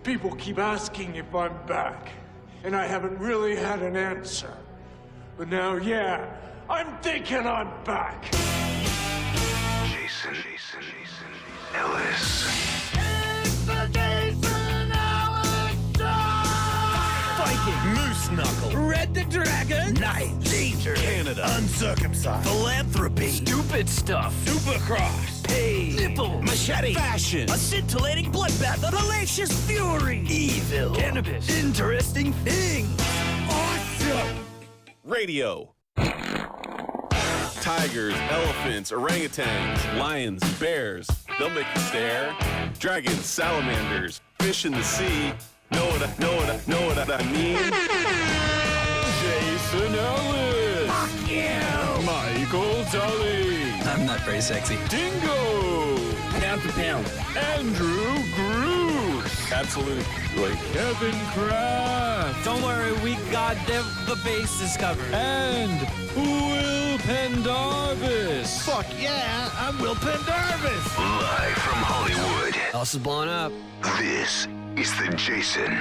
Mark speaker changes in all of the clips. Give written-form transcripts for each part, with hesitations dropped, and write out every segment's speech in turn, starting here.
Speaker 1: People keep asking if I'm back, and I haven't really had an answer. But now, yeah, I'm thinking I'm back.
Speaker 2: Jason, Ellis.
Speaker 3: Viking, Moose Knuckle, Red the Dragon, Knight, Danger, Canada, Uncircumcised, Philanthropy, Stupid Stuff, Supercross, Pain, Nipple, Machete, Fashion, a scintillating bloodbath of hellacious fury, Evil, Cannabis, Interesting Things, Awesome,
Speaker 4: Radio. Tigers, elephants, orangutans, lions, bears. They'll make you stare. Dragons, salamanders, fish in the sea. Know what I mean? Jason Ellis.
Speaker 3: Fuck you!
Speaker 4: Michael Tully.
Speaker 3: I'm not very sexy.
Speaker 4: Dingo.
Speaker 3: Pound for pound.
Speaker 4: Andrew Groose. Absolutely. Kevin Kraft.
Speaker 5: Don't worry, we got the bases covered.
Speaker 4: And Will Pendarvis.
Speaker 3: Fuck yeah, I'm Will Pendarvis.
Speaker 2: Live from Hollywood.
Speaker 5: House is blowing up.
Speaker 2: This is the Jason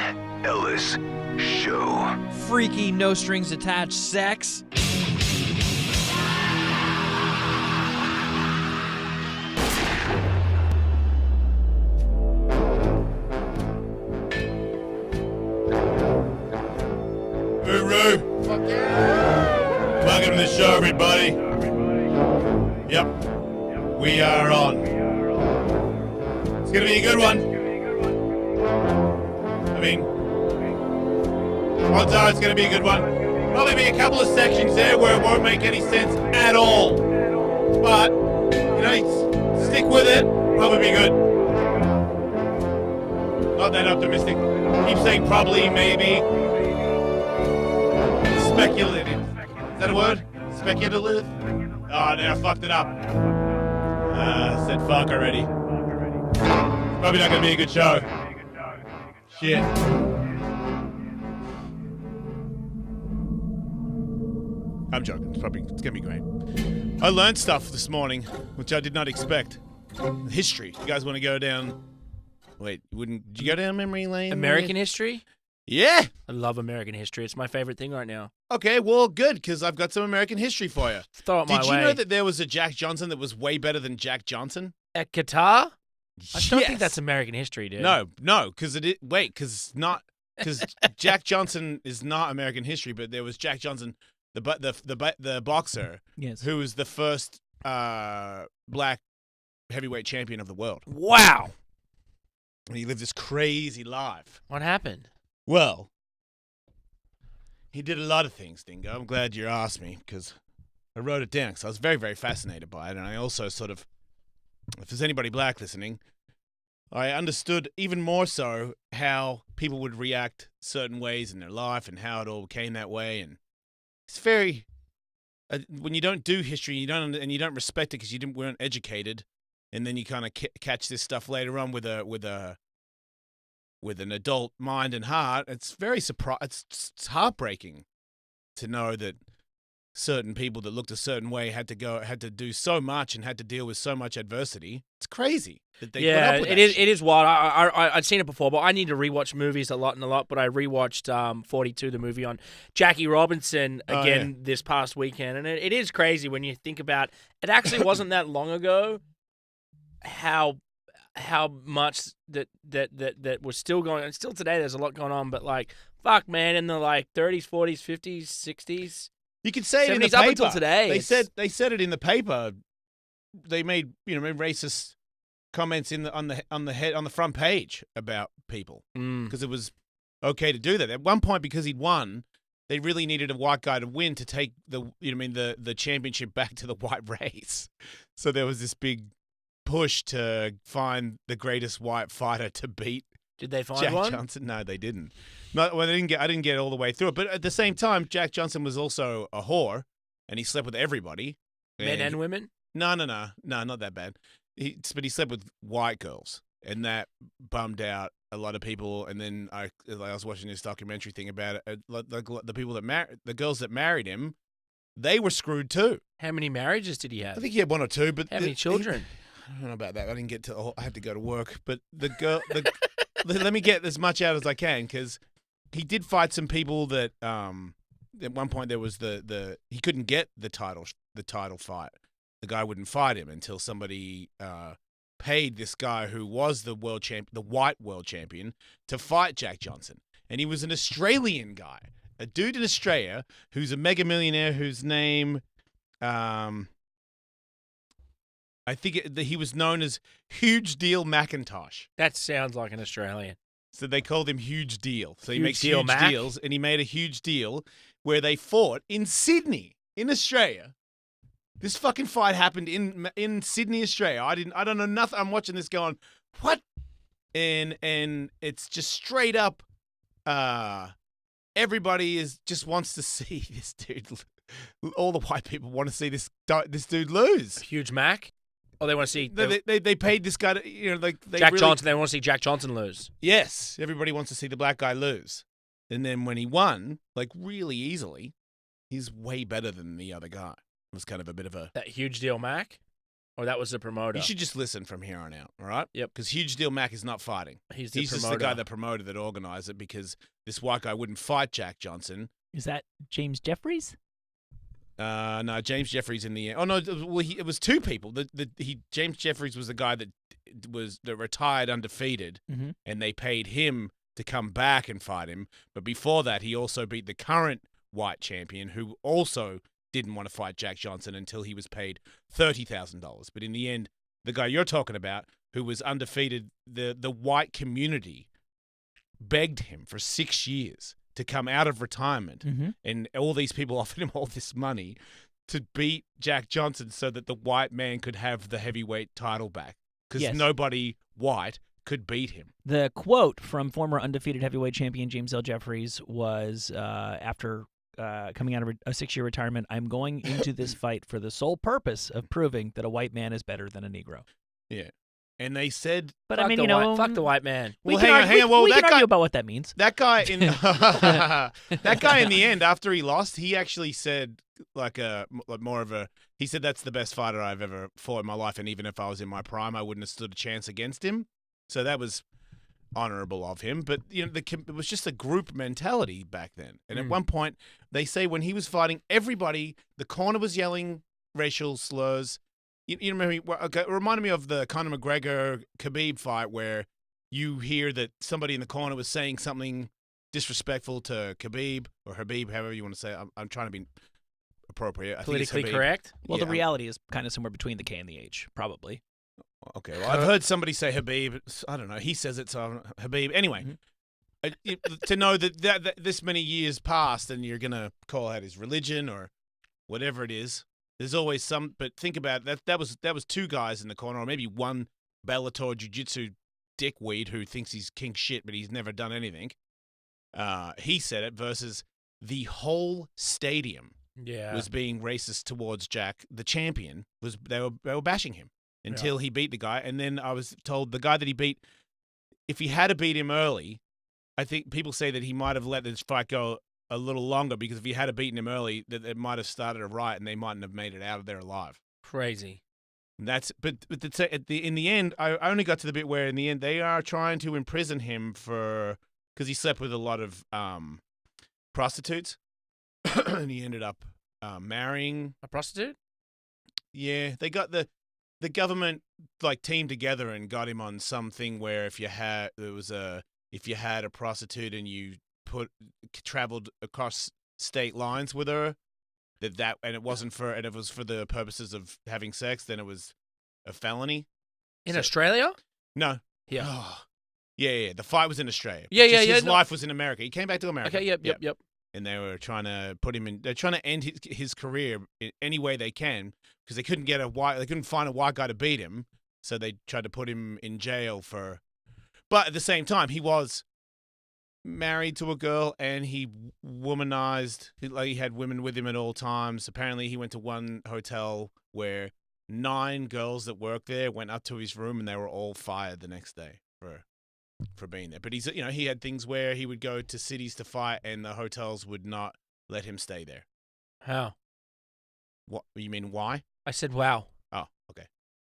Speaker 2: Ellis Show.
Speaker 5: Freaky, no strings attached sex.
Speaker 6: Hooroo! Fuck yeah! Welcome to the show, everybody. Yep, we are on. It's gonna be a good one. I mean, odds are it's gonna be a good one. Probably be a couple of sections there where it won't make any sense at all. But, you know, stick with it, probably be good. Not that optimistic. Keep saying probably, maybe. Speculative. Is that a word? Speculative? Oh, no, I fucked it up. Said fuck already. Probably not gonna be a good show. Shit. I'm joking. It's gonna be great. I learned stuff this morning, which I did not expect. History. You guys want to go down? Wait, did you go down memory lane?
Speaker 5: American history?
Speaker 6: Yeah.
Speaker 5: I love American history. It's my favorite thing right now.
Speaker 6: Okay, well, good, because I've got some American history for you.
Speaker 5: Throw it my way.
Speaker 6: Did you know that there was a Jack Johnson that was way better than Jack Johnson?
Speaker 5: At Qatar? I don't
Speaker 6: Yes.
Speaker 5: think that's American history, dude.
Speaker 6: No, because because Jack Johnson is not American history, but there was Jack Johnson, the boxer,
Speaker 5: Yes.
Speaker 6: who was the first black heavyweight champion of the world.
Speaker 5: Wow.
Speaker 6: And he lived this crazy life.
Speaker 5: What happened?
Speaker 6: Well, he did a lot of things, Dingo. I'm glad you asked me, because I wrote it down, because I was very, very fascinated by it, and I also sort of, if there's anybody black listening, I understood even more so how people would react certain ways in their life and how it all came that way. And it's very, when you don't do history, you don't respect it because you weren't educated, and then you kind of catch this stuff later on with an adult mind and heart. It's very it's heartbreaking to know that certain people that looked a certain way had to do so much and had to deal with so much adversity. It's crazy that they put up with that shit.
Speaker 5: It is wild. I'd seen it before, but I need to rewatch movies a lot. But I rewatched 42, the movie on Jackie Robinson again this past weekend, and it is crazy when you think about it. Actually, wasn't that long ago how much that was still going on. Still today, there's a lot going on, but like, fuck, man, in the like 30s, 40s, 50s, 60s.
Speaker 6: You could say it in the
Speaker 5: 70s
Speaker 6: paper.
Speaker 5: up until today.
Speaker 6: They said it in the paper. They made racist comments on the front page about people because it was okay to do that. At one point, because he'd won, they really needed a white guy to win to take the championship back to the white race. So there was this big push to find the greatest white fighter to beat.
Speaker 5: Did they find
Speaker 6: Jack
Speaker 5: one?
Speaker 6: Johnson? No, they didn't. I didn't get all the way through it. But at the same time, Jack Johnson was also a whore, and he slept with everybody.
Speaker 5: Men and women?
Speaker 6: No, not that bad. But he slept with white girls, and that bummed out a lot of people. And then I was watching this documentary thing about it. The people the girls that married him, they were screwed too.
Speaker 5: How many marriages did he have?
Speaker 6: I think he had one or two. But
Speaker 5: how many children?
Speaker 6: I don't know about that. I didn't get to. I had to go to work. But the girl, let me get as much out as I can because he did fight some people that at one point there was he couldn't get the title fight. The guy wouldn't fight him until somebody paid this guy who was the white world champion, to fight Jack Johnson. And he was an Australian guy, a dude in Australia who's a mega millionaire whose name, I think he was known as Huge Deal McIntosh.
Speaker 5: That sounds like an Australian.
Speaker 6: So they called him Huge Deal. So he
Speaker 5: Huge
Speaker 6: makes
Speaker 5: Deal
Speaker 6: huge
Speaker 5: Mac?
Speaker 6: deals, and he made a huge deal where they fought in Sydney, in Australia. This fucking fight happened in Sydney, Australia. I don't know nothing. I'm watching this going, what? And it's just straight up. Everybody just wants to see this dude. All the white people want to see this dude lose.
Speaker 5: Huge Mac? Oh, they want to see
Speaker 6: They paid this guy to,
Speaker 5: Jack Johnson. They want to see Jack Johnson lose.
Speaker 6: Yes, everybody wants to see the black guy lose. And then when he won, really easily, he's way better than the other guy. It was kind of a bit of a...
Speaker 5: That Huge Deal Mac? Or that was the promoter?
Speaker 6: You should just listen from here on out, all right?
Speaker 5: Yep.
Speaker 6: Because Huge Deal Mac is not fighting.
Speaker 5: He's the
Speaker 6: just the guy that promoted, that organized it, because this white guy wouldn't fight Jack Johnson.
Speaker 7: Is that James Jeffries?
Speaker 6: No, James Jeffries in the end. Oh no, it was two people. James Jeffries was the guy that retired undefeated, and they paid him to come back and fight him. But before that, he also beat the current white champion, who also didn't want to fight Jack Johnson until he was paid $30,000. But in the end, the guy you're talking about, who was undefeated, the white community begged him for 6 years to come out of retirement, and all these people offered him all this money to beat Jack Johnson so that the white man could have the heavyweight title back, because nobody white could beat him.
Speaker 7: The quote from former undefeated heavyweight champion James L. Jeffries was, after coming out of a 6-year retirement, "I'm going into this fight for the sole purpose of proving that a white man is better than a Negro."
Speaker 6: Yeah. And they said,
Speaker 7: but
Speaker 5: fuck
Speaker 7: I mean,
Speaker 5: fuck the white man.
Speaker 7: We can argue about what that means.
Speaker 6: That guy in that guy in the end, after he lost, he actually said he said, "That's the best fighter I've ever fought in my life, and even if I was in my prime, I wouldn't have stood a chance against him." So that was honorable of him. But it was just a group mentality back then. And at one point, they say when he was fighting, everybody, the corner was yelling racial slurs. You remember? It reminded me of the Conor McGregor Khabib fight, where you hear that somebody in the corner was saying something disrespectful to Khabib or Habib, however you want to say it. I'm trying to be appropriate. I
Speaker 5: Politically
Speaker 6: think it's
Speaker 5: correct?
Speaker 7: Well, the reality is kind of somewhere between the K and the H, probably.
Speaker 6: Okay, well, I've heard somebody say Habib. I don't know. He says it, so Habib. Anyway, to know that this many years passed and you're going to call out his religion or whatever it is, there's always some. But think about it, that was two guys in the corner, or maybe one Bellator Jiu-Jitsu dickweed who thinks he's king shit, but he's never done anything. He said it versus the whole stadium was being racist towards Jack, the champion. They were bashing him until he beat the guy. And then I was told the guy that he beat, if he had to beat him early, I think people say that he might have let this fight go a little longer, because if he had beaten him early, that it might have started a riot and they mightn't have made it out of there alive.
Speaker 5: Crazy.
Speaker 6: And in the end, I only got to the bit where in the end they are trying to imprison him because he slept with a lot of prostitutes, and he ended up marrying
Speaker 5: a prostitute.
Speaker 6: Yeah, they got the government teamed together and got him on something where if you had a prostitute and you traveled across state lines with her, and it was for the purposes of having sex, then it was a felony.
Speaker 5: In Australia?
Speaker 6: No.
Speaker 5: Yeah.
Speaker 6: Oh, yeah. The fight was in Australia. His life was in America. He came back to America.
Speaker 5: Okay. Yep.
Speaker 6: And they were trying to put him in. They're trying to end his career in any way they can, because they couldn't find a white guy to beat him. So they tried to put him in jail for. But at the same time, he was married to a girl, and he womanized. He had women with him at all times. Apparently, he went to one hotel where 9 girls that worked there went up to his room, and they were all fired the next day for being there. But he had things where he would go to cities to fight, and the hotels would not let him stay there.
Speaker 5: How?
Speaker 6: What you mean? Why?
Speaker 5: I said, wow.
Speaker 6: Oh, okay.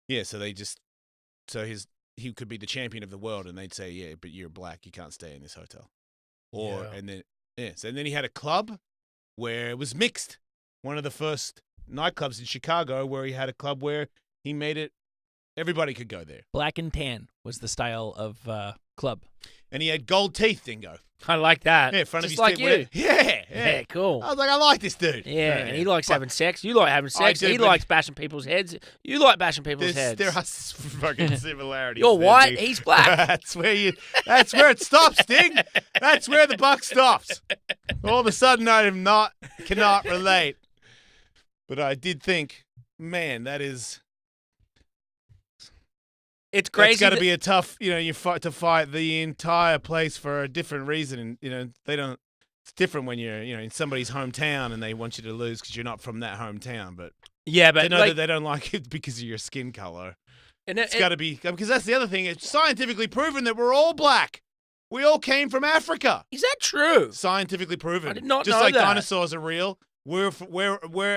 Speaker 6: Yeah. So his he could be the champion of the world, and they'd say, yeah, but you're black, you can't stay in this hotel. Or
Speaker 5: Yeah.
Speaker 6: and then he had a club where it was mixed. One of the first nightclubs in Chicago where he had a club where he made it everybody could go there.
Speaker 7: Black and tan was the style of club.
Speaker 6: And he had gold teeth, Dingo.
Speaker 5: I like that.
Speaker 6: Yeah, in front
Speaker 5: Just
Speaker 6: of his
Speaker 5: like
Speaker 6: teeth.
Speaker 5: you.
Speaker 6: Yeah.
Speaker 5: Cool.
Speaker 6: I was like, I like this dude.
Speaker 5: Yeah, and he likes having sex. You like having sex.
Speaker 6: do,
Speaker 5: He
Speaker 6: but-
Speaker 5: likes bashing people's heads. You like bashing people's heads.
Speaker 6: There are fucking similarities.
Speaker 5: You're
Speaker 6: there,
Speaker 5: white.
Speaker 6: dude.
Speaker 5: He's black.
Speaker 6: That's where it stops, Ding. That's where the buck stops. All of a sudden, cannot relate. But I did think, man,
Speaker 5: It's
Speaker 6: that's
Speaker 5: crazy.
Speaker 6: got to be a tough, you fight the entire place for a different reason. And, they don't, it's different when you're, in somebody's hometown and they want you to lose because you're not from that hometown. But
Speaker 5: yeah,
Speaker 6: they
Speaker 5: but
Speaker 6: know
Speaker 5: like,
Speaker 6: that they don't like it because of your skin color.
Speaker 5: and
Speaker 6: It's got to be, because that's the other thing. It's scientifically proven that we're all black. We all came from Africa.
Speaker 5: is that true?
Speaker 6: Scientifically proven.
Speaker 5: I did not
Speaker 6: Just
Speaker 5: know
Speaker 6: like
Speaker 5: that.
Speaker 6: dinosaurs are real. We're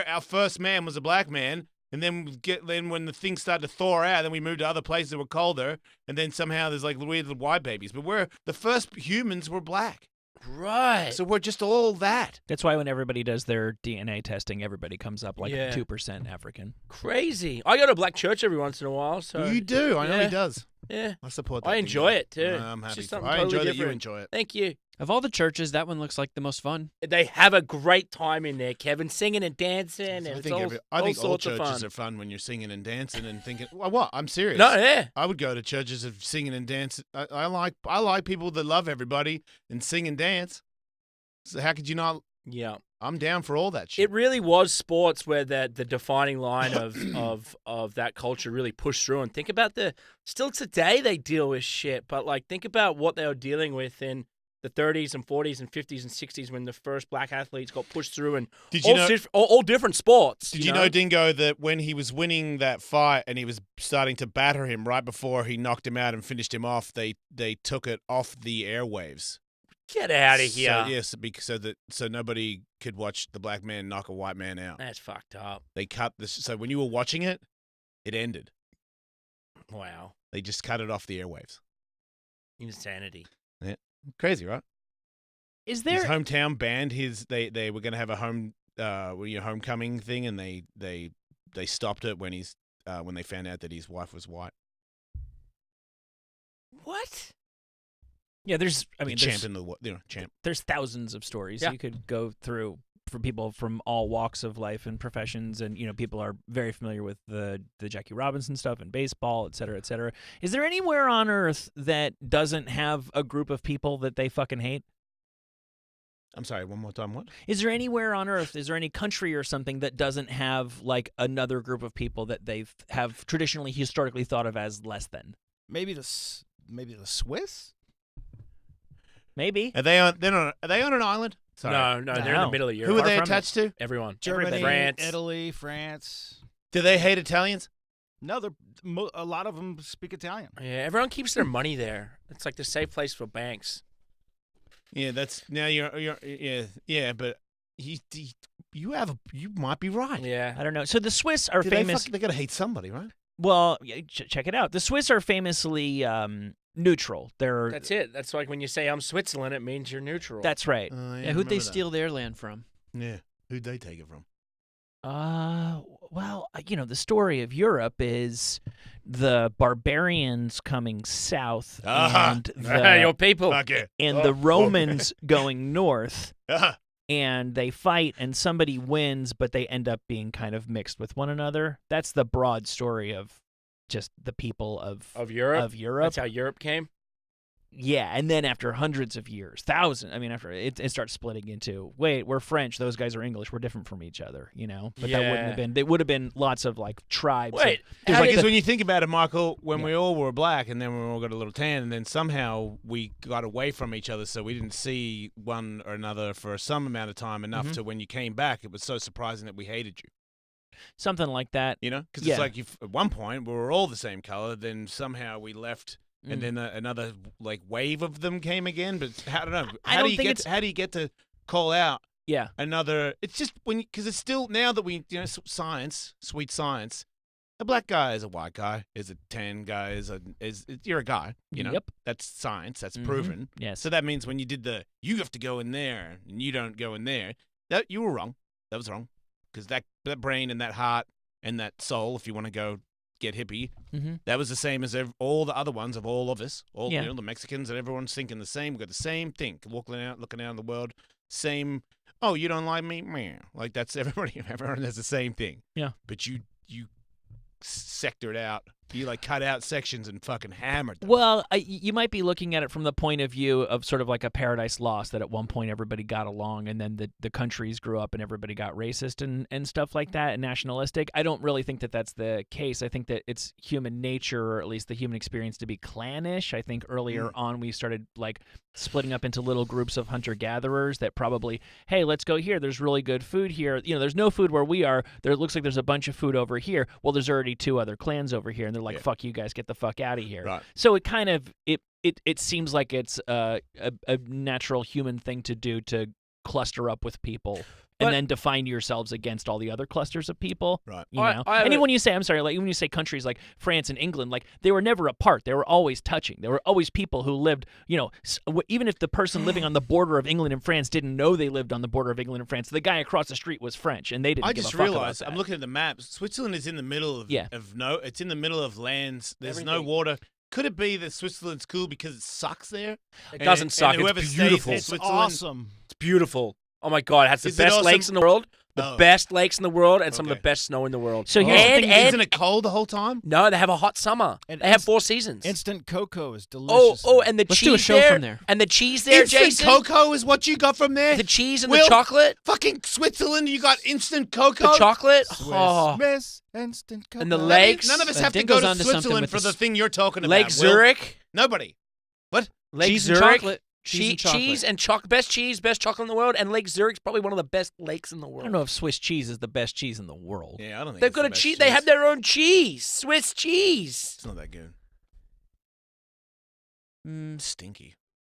Speaker 6: our first man was a black man. And then when the things started to thaw out, then we moved to other places that were colder, and then somehow there's like weird little white babies. But the first humans were black,
Speaker 5: Right.
Speaker 6: so we're just all that.
Speaker 7: That's why when everybody does their DNA testing, everybody comes up like
Speaker 5: Yeah.
Speaker 7: 2% African.
Speaker 5: Crazy. I go to black church every once in a while. So
Speaker 6: You do, I know
Speaker 5: yeah.
Speaker 6: he does.
Speaker 5: Yeah.
Speaker 6: I support that.
Speaker 5: I enjoy it too.
Speaker 6: I'm
Speaker 5: It's
Speaker 6: happy.
Speaker 5: just
Speaker 6: For
Speaker 5: something
Speaker 6: I
Speaker 5: totally
Speaker 6: enjoy that you
Speaker 5: different.
Speaker 6: enjoy it.
Speaker 5: Thank you.
Speaker 8: Of all the churches, that one looks like the most fun.
Speaker 5: They have a great time in there, Kevin, singing and dancing, and
Speaker 6: I
Speaker 5: it's
Speaker 6: think
Speaker 5: all,
Speaker 6: I think all
Speaker 5: sorts of
Speaker 6: churches
Speaker 5: fun.
Speaker 6: are fun when you're singing and dancing and thinking, well, what? I'm serious.
Speaker 5: No, yeah.
Speaker 6: I would go to churches of singing and dancing. I like people that love everybody and sing and dance. So how could you not?
Speaker 5: Yeah.
Speaker 6: I'm down for all that shit.
Speaker 5: It really was sports where the defining line of that culture really pushed through. And think about still today they deal with shit, but like think about what they were dealing with in the 30s and 40s and 50s and 60s when the first black athletes got pushed through and
Speaker 6: Did you know?
Speaker 5: all different sports.
Speaker 6: Did you know, Dingo, that when he was winning that fight and he was starting to batter him right before he knocked him out and finished him off, they took it off the airwaves.
Speaker 5: Get out of here.
Speaker 6: So, yes, so nobody could watch the black man knock a white man out.
Speaker 5: That's fucked up.
Speaker 6: They cut this. So when you were watching it, it ended.
Speaker 5: Wow.
Speaker 6: They just cut it off the airwaves.
Speaker 5: Insanity.
Speaker 6: Crazy, right?
Speaker 7: Is
Speaker 6: His
Speaker 7: there
Speaker 6: hometown banned they were going to have a homecoming thing, and they stopped it when they found out that his wife was white.
Speaker 5: What?
Speaker 7: Yeah, there's
Speaker 6: Champ in the champ.
Speaker 7: there's thousands of stories
Speaker 5: Yeah.
Speaker 7: you could go through for people from all walks of life and professions, and people are very familiar with the Jackie Robinson stuff and baseball, et cetera, et cetera. Is there anywhere on earth that doesn't have a group of people that they fucking hate?
Speaker 6: I'm sorry, one more time. What?
Speaker 7: Is there anywhere on earth, is there any country or something that doesn't have like another group of people that they have traditionally historically thought of as less than?
Speaker 8: Maybe the Swiss?
Speaker 7: Maybe.
Speaker 6: Are they on an island? Sorry.
Speaker 5: No, they're in the middle of Europe.
Speaker 6: Who are they
Speaker 7: Far from
Speaker 6: attached to?
Speaker 5: Everyone.
Speaker 8: Germany,
Speaker 5: France.
Speaker 8: Italy, France.
Speaker 6: Do they hate Italians?
Speaker 8: No, a lot of them speak Italian.
Speaker 5: Yeah, everyone keeps their money there. It's like the safe place for banks.
Speaker 6: Yeah, that's now you're but you might be right.
Speaker 5: Yeah.
Speaker 7: I don't know. So the Swiss are famous.
Speaker 6: They gotta hate somebody, right?
Speaker 7: Well, check it out. The Swiss are famously neutral. They're
Speaker 5: That's it. That's like when you say I'm Switzerland, it means you're neutral.
Speaker 7: That's right.
Speaker 8: Yeah, who'd they steal their land from?
Speaker 6: Yeah, who'd they take it from?
Speaker 7: Well, the story of Europe is the barbarians coming south and
Speaker 5: your people.
Speaker 6: Okay.
Speaker 7: and the Romans going north,
Speaker 6: Uh-huh.
Speaker 7: and they fight, and somebody wins, but they end up being kind of mixed with one another. That's the broad story of just the people
Speaker 5: Of Europe.
Speaker 7: Of Europe.
Speaker 5: That's how Europe came.
Speaker 7: Yeah, and then after hundreds of years, thousands, after it starts splitting into, wait, we're French, those guys are English, we're different from each other, But that wouldn't have been, there would have been lots of like tribes.
Speaker 5: Wait,
Speaker 7: There's
Speaker 5: how
Speaker 7: like
Speaker 5: did-
Speaker 6: Because when you think about it, Michael, when
Speaker 7: Yeah.
Speaker 6: we all were black and then we all got a little tan, and then somehow we got away from each other, so we didn't see one or another for some amount of time enough to when you came back, it was so surprising that we hated you.
Speaker 7: something like that.
Speaker 6: Because
Speaker 7: Yeah.
Speaker 6: it's like at one point we were all the same color, then somehow we left. And then another like wave of them came again, but I don't know.
Speaker 7: I don't think
Speaker 6: How do you get to call out
Speaker 7: Yeah.
Speaker 6: another? It's just because it's still now that we science, sweet science. a black guy is a white guy, is a tan guy, you're a guy, you know?
Speaker 7: Yep.
Speaker 6: That's science, that's
Speaker 7: Mhm.
Speaker 6: proven.
Speaker 7: Yes.
Speaker 6: So that means when you did you have to go in there, and you don't go in there, that you were wrong. That was wrong. Because that brain and that heart and that soul, if you want to go get hippie, that was the same as all the other ones of all of us,
Speaker 7: Yeah.
Speaker 6: you know, the Mexicans, and everyone's thinking the same. We've got the same thing, looking out in the world, same, oh, you don't like me? Meh. Like, that's everybody. Everyone has the same thing.
Speaker 7: Yeah.
Speaker 6: But you sector it out. You, like, cut out sections and fucking hammered them.
Speaker 7: Well, you might be looking at it from the point of view of sort of like a Paradise Lost, that at one point everybody got along, and then the countries grew up and everybody got racist and stuff like that and nationalistic. I don't really think that that's the case. I think that it's human nature, or at least the human experience, to be clannish. I think earlier on we started like splitting up into little groups of hunter-gatherers that probably, hey, let's go here. There's really good food here. You know, there's no food where we are. There looks like there's a bunch of food over here. Well, there's already 2 other clans over here, and they're like, fuck you guys, get the fuck out of here.
Speaker 6: Right.
Speaker 7: So it kind of it seems like it's a natural human thing to do, to cluster up with people and then define yourselves against all the other clusters of people.
Speaker 6: Right.
Speaker 7: You know? And then when you say, like when you say countries like France and England, like they were never apart. They were always touching. There were always people who lived, you know, even if the person living on the border of England and France didn't know they lived on the border of England and France, the guy across the street was French, and they didn't give a fuck about that.
Speaker 6: I just realized, I'm looking at the map, Switzerland is in the middle of it's in the middle of lands. There's no water. Could it be that Switzerland's cool because it sucks there?
Speaker 5: It doesn't suck. It's beautiful.
Speaker 8: It's awesome.
Speaker 5: It's beautiful. Oh my God, it has the
Speaker 6: Is it
Speaker 5: best
Speaker 6: awesome?
Speaker 5: lakes in the world. The best lakes in the world, and some of the best snow in the world.
Speaker 7: So here's the thing,
Speaker 6: isn't it cold the whole time?
Speaker 5: No, they have a hot summer.
Speaker 8: And
Speaker 5: they have 4 seasons.
Speaker 8: Instant cocoa is delicious.
Speaker 5: And the
Speaker 8: Let's
Speaker 5: cheese
Speaker 8: do a show
Speaker 5: there,
Speaker 8: from there.
Speaker 5: and the cheese there,
Speaker 6: Instant
Speaker 5: Jason.
Speaker 6: cocoa is what you got from there?
Speaker 5: The cheese and
Speaker 6: Will,
Speaker 5: the chocolate.
Speaker 6: Fucking Switzerland, you got instant cocoa?
Speaker 5: The chocolate.
Speaker 8: Miss instant cocoa.
Speaker 5: And the lakes.
Speaker 6: None of us
Speaker 8: That
Speaker 6: have to
Speaker 8: thing
Speaker 6: go
Speaker 8: goes
Speaker 6: to
Speaker 8: on to something
Speaker 6: Switzerland
Speaker 8: with
Speaker 6: for
Speaker 8: the
Speaker 6: the thing you're talking about.
Speaker 5: Lake
Speaker 6: Will.
Speaker 5: Zurich.
Speaker 6: Nobody. What?
Speaker 5: Lake
Speaker 8: Cheese
Speaker 5: Zurich.
Speaker 8: and chocolate. Cheese and chocolate.
Speaker 5: Best cheese, best chocolate in the world, and Lake Zurich's probably one of the best lakes in the world.
Speaker 7: I don't know if Swiss cheese is the best cheese in the world.
Speaker 6: Yeah, I don't think
Speaker 5: They've
Speaker 6: it's
Speaker 5: got
Speaker 6: the
Speaker 5: a
Speaker 6: best
Speaker 5: cheese. They have their own cheese, Swiss cheese.
Speaker 6: It's not that good. Stinky.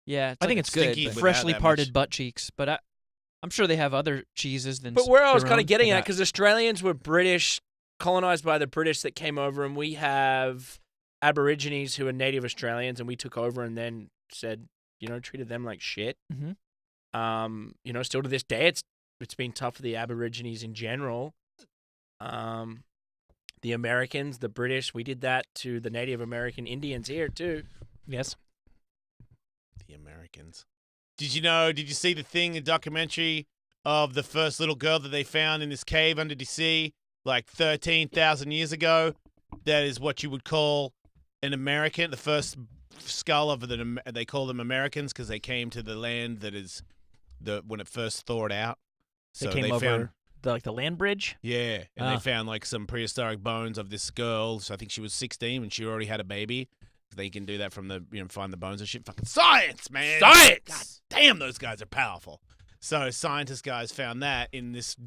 Speaker 8: Yeah,
Speaker 7: I think it's good,
Speaker 6: stinky
Speaker 7: but-
Speaker 6: without
Speaker 8: freshly
Speaker 6: that
Speaker 8: parted
Speaker 6: much.
Speaker 8: butt cheeks, but I'm sure they have other cheeses than.
Speaker 5: But where I was
Speaker 8: their
Speaker 5: kind
Speaker 8: own.
Speaker 5: of getting
Speaker 8: Yeah.
Speaker 5: at, because Australians were British, colonized by the British that came over, and we have Aborigines who are native Australians, and we took over and then said, treated them like shit.
Speaker 7: Mhm.
Speaker 5: Still to this day, it's been tough for the Aborigines in general. The Americans, the British, we did that to the Native American Indians here too.
Speaker 7: Yes.
Speaker 6: The Americans. Did you see the documentary of the first little girl that they found in this cave under the sea like 13,000 years ago? That is what you would call an American, the first skull of they call them Americans because they came to the land that is when it first thawed out.
Speaker 7: They came over the land bridge?
Speaker 6: Yeah, and they found like some prehistoric bones of this girl. So I think she was 16 when she already had a baby. They can do that from find the bones and shit. Fucking science, man.
Speaker 5: Science!
Speaker 6: God damn, those guys are powerful. So scientist guys found that in this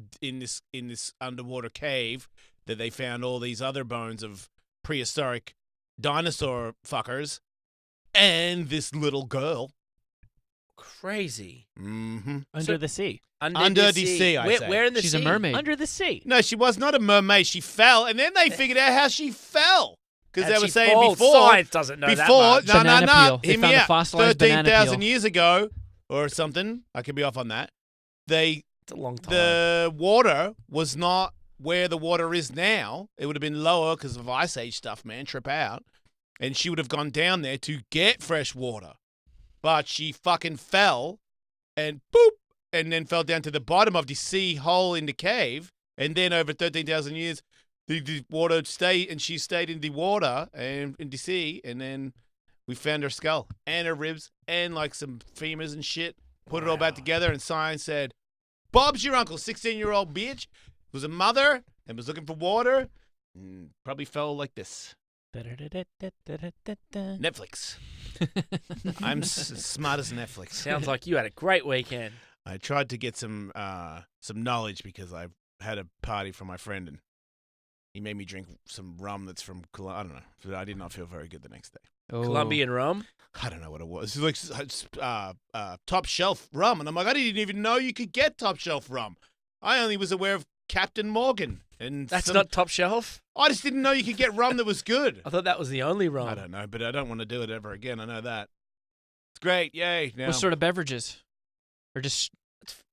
Speaker 6: underwater cave that they found all these other bones of prehistoric dinosaur fuckers and this little girl.
Speaker 5: Crazy.
Speaker 6: Mm-hmm.
Speaker 7: Under the sea.
Speaker 6: Under the sea, I say.
Speaker 5: Where in the
Speaker 8: She's
Speaker 5: sea?
Speaker 8: a mermaid.
Speaker 7: Under the sea.
Speaker 6: No, she was not a mermaid. She fell, and then they figured out how she fell. Because they
Speaker 5: How'd
Speaker 6: were
Speaker 5: she
Speaker 6: saying
Speaker 5: fall?
Speaker 6: before,
Speaker 5: Science doesn't know that much.
Speaker 8: Banana peel. They
Speaker 6: Hear me
Speaker 8: found a
Speaker 6: out.
Speaker 8: fossilized banana
Speaker 6: 13,000
Speaker 8: peel.
Speaker 6: years ago or something. I could be off on that.
Speaker 5: It's a long time.
Speaker 6: The water was not where the water is now. It would have been lower because of Ice Age stuff, man. Trip out. And she would have gone down there to get fresh water. But she fucking fell and boop, and then fell down to the bottom of the sea hole in the cave. And then over 13,000 years, the water stayed, and she stayed in the water and in the sea. And then we found her skull and her ribs and like some femurs and shit. Put it all back together, and science said, Bob's your uncle, 16-year-old bitch, was a mother and was looking for water. And probably fell like this. Netflix. I'm smart as Netflix.
Speaker 5: Sounds like you had a great weekend.
Speaker 6: I tried to get some knowledge because I had a party for my friend, and he made me drink some rum that's from Colombia. I don't know. I did not feel very good the next day.
Speaker 8: Oh.
Speaker 5: Colombian rum?
Speaker 6: I don't know what it was. It was like top shelf rum, and I'm like, I didn't even know you could get top shelf rum. I only was aware of Captain Morgan And
Speaker 5: That's not top shelf?
Speaker 6: I just didn't know you could get rum that was good.
Speaker 5: I thought that was the only rum.
Speaker 6: I don't know, but I don't want to do it ever again. I know that. It's great. Yay. Now.
Speaker 8: What sort of beverages? Or just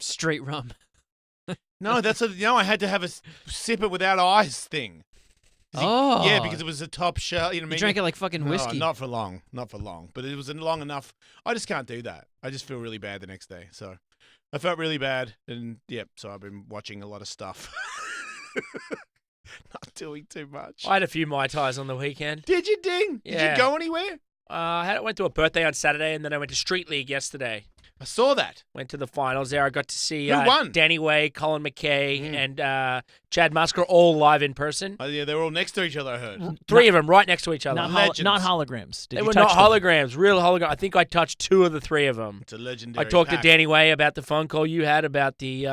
Speaker 8: straight rum?
Speaker 6: No, I had to have a sip it without ice thing.
Speaker 8: Oh.
Speaker 6: Yeah, because it was a top shelf. You know what I mean?
Speaker 8: You drank it like fucking whiskey.
Speaker 6: No, not for long. Not for long. But it was long enough. I just can't do that. I just feel really bad the next day. So I felt really bad. And, so I've been watching a lot of stuff. Not doing too much.
Speaker 5: I had a few Mai Tais on the weekend.
Speaker 6: Did you, Ding?
Speaker 5: Yeah.
Speaker 6: Did you go anywhere?
Speaker 5: I went to a birthday on Saturday, and then I went to Street League yesterday.
Speaker 6: I saw that.
Speaker 5: Went to the finals there. I got to see
Speaker 6: Who won?
Speaker 5: Danny Way, Colin McKay, and Chad Musker all live in person.
Speaker 6: Oh, yeah, they were all next to each other, I heard.
Speaker 5: Three of them right next to each other.
Speaker 7: Not holograms. Did
Speaker 5: They
Speaker 7: you
Speaker 5: were
Speaker 7: touch
Speaker 5: not
Speaker 7: them?
Speaker 5: holograms, real holograms. I think I touched two of the three of them.
Speaker 6: It's a legendary
Speaker 5: I talked
Speaker 6: pack.
Speaker 5: to Danny Way about the phone call you had about the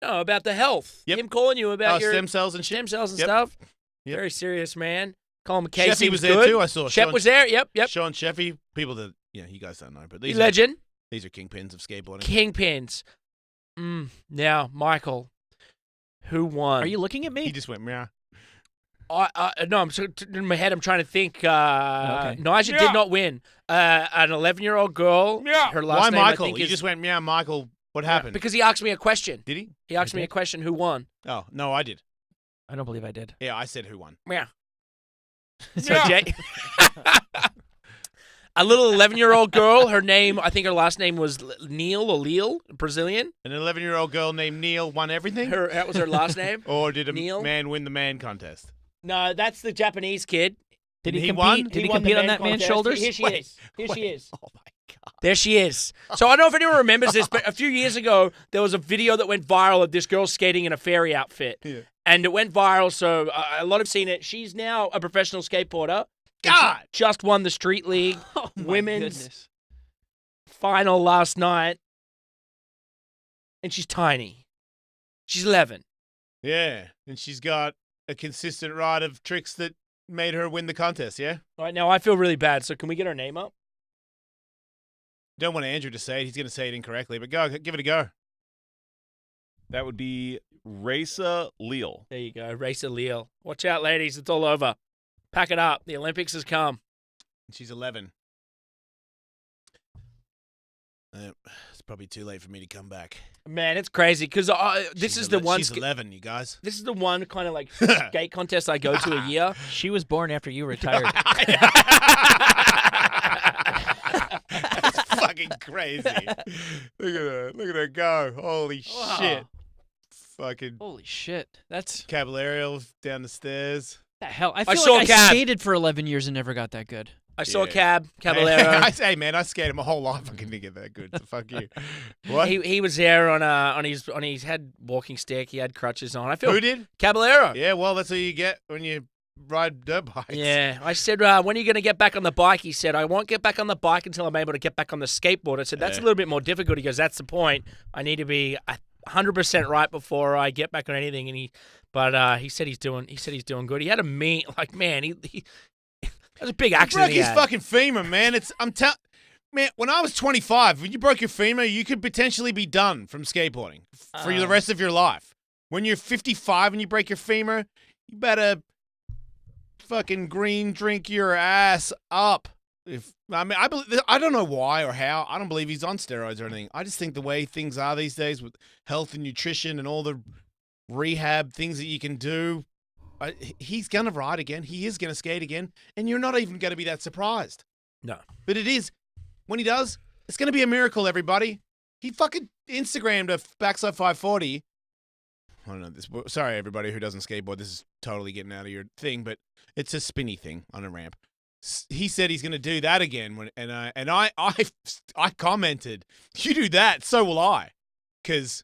Speaker 5: about the health.
Speaker 6: Yep.
Speaker 5: Him calling you about your
Speaker 6: stem cells and shit.
Speaker 5: stem cells and
Speaker 6: Yep.
Speaker 5: stuff.
Speaker 6: Yep.
Speaker 5: Very serious man. Colin McKay
Speaker 6: Sheffy
Speaker 5: seems
Speaker 6: was there
Speaker 5: good.
Speaker 6: too, I saw.
Speaker 5: Shep
Speaker 6: Sean-
Speaker 5: was there. Yep.
Speaker 6: Sean Sheffy, people that, you guys don't know, but these
Speaker 5: Legend.
Speaker 6: These are kingpins of skateboarding.
Speaker 5: Kingpins. Now, Michael, who won?
Speaker 7: Are you looking at me?
Speaker 6: He just went, meow.
Speaker 5: No, I'm in my head. I'm trying to think.
Speaker 7: Okay.
Speaker 5: Nyjah did not win. An 11-year-old girl.
Speaker 1: Yeah.
Speaker 5: Her last
Speaker 6: Why
Speaker 5: name, I
Speaker 6: Michael?
Speaker 5: think,
Speaker 6: You
Speaker 5: is,
Speaker 6: just went, meow, Michael. What happened?
Speaker 5: because he asked me a question.
Speaker 6: Did he?
Speaker 5: He asked me a question. Who won?
Speaker 6: Oh, no, I did.
Speaker 7: I don't believe I did.
Speaker 6: Yeah, I said who won.
Speaker 5: Yeah. So Jay, a little 11-year-old girl. Her name, I think her last name was Neil or Leal, Brazilian.
Speaker 6: An 11-year-old girl named Neil won everything?
Speaker 5: That was her last name.
Speaker 6: Or did a
Speaker 5: Neil?
Speaker 6: man win the man contest?
Speaker 5: No, that's the Japanese kid.
Speaker 7: Did
Speaker 6: He
Speaker 7: he
Speaker 6: won?
Speaker 7: compete? Did he
Speaker 5: won the
Speaker 7: compete on
Speaker 5: man
Speaker 7: that man's
Speaker 5: contest.
Speaker 7: shoulders?
Speaker 5: Here she
Speaker 6: Wait,
Speaker 5: is. Here she is.
Speaker 6: Oh, my God.
Speaker 5: There she is. So I don't know if anyone remembers this, but a few years ago, there was a video that went viral of this girl skating in a fairy outfit.
Speaker 6: Yeah.
Speaker 5: And it went viral, so a lot have seen it. She's now a professional skateboarder. And
Speaker 6: God!
Speaker 5: she just won the Street League
Speaker 8: Oh, my
Speaker 5: women's
Speaker 8: goodness.
Speaker 5: final last night. And she's tiny. She's 11.
Speaker 6: Yeah, and she's got a consistent ride of tricks that made her win the contest, yeah?
Speaker 5: All right, now I feel really bad, so can we get her name up?
Speaker 6: Don't want Andrew to say it. He's going to say it incorrectly, but go, give it a go.
Speaker 4: That would be Raisa Leal.
Speaker 5: There you go, Racer Leal. Watch out, ladies. It's all over. Pack it up. The Olympics has come.
Speaker 6: She's 11. It's probably too late for me to come back.
Speaker 5: Man, it's crazy because this is the one.
Speaker 6: She's 11, you guys.
Speaker 5: This is the one kind of like skate contest I go to a year.
Speaker 7: She was born after you retired.
Speaker 6: That's fucking crazy. Look at her go. Holy
Speaker 5: Wow.
Speaker 6: shit. Fucking
Speaker 8: Holy shit. That's
Speaker 6: Caballero down the stairs.
Speaker 8: the hell. I
Speaker 5: I
Speaker 8: feel
Speaker 5: saw
Speaker 8: like I
Speaker 5: Cab.
Speaker 8: skated for 11 years and never got that good.
Speaker 5: I saw
Speaker 6: Yeah.
Speaker 5: Caballero.
Speaker 6: Hey, man, I skated my whole life. I couldn't get that good. So fuck you. What?
Speaker 5: He was there on his head walking stick. He had crutches on. I feel
Speaker 6: Who did?
Speaker 5: Caballero.
Speaker 6: Yeah, well, that's what you get when you ride dirt bikes.
Speaker 5: Yeah, I said, when are you going to get back on the bike? He said, I won't get back on the bike until I'm able to get back on the skateboard. I said, that's a little bit more difficult. He goes, that's the point. I need to be 100% right before I get back on anything. And he said he's doing good. He had a mean, like, man, he that was a big
Speaker 6: He
Speaker 5: accident.
Speaker 6: broke his fucking femur, man. Man, when I was 25, when you broke your femur, you could potentially be done from skateboarding for the rest of your life. When you're 55 and you break your femur, you better fucking green drink your ass up. I don't know why or how. I don't believe he's on steroids or anything. I just think the way things are these days with health and nutrition and all the rehab things that you can do, he's going to ride again. He is going to skate again. And you're not even going to be that surprised.
Speaker 5: No.
Speaker 6: But it is. When he does, it's going to be a miracle, everybody. He fucking Instagrammed a backside 540. I don't know this. Sorry, everybody who doesn't skateboard. This is totally getting out of your thing, but it's a spinny thing on a ramp. He said he's going to do that again, and I commented, "You do that, so will I," because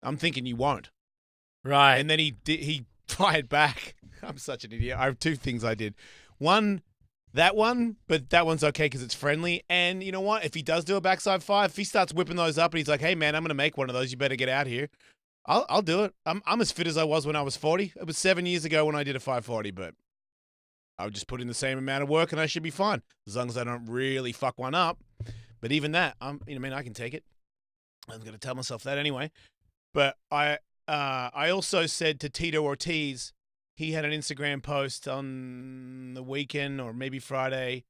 Speaker 6: I'm thinking you won't.
Speaker 5: Right.
Speaker 6: And then he fired back. I'm such an idiot. I have two things I did. One, that one, but that one's okay because it's friendly. And you know what? If he does do a backside 5, if he starts whipping those up and he's like, "Hey man, I'm going to make one of those. You better get out here." I'll do it. I'm as fit as I was when I was 40. It was 7 years ago when I did a 540, but I would just put in the same amount of work and I should be fine as long as I don't really fuck one up. But even that, I can take it. I'm going to tell myself that anyway. But I also said to Tito Ortiz, he had an Instagram post on the weekend or maybe Friday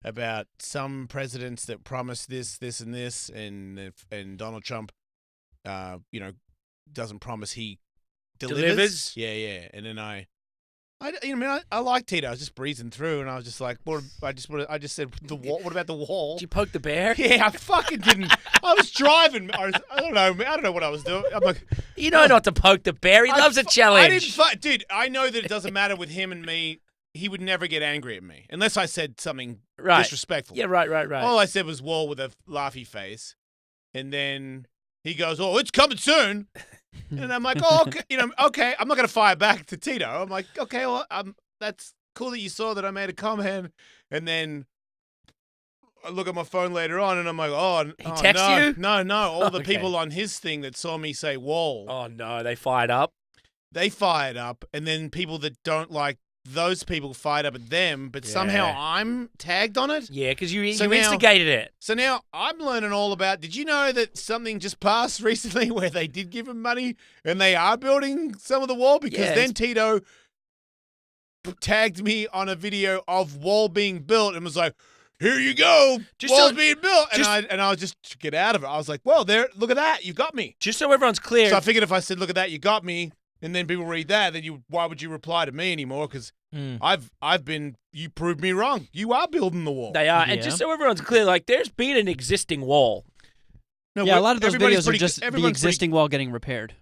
Speaker 6: about some presidents that promised this, and this, and Donald Trump, doesn't promise he delivers. Yeah. And then I like Tito. I was just breezing through, and I was just like, I just said the wall. What about the wall?
Speaker 5: Did you poke the bear?
Speaker 6: Yeah, I fucking didn't. I was driving. I don't know what I was doing. I'm like,
Speaker 5: You know not to poke the bear. He loves a challenge.
Speaker 6: Dude, I know that it doesn't matter with him and me. He would never get angry at me unless I said something disrespectful.
Speaker 5: Yeah, right.
Speaker 6: All I said was wall with a laughy face, and then he goes, "Oh, it's coming soon." And I'm like, "Oh, okay, okay." I'm not gonna fire back to Tito. I'm like, "Okay, well, that's cool that you saw that I made a comment." And then I look at my phone later on, and I'm like,
Speaker 5: He texts you?
Speaker 6: No. All the
Speaker 5: Okay.
Speaker 6: people on his thing that saw me say wall,
Speaker 5: Oh no, they fired up.
Speaker 6: they fired up, and then people that don't like those people fired up at them, but somehow I'm tagged on it.
Speaker 5: Yeah, because you
Speaker 6: So now-
Speaker 5: instigated it.
Speaker 6: So now I'm learning all about. Did you know that something just passed recently where they did give him money and they are building some of the wall? Because
Speaker 5: Yeah,
Speaker 6: then Tito tagged me on a video of wall being built and was like, "Here you go,
Speaker 5: Just
Speaker 6: wall's
Speaker 5: so-
Speaker 6: being built."
Speaker 5: just-
Speaker 6: And I was just to get out of it. I was like, "Well, there, look at that, you got me."
Speaker 5: Just so everyone's clear.
Speaker 6: So I figured if I said, "Look at that, you got me," and then people read that, then why would you reply to me anymore? Because you proved me wrong. You are building the wall.
Speaker 5: They are. And
Speaker 7: Yeah.
Speaker 5: just so everyone's clear, like, there's been an existing wall.
Speaker 6: No,
Speaker 8: Yeah, a lot of those
Speaker 6: everybody's
Speaker 8: videos are
Speaker 6: pretty-
Speaker 8: just the
Speaker 6: everyone's pretty-
Speaker 8: existing wall getting repaired.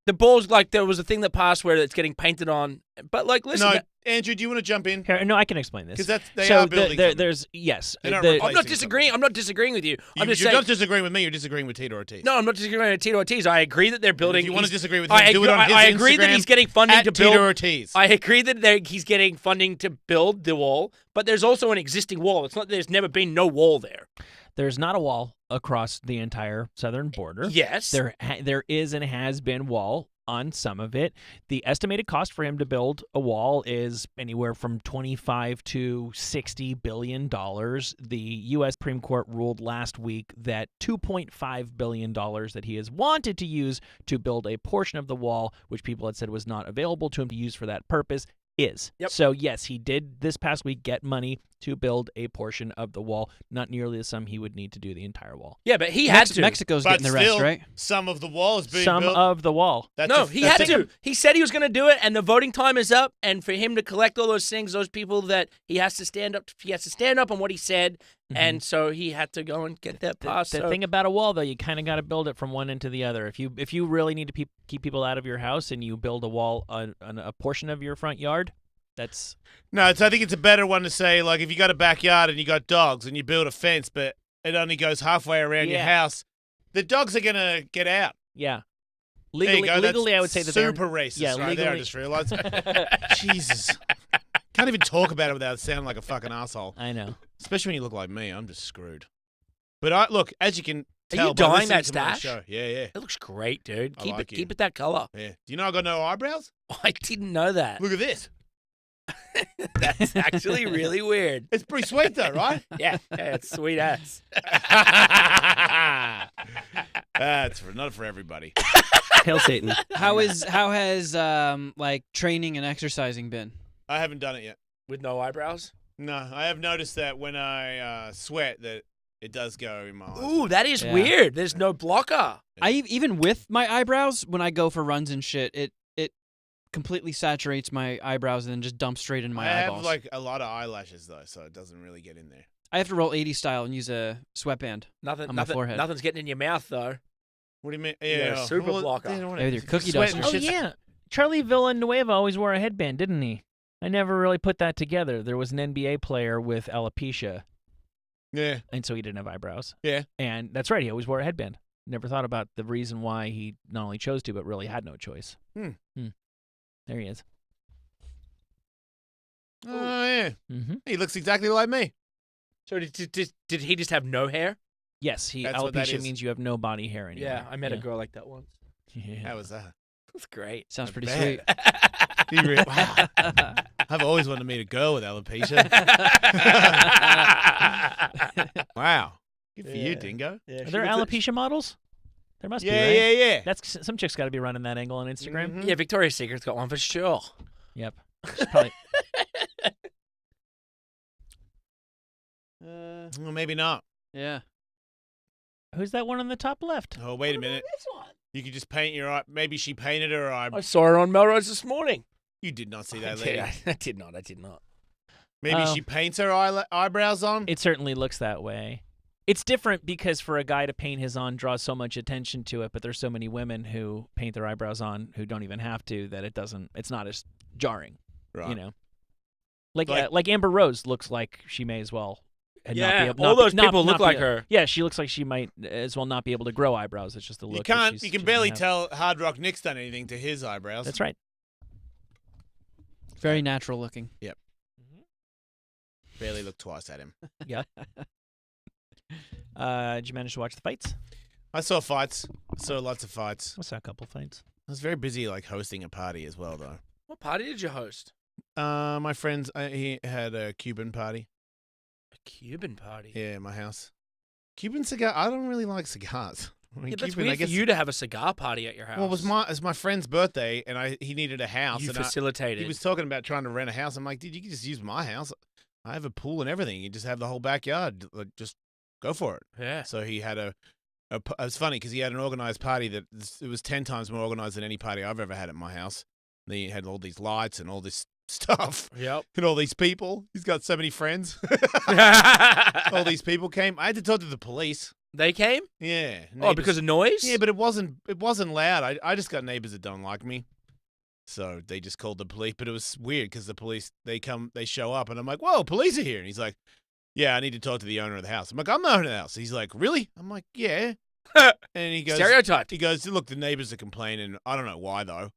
Speaker 5: The ball's like, there was a thing that passed where it's getting painted on. But, like, listen.
Speaker 6: No, Andrew, do you want to jump in?
Speaker 7: No, I can explain this.
Speaker 6: Because they
Speaker 7: so
Speaker 6: are building. something.
Speaker 7: there's yes.
Speaker 6: They're not
Speaker 7: the-
Speaker 6: replacing
Speaker 5: I'm not disagreeing. I'm not disagreeing with you. I'm just
Speaker 6: You're
Speaker 5: saying.
Speaker 6: not disagreeing with me. You're disagreeing with Tito Ortiz.
Speaker 5: No, I'm not disagreeing with Tito Ortiz. I agree that they're building.
Speaker 6: If you want to
Speaker 5: he's-
Speaker 6: disagree with him,
Speaker 5: I
Speaker 6: do it
Speaker 5: agree-
Speaker 6: on his
Speaker 5: I agree that
Speaker 6: Instagram
Speaker 5: he's getting funding
Speaker 6: at
Speaker 5: to build.
Speaker 6: Tito Ortiz.
Speaker 5: I agree that he's getting funding to build the wall, but there's also an existing wall. It's not. There's never been no wall there.
Speaker 7: There's not a wall across the entire southern border.
Speaker 5: Yes.
Speaker 7: There is and has been wall on some of it. The estimated cost for him to build a wall is anywhere from $25 to $60 billion. The U.S. Supreme Court ruled last week that $2.5 billion that he has wanted to use to build a portion of the wall, which people had said was not available to him to use for that purpose, is.
Speaker 5: Yep.
Speaker 7: So, yes, he did this past week get money to build a portion of the wall, not nearly the sum he would need to do the entire wall.
Speaker 5: Yeah, but he had to.
Speaker 8: Mexico's
Speaker 6: But
Speaker 8: getting the rest,
Speaker 6: still,
Speaker 8: right?
Speaker 6: some of the wall is being
Speaker 7: Some
Speaker 6: built.
Speaker 7: of the wall.
Speaker 5: He had to. He said he was going to do it, and the voting time is up. And for him to collect all those things, those people that he has to stand up. He has to stand up on what he said, and so he had to go and get that passed.
Speaker 7: The thing about a wall, though, you kind of got to build it from one end to the other. If you really need to keep people out of your house, and you build a wall on a portion of your front yard, that's
Speaker 6: No, I think it's a better one to say, like, if you got a backyard and you got dogs and you build a fence, but it only goes halfway around your house, the dogs are going to get out.
Speaker 7: yeah.
Speaker 6: There you go.
Speaker 7: Legally,
Speaker 6: That's
Speaker 7: I would say that
Speaker 6: super racist.
Speaker 7: yeah,
Speaker 6: right there, I
Speaker 7: legally-
Speaker 6: just realized. Jesus. Can't even talk about it without sounding like a fucking asshole.
Speaker 7: I know.
Speaker 6: Especially when you look like me. I'm just screwed. But look, as you can tell
Speaker 5: you
Speaker 6: by
Speaker 5: dyeing
Speaker 6: listening
Speaker 5: that
Speaker 6: to my
Speaker 5: stash?
Speaker 6: show. Yeah.
Speaker 5: It looks great, dude.
Speaker 6: I
Speaker 5: Keep
Speaker 6: like
Speaker 5: it.
Speaker 6: you.
Speaker 5: Keep it that color.
Speaker 6: Yeah. Do you know I got no eyebrows?
Speaker 5: I didn't know that.
Speaker 6: Look at this.
Speaker 5: That's actually really weird.
Speaker 6: It's pretty sweet though, right?
Speaker 5: Yeah, it's sweet ass.
Speaker 6: It's not for everybody.
Speaker 9: Hail Satan.
Speaker 8: How has like training and exercising been?
Speaker 6: I haven't done it yet.
Speaker 5: With no eyebrows?
Speaker 6: No, I have noticed that when I sweat that it does go in my eyes.
Speaker 5: Ooh, that is
Speaker 8: Yeah.
Speaker 5: weird. There's no blocker.
Speaker 8: Even with my eyebrows, when I go for runs and shit, it completely saturates my eyebrows and then just dumps straight into my
Speaker 6: I
Speaker 8: eyeballs.
Speaker 6: have like a lot of eyelashes though, so it doesn't really get in there.
Speaker 8: I have to roll 80 style and use a sweatband on my forehead.
Speaker 5: Nothing's getting in your mouth though.
Speaker 6: What do you mean?
Speaker 5: You got a super blocker.
Speaker 6: they don't wanna-
Speaker 8: Yeah, with your cookie
Speaker 6: sweating
Speaker 8: duster.
Speaker 7: Oh,
Speaker 6: shit's-
Speaker 7: yeah. Charlie Villanueva always wore a headband, didn't he? I never really put that together. There was an NBA player with alopecia,
Speaker 6: Yeah.
Speaker 7: and so he didn't have eyebrows.
Speaker 6: Yeah.
Speaker 7: And that's right. He always wore a headband. Never thought about the reason why he not only chose to, but really had no choice. There he is.
Speaker 6: Oh yeah.
Speaker 7: Mm-hmm.
Speaker 6: He looks exactly like me.
Speaker 5: So did he just have no hair?
Speaker 7: Yes,
Speaker 6: That's what that
Speaker 7: alopecia
Speaker 6: is.
Speaker 7: means you have no body hair anymore.
Speaker 5: Yeah, I met a girl like that once.
Speaker 7: Yeah.
Speaker 6: How was that?
Speaker 5: That's great.
Speaker 8: Sounds pretty
Speaker 6: bad.
Speaker 8: sweet.
Speaker 6: Wow. I've always wanted to meet a girl with alopecia. Wow. Good for you,
Speaker 5: Yeah.
Speaker 6: Dingo.
Speaker 5: Yeah,
Speaker 7: Are there alopecia models? There must be,
Speaker 6: Yeah,
Speaker 7: right?
Speaker 6: yeah, yeah.
Speaker 7: That's some chick's got to be running that angle on Instagram.
Speaker 6: Mhm.
Speaker 5: Yeah, Victoria's Secret's got one for sure.
Speaker 7: Yep. She's probably.
Speaker 6: Well, maybe not.
Speaker 8: Yeah.
Speaker 7: Who's that one on the top left?
Speaker 6: Oh, wait a minute.
Speaker 5: This one.
Speaker 6: You could just paint your eye. Maybe she painted her eye.
Speaker 5: I saw her on Melrose this morning.
Speaker 6: You did not see
Speaker 5: I
Speaker 6: that
Speaker 5: did,
Speaker 6: lady.
Speaker 5: I did not. I did not.
Speaker 6: Maybe
Speaker 7: Oh.
Speaker 6: she paints her eyebrows on.
Speaker 7: It certainly looks that way. It's different because for a guy to paint his on draws so much attention to it, but there's so many women who paint their eyebrows on who don't even have to that it's not as jarring,
Speaker 6: Right.
Speaker 7: you know. Like
Speaker 6: Like-
Speaker 7: Amber Rose looks like she may as well. Not
Speaker 5: Yeah,
Speaker 7: be able,
Speaker 5: all
Speaker 7: not be-
Speaker 5: those
Speaker 7: not-
Speaker 5: people look
Speaker 7: not be
Speaker 5: like
Speaker 7: a-
Speaker 5: her.
Speaker 7: Yeah, she looks like she might as well not be able to grow eyebrows. It's just the look.
Speaker 6: You
Speaker 7: that
Speaker 6: can't.
Speaker 7: she's-
Speaker 6: You
Speaker 7: she
Speaker 6: can barely
Speaker 7: doesn't have.
Speaker 6: tell Hard Rock Nick's done anything to his eyebrows.
Speaker 7: That's right.
Speaker 8: Very natural looking.
Speaker 6: Barely look twice at him.
Speaker 7: Yeah. Did you manage to watch the fights?
Speaker 6: I saw fights. I saw lots of fights.
Speaker 7: I saw a couple fights.
Speaker 6: I was very busy, like hosting a party as well, though.
Speaker 5: What party did you host?
Speaker 6: My friends, he had a Cuban party.
Speaker 5: A Cuban party.
Speaker 6: Yeah, at my house. Cuban cigar. I don't really like cigars. I mean,
Speaker 5: Yeah, that's
Speaker 6: Cuban,
Speaker 5: weird
Speaker 6: I guess.
Speaker 5: for you to have a cigar party at your house.
Speaker 6: Well, it was my friend's birthday, and he needed a house.
Speaker 5: You
Speaker 6: and
Speaker 5: facilitated.
Speaker 6: he was talking about trying to rent a house. I'm like, dude, you can just use my house. I have a pool and everything. You just have the whole backyard. Like, just go for it.
Speaker 5: Yeah.
Speaker 6: So he had it was funny because he had an organized party it was 10 times more organized than any party I've ever had at my house. He had all these lights and all this stuff
Speaker 5: Yep.
Speaker 6: and all these people. He's got so many friends. All these people came. I had to talk to the police.
Speaker 5: They came?
Speaker 6: Yeah.
Speaker 5: Oh,
Speaker 6: neighbors-
Speaker 5: because of noise?
Speaker 6: Yeah, but it wasn't loud. I just got neighbors that don't like me. So they just called the police, but it was weird because the police, they show up, and I'm like, whoa, police are here. And he's like, yeah, I need to talk to the owner of the house. I'm like, I'm the owner of the house. He's like, really? I'm like, yeah. And he goes,
Speaker 5: Stereotyped.
Speaker 6: he goes, look, the neighbors are complaining. I don't know why, though,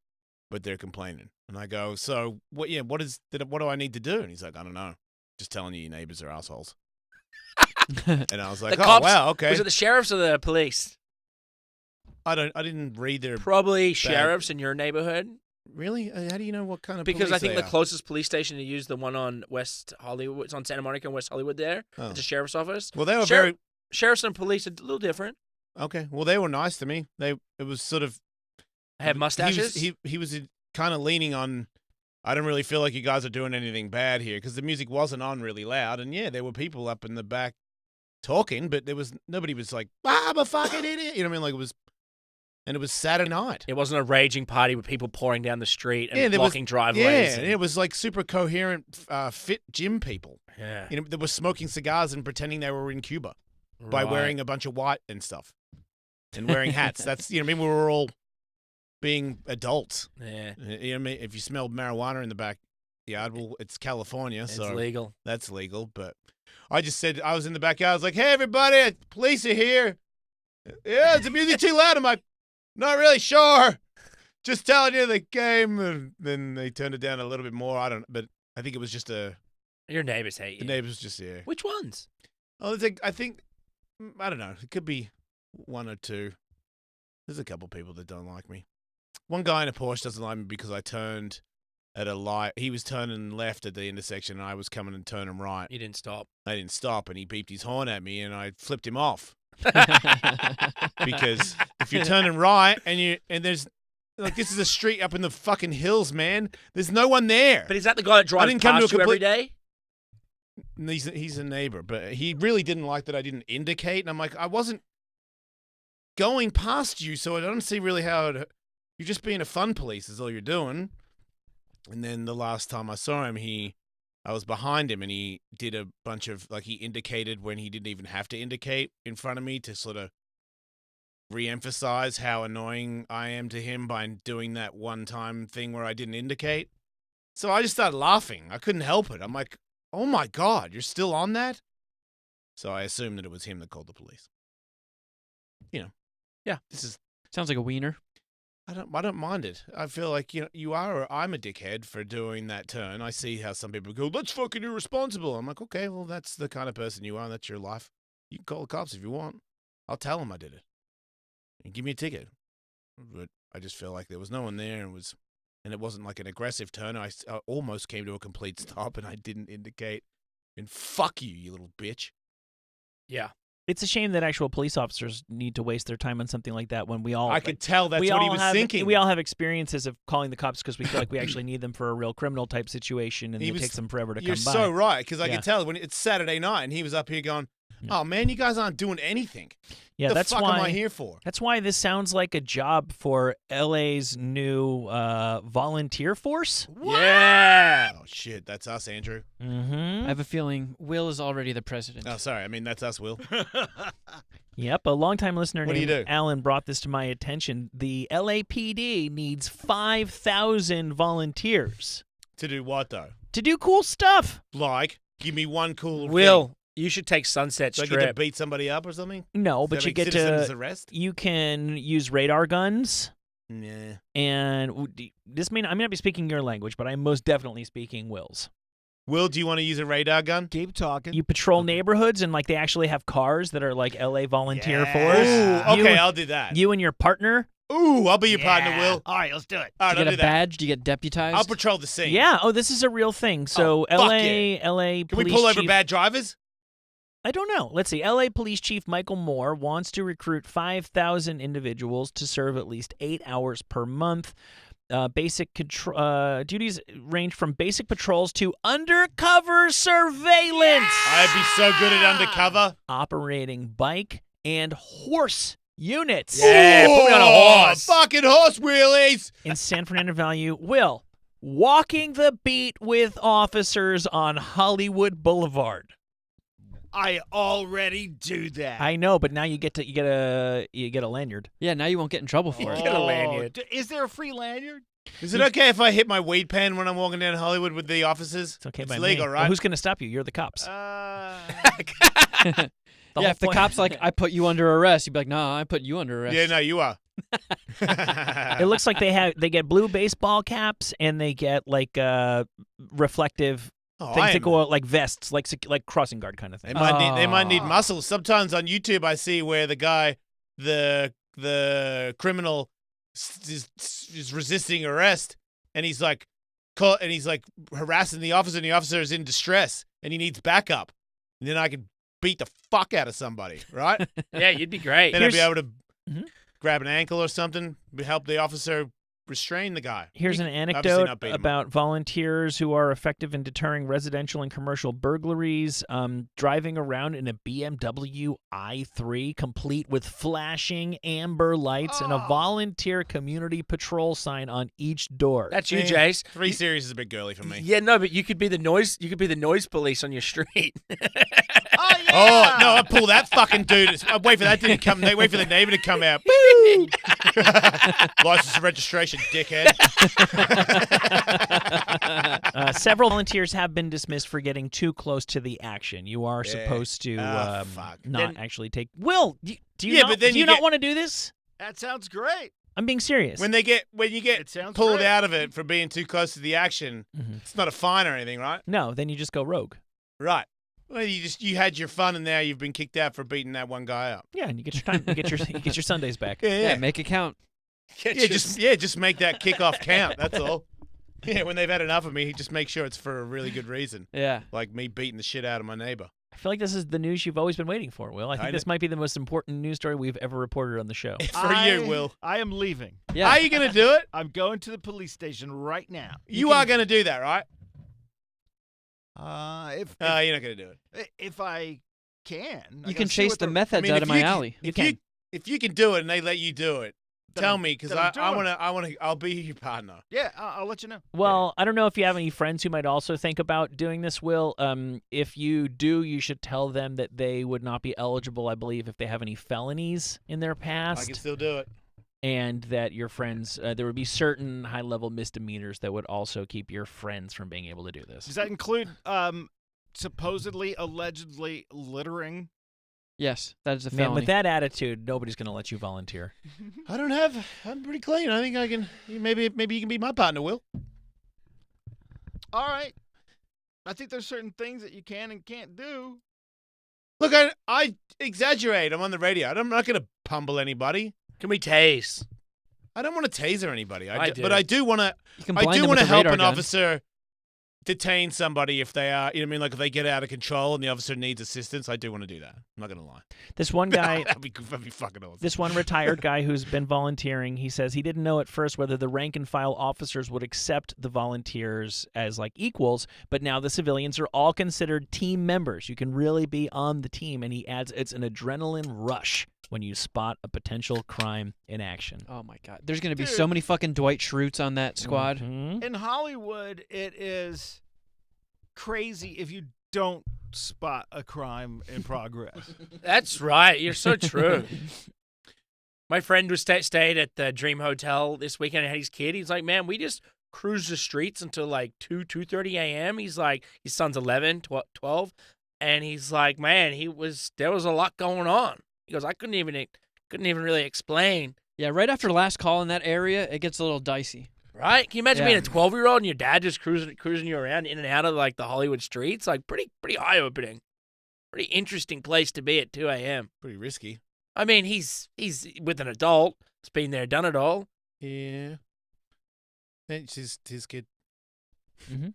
Speaker 6: but they're complaining. And I go, so, what do I need to do? And he's like, I don't know. Just telling you your neighbors are assholes. And I was like,
Speaker 5: The
Speaker 6: oh,
Speaker 5: cops-
Speaker 6: wow, okay.
Speaker 5: Was it the sheriffs or the police?
Speaker 6: I didn't read their,
Speaker 5: Probably sheriffs in your neighborhood.
Speaker 6: really? How do you know what kind of
Speaker 5: Because
Speaker 6: police
Speaker 5: I think
Speaker 6: they
Speaker 5: the
Speaker 6: are?
Speaker 5: closest police station to use the one on West Hollywood. It's on Santa Monica and West Hollywood there.
Speaker 6: Oh.
Speaker 5: It's a sheriff's office.
Speaker 6: Well, they were
Speaker 5: Sheriffs and police are a little different.
Speaker 6: okay. Well, they were nice to me. It was sort of
Speaker 5: They have mustaches.
Speaker 6: He was kind of leaning on. I don't really feel like you guys are doing anything bad here because the music wasn't on really loud, and yeah, there were people up in the back talking, but nobody was like, I'm a fucking idiot. You know what I mean? Like it was Saturday night.
Speaker 5: It wasn't a raging party with people pouring down the street and
Speaker 6: Yeah, there was-
Speaker 5: blocking driveways.
Speaker 6: Yeah,
Speaker 5: and-
Speaker 6: it was like super coherent, fit gym people.
Speaker 5: yeah.
Speaker 6: You know, they were smoking cigars and pretending they were in Cuba by
Speaker 5: Right.
Speaker 6: wearing a bunch of white and stuff and wearing hats. That's I mean, we were all being adults.
Speaker 5: Yeah.
Speaker 6: You know what I mean? If you smelled marijuana in the backyard, well, it's California,
Speaker 5: It's
Speaker 6: so
Speaker 5: legal.
Speaker 6: that's legal. But I just said, I was in the backyard. I was like, hey, everybody, police are here. Yeah, is the music too loud? I'm like, not really sure. Just telling you they came. And then they turned it down a little bit more. I don't, but I think it was just
Speaker 5: Your neighbors hate
Speaker 6: the
Speaker 5: you.
Speaker 6: neighbors just, yeah.
Speaker 5: Which ones?
Speaker 6: Oh, it's like, I think, I don't know. It could be one or two. There's a couple people that don't like me. One guy in a Porsche doesn't like me because I turned at a light. He was turning left at the intersection, and I was coming and turning right.
Speaker 5: You didn't stop.
Speaker 6: I didn't stop, and he beeped his horn at me, and I flipped him off. Because if you're turning right and there's like this is a street up in the fucking hills, man. There's no one there.
Speaker 5: But is that the guy that drives
Speaker 6: didn't come to
Speaker 5: past
Speaker 6: a
Speaker 5: you every
Speaker 6: complete-
Speaker 5: day?
Speaker 6: And he's a neighbor, but he really didn't like that I didn't indicate. And I'm like, I wasn't going past you, so I don't see really how you're just being a fun police is all you're doing. And then the last time I saw him, I was behind him, and he did a bunch of he indicated when he didn't even have to indicate in front of me to sort of re-emphasize how annoying I am to him by doing that one-time thing where I didn't indicate. So I just started laughing. I couldn't help it. I'm like, oh my God, you're still on that? So I assumed that it was him that called the police. You know.
Speaker 5: Yeah.
Speaker 6: This is
Speaker 8: Sounds like a wiener.
Speaker 6: I don't mind it. I feel like, you are or I'm a dickhead for doing that turn. I see how some people go, that's fucking irresponsible. I'm like, okay, well, that's the kind of person you are. That's your life. You can call the cops if you want. I'll tell them I did it. And give me a ticket. But I just feel like there was no one there and it wasn't like an aggressive turn. I almost came to a complete stop and I didn't indicate. And fuck you, you little bitch.
Speaker 5: Yeah.
Speaker 7: It's a shame that actual police officers need to waste their time on something like that when we all.
Speaker 6: I could tell that's
Speaker 7: we
Speaker 6: what he
Speaker 7: all
Speaker 6: was
Speaker 7: have,
Speaker 6: thinking.
Speaker 7: We all have experiences of calling the cops because we feel like we actually need them for a real criminal type situation, and it takes them forever to come by.
Speaker 6: You're so right, because I
Speaker 7: Yeah.
Speaker 6: could tell when it's Saturday night, and he was up here going, "Oh man, you guys aren't doing anything.
Speaker 7: Yeah,
Speaker 6: the
Speaker 7: that's
Speaker 6: fuck
Speaker 7: why.
Speaker 6: am I here for?"
Speaker 7: That's why this sounds like a job for LA's new volunteer force.
Speaker 5: Yeah.
Speaker 6: Oh shit, that's us, Andrew.
Speaker 7: Mm-hmm.
Speaker 8: I have a feeling Will is already the president.
Speaker 6: Oh, sorry. I mean, that's us, Will.
Speaker 7: Yep, a longtime listener
Speaker 6: What do you
Speaker 7: named
Speaker 6: do?
Speaker 7: Alan brought this to my attention. The LAPD needs 5,000 volunteers
Speaker 6: To do what though?
Speaker 7: to do cool stuff.
Speaker 6: Like, give me one cool
Speaker 5: Will, you should take Sunset
Speaker 6: thing. So I get to
Speaker 5: Strip.
Speaker 6: beat somebody up or something?
Speaker 7: No,
Speaker 6: Does
Speaker 7: but
Speaker 6: that
Speaker 7: you
Speaker 6: make
Speaker 7: get
Speaker 6: citizens
Speaker 7: to.
Speaker 6: arrest?
Speaker 7: You can use radar guns.
Speaker 6: Nah.
Speaker 7: And this I may not be speaking your language, but I'm most definitely speaking Will's.
Speaker 6: Will, do you want to use a radar gun?
Speaker 9: Keep talking.
Speaker 7: You patrol neighborhoods, and like they actually have cars that are like LA volunteer
Speaker 6: Ooh,
Speaker 7: force.
Speaker 6: okay, I'll do that.
Speaker 7: You and your partner.
Speaker 6: Ooh, I'll be your partner, Will.
Speaker 9: All right, let's do it.
Speaker 6: All right,
Speaker 8: Do you
Speaker 6: I'll
Speaker 8: get
Speaker 6: do
Speaker 8: a
Speaker 6: that.
Speaker 8: badge? Do you get deputized?
Speaker 6: I'll patrol the scene.
Speaker 7: Yeah. Oh, this is a real thing. So
Speaker 6: Oh, fuck
Speaker 7: LA,
Speaker 6: yeah.
Speaker 7: LA.
Speaker 6: Can we
Speaker 7: police
Speaker 6: pull over
Speaker 7: chief,
Speaker 6: bad drivers?
Speaker 7: I don't know. Let's see. LA Police Chief Michael Moore wants to recruit 5,000 individuals to serve at least 8 hours per month. Basic duties range from basic patrols to undercover surveillance.
Speaker 6: I'd be so good at undercover.
Speaker 7: Operating bike and horse units.
Speaker 5: Yeah, put me on a horse.
Speaker 6: Fucking horse wheelies.
Speaker 7: In San Fernando Valley. Will, walking the beat with officers on Hollywood Boulevard.
Speaker 9: I already do that.
Speaker 7: I know, but now you get a lanyard.
Speaker 8: Yeah, now you won't get in trouble for it.
Speaker 5: Get a lanyard.
Speaker 9: Is there a free lanyard?
Speaker 6: Is it okay if I hit my weed pen when I'm walking down Hollywood with the officers?
Speaker 7: It's okay
Speaker 6: It's
Speaker 7: by
Speaker 6: legal,
Speaker 7: me.
Speaker 6: right?
Speaker 7: Well, who's going to stop you? You're the cops.
Speaker 8: Yeah,
Speaker 7: The whole
Speaker 8: if the
Speaker 7: point-
Speaker 8: cop's like, I put you under arrest, you'd be like, no, I put you under arrest.
Speaker 6: Yeah, no, you are.
Speaker 7: It looks like they get blue baseball caps and they get like reflective things that go out like vests, like crossing guard kind of thing.
Speaker 6: They might need muscles. Sometimes on YouTube I see where the guy, the criminal is resisting arrest, and he's like harassing the officer, and the officer is in distress and he needs backup. And then I can beat the fuck out of somebody, right?
Speaker 5: Yeah, you'd be great.
Speaker 6: Then I'd be able to
Speaker 7: Mhm.
Speaker 6: grab an ankle or something, help the officer restrain the guy.
Speaker 7: Here's an
Speaker 6: Obviously
Speaker 7: anecdote
Speaker 6: not beat him up.
Speaker 7: about volunteers who are effective in deterring residential and commercial burglaries. Driving around in a BMW i3 complete with flashing amber lights and a volunteer community patrol sign on each door.
Speaker 5: That's you, Jace.
Speaker 6: 3 Series is a bit girly for me.
Speaker 5: Yeah, no, but you could be the noise. You could be the noise police on your street.
Speaker 6: Oh, no, I pull that fucking dude. I wait for that dude to come. They wait for the neighbor to come out. Boo! License and registration, dickhead.
Speaker 7: Several volunteers have been dismissed for getting too close to the action. You are supposed to
Speaker 6: fuck.
Speaker 7: not actually take. Will, do you
Speaker 6: Yeah,
Speaker 7: not,
Speaker 6: but then
Speaker 7: do
Speaker 6: you
Speaker 7: you not
Speaker 6: get-
Speaker 7: want to do this?
Speaker 9: That sounds great.
Speaker 7: I'm being serious.
Speaker 6: When you get
Speaker 9: It sounds
Speaker 6: pulled
Speaker 9: great.
Speaker 6: out of it for being too close to the action, it's not a fine or anything, right?
Speaker 7: No, then you just go rogue.
Speaker 6: Right. Well, you had your fun, and now you've been kicked out for beating that one guy up.
Speaker 7: Yeah, and you get your time. You get your Sundays back.
Speaker 8: Yeah, make it count.
Speaker 6: Just make that kickoff count. That's all. Yeah, when they've had enough of me, just make sure it's for a really good reason,
Speaker 8: Yeah.
Speaker 6: like me beating the shit out of my neighbor.
Speaker 7: I feel like this is the news you've always been waiting for, Will. I think this might be the most important news story we've ever reported on the show.
Speaker 6: For you, Will.
Speaker 9: I am leaving.
Speaker 8: Yeah.
Speaker 6: How are you going to do it?
Speaker 9: I'm going to the police station right now.
Speaker 6: You are going to do that, right?
Speaker 9: If
Speaker 6: You're not going to do it.
Speaker 9: if I can, I
Speaker 8: You
Speaker 9: gotta
Speaker 8: can
Speaker 9: see
Speaker 8: chase
Speaker 9: what
Speaker 8: the
Speaker 9: the
Speaker 8: meth heads out of my alley.
Speaker 6: If you can do it and they let you do it,
Speaker 9: Then
Speaker 6: tell
Speaker 9: I'm-
Speaker 6: me because
Speaker 9: then I'm doing
Speaker 6: I'll be your partner.
Speaker 9: Yeah, I'll let you know.
Speaker 7: Well, I don't know if you have any friends who might also think about doing this, Will. If you do, you should tell them that they would not be eligible, I believe, if they have any felonies in their
Speaker 6: I
Speaker 7: past.
Speaker 6: can still do it.
Speaker 7: And that your friends, there would be certain high-level misdemeanors that would also keep your friends from being able to do this.
Speaker 9: Does that include supposedly, allegedly littering?
Speaker 8: Yes, that is a
Speaker 7: Man,
Speaker 8: felony.
Speaker 7: with that attitude, nobody's going to let you volunteer.
Speaker 6: I'm pretty clean. I think I can. Maybe you can be my partner, Will.
Speaker 9: All right. I think there's certain things that you can and can't do.
Speaker 6: Look, I exaggerate. I'm on the radio. I'm not going to pumble anybody.
Speaker 5: Can we tase?
Speaker 6: I don't want to taser anybody.
Speaker 5: I do.
Speaker 6: But I do want to.
Speaker 8: You can
Speaker 6: I
Speaker 8: blind
Speaker 6: do
Speaker 8: them
Speaker 6: want
Speaker 8: with
Speaker 6: to
Speaker 8: a
Speaker 6: help
Speaker 8: radar
Speaker 6: an
Speaker 8: gun.
Speaker 6: officer detain somebody if they are, you know what I mean? Like if they get out of control and the officer needs assistance, I do want to do that. I'm not going to lie.
Speaker 7: This one guy,
Speaker 6: that'd be fucking awesome.
Speaker 7: this one retired guy who's been volunteering, he says he didn't know at first whether the rank and file officers would accept the volunteers as like equals, but now the civilians are all considered team members. You can really be on the team, and he adds it's an adrenaline rush when you spot a potential crime in action.
Speaker 8: Oh my God, there's gonna be so many fucking Dwight Schrutes on that squad.
Speaker 7: Mhm.
Speaker 9: In Hollywood, it is crazy if you don't spot a crime in progress.
Speaker 5: That's right. You're so true. My friend was stayed at the Dream Hotel this weekend and had his kid. He's like, man, we just cruised the streets until like 2:30 a.m. He's like, his son's 11, 12. And he's like, man, there was a lot going on. He goes, I couldn't even really explain.
Speaker 8: Yeah, right after last call in that area, it gets a little dicey.
Speaker 5: Right? Can you imagine
Speaker 8: Yeah.
Speaker 5: being a 12-year-old and your dad just cruising you around in and out of like the Hollywood streets? Like pretty eye-opening. Pretty interesting place to be at 2 a.m.
Speaker 6: Pretty risky.
Speaker 5: I mean, he's with an adult. He's been there, done it all.
Speaker 6: Yeah. And she's his kid.
Speaker 8: Mm-hmm.